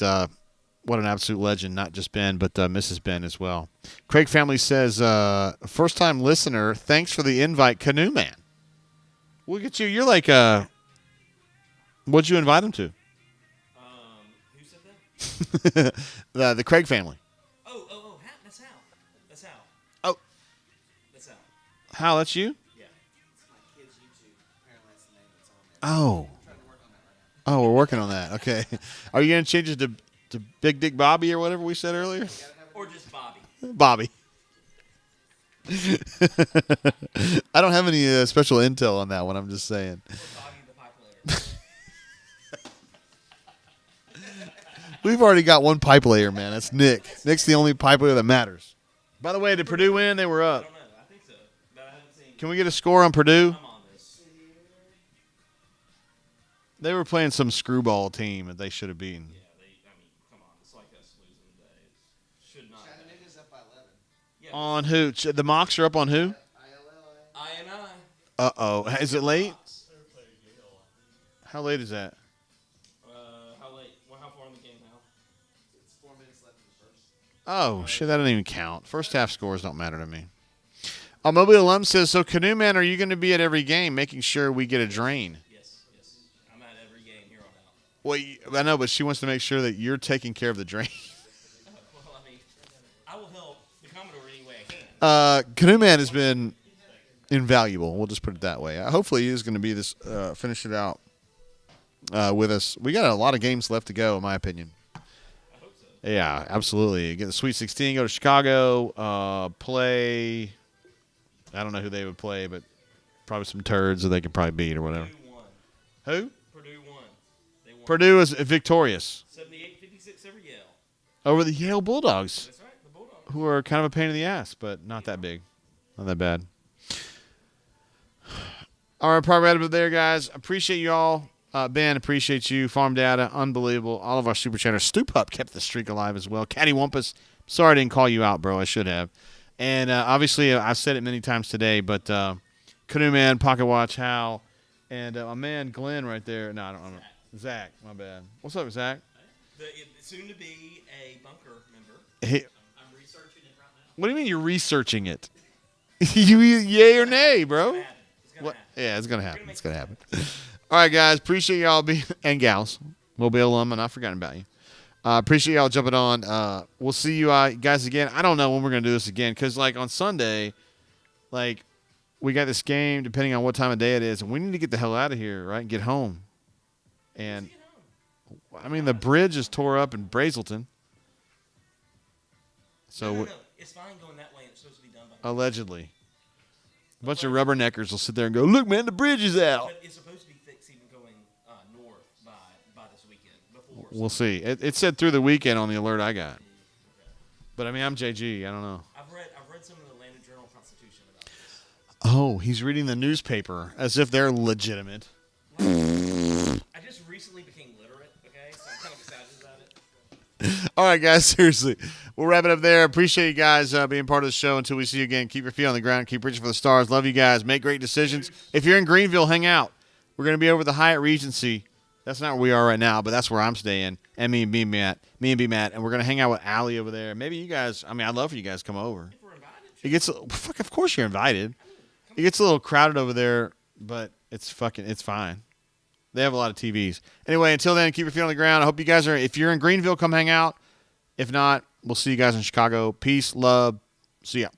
what an absolute legend, not just Ben, but Mrs. Ben as well. Craig Family says, first-time listener, thanks for the invite, Canoe Man. Look at you. You're like, what'd you invite him to? Who said that? The Craig family. Oh, that's Hal. That's Hal. Oh. That's Hal. Hal, that's you? Yeah. It's my kid's YouTube. Apparently that's the name that's on there. Oh. Oh, we're working on that. Okay. Are you going to change it to Big Dick Bobby or whatever we said earlier? Or just Bobby. Bobby. I don't have any special intel on that one. I'm just saying. Or Bobby the pipe layer. We've already got one pipe layer, man. That's Nick. Nick's the only pipe layer that matters. By the way, did Purdue win? They were I up. don't know. I think so. But I haven't seen. Can we get a score on Purdue? I'm on this. They were playing some screwball team that they should have beaten. Yeah, come on. It's like us losing today. It should not. Chattanooga's up by 11. Yeah, On who? The mocks are up on who? ILL I. Uh-oh. Is it late? How late is that? How late? Well, how far in the game now? It's 4 minutes left in the first. Oh, shit, that doesn't even count. First half scores don't matter to me. Mobile Alum says, so Canoe Man, are you going to be at every game making sure we get a drain? Yes. I'm at every game here on out. Well, I know, but she wants to make sure that you're taking care of the drain. Well, I mean, I will help the Commodore any way I can. Canoe Man has been invaluable. We'll just put it that way. Hopefully he is going to be this, finish it out with us. We got a lot of games left to go, in my opinion. I hope so. Yeah, absolutely. Get the Sweet 16, go to Chicago, play. I don't know who they would play, but probably some turds that they could probably beat or whatever. Purdue won. Who? Purdue won. They won. Purdue is victorious 78-56 over Yale. over the Yale Bulldogs, That's right, the Bulldogs. who are kind of a pain in the ass, but not that big. Not that bad. All right, probably right up there, guys. Appreciate you all. Ben, appreciate you. Farm Data, unbelievable. All of our super chatters. Stoop Up kept the streak alive as well. Caddy Wumpus, sorry I didn't call you out, bro. I should have. And obviously, I've said it many times today, but Canoe Man, Pocket Watch, Hal, and my man Glenn right there. No, I don't know. Zach, my bad. What's up, Zach? Soon to be a bunker member. Hey, I'm researching it right now. what do you mean you're researching it? You yay or nay, bro? It's gonna What? happen. Yeah, it's gonna happen. It's gonna happen. All right, guys. Appreciate y'all being and gals. Mobile alum, and I've forgotten about you. Appreciate y'all jumping on. We'll see you guys again. I don't know when we're gonna do this again because, like, on Sunday, like, we got this game. Depending on what time of day it is, and we need to get the hell out of here, right? And get home. And I mean, the bridge is tore up in Brazelton. So No. It's fine going that way. It's supposed to be done by. allegedly, a bunch of rubberneckers will sit there and go, "Look, man, the bridge is out." But it's supposed to be fixed even going north by this weekend. Before. We'll see. It said through the weekend on the alert I got. But I mean, I'm JG. I don't know. I've read some of the Atlanta Journal-Constitution about this. Oh, he's reading the newspaper as if they're legitimate. I just recently became literate, okay? So I'm kind of excited about it. All right, guys. Seriously, we'll wrap it up there. Appreciate you guys being part of the show. Until we see you again, keep your feet on the ground. Keep reaching for the stars. Love you guys. Make great decisions. If you're in Greenville, hang out. We're going to be over the Hyatt Regency. That's not where we are right now, but that's where I'm staying. And me and B Matt, and we're gonna hang out with Allie over there. Maybe you guys. I mean, I'd love for you guys to come over. If we're invited, It gets of course you're invited. It gets a little crowded over there, but it's fine. They have a lot of TVs. Anyway, until then, keep your feet on the ground. I hope you guys are. If you're in Greenville, come hang out. If not, we'll see you guys in Chicago. Peace, love. See ya.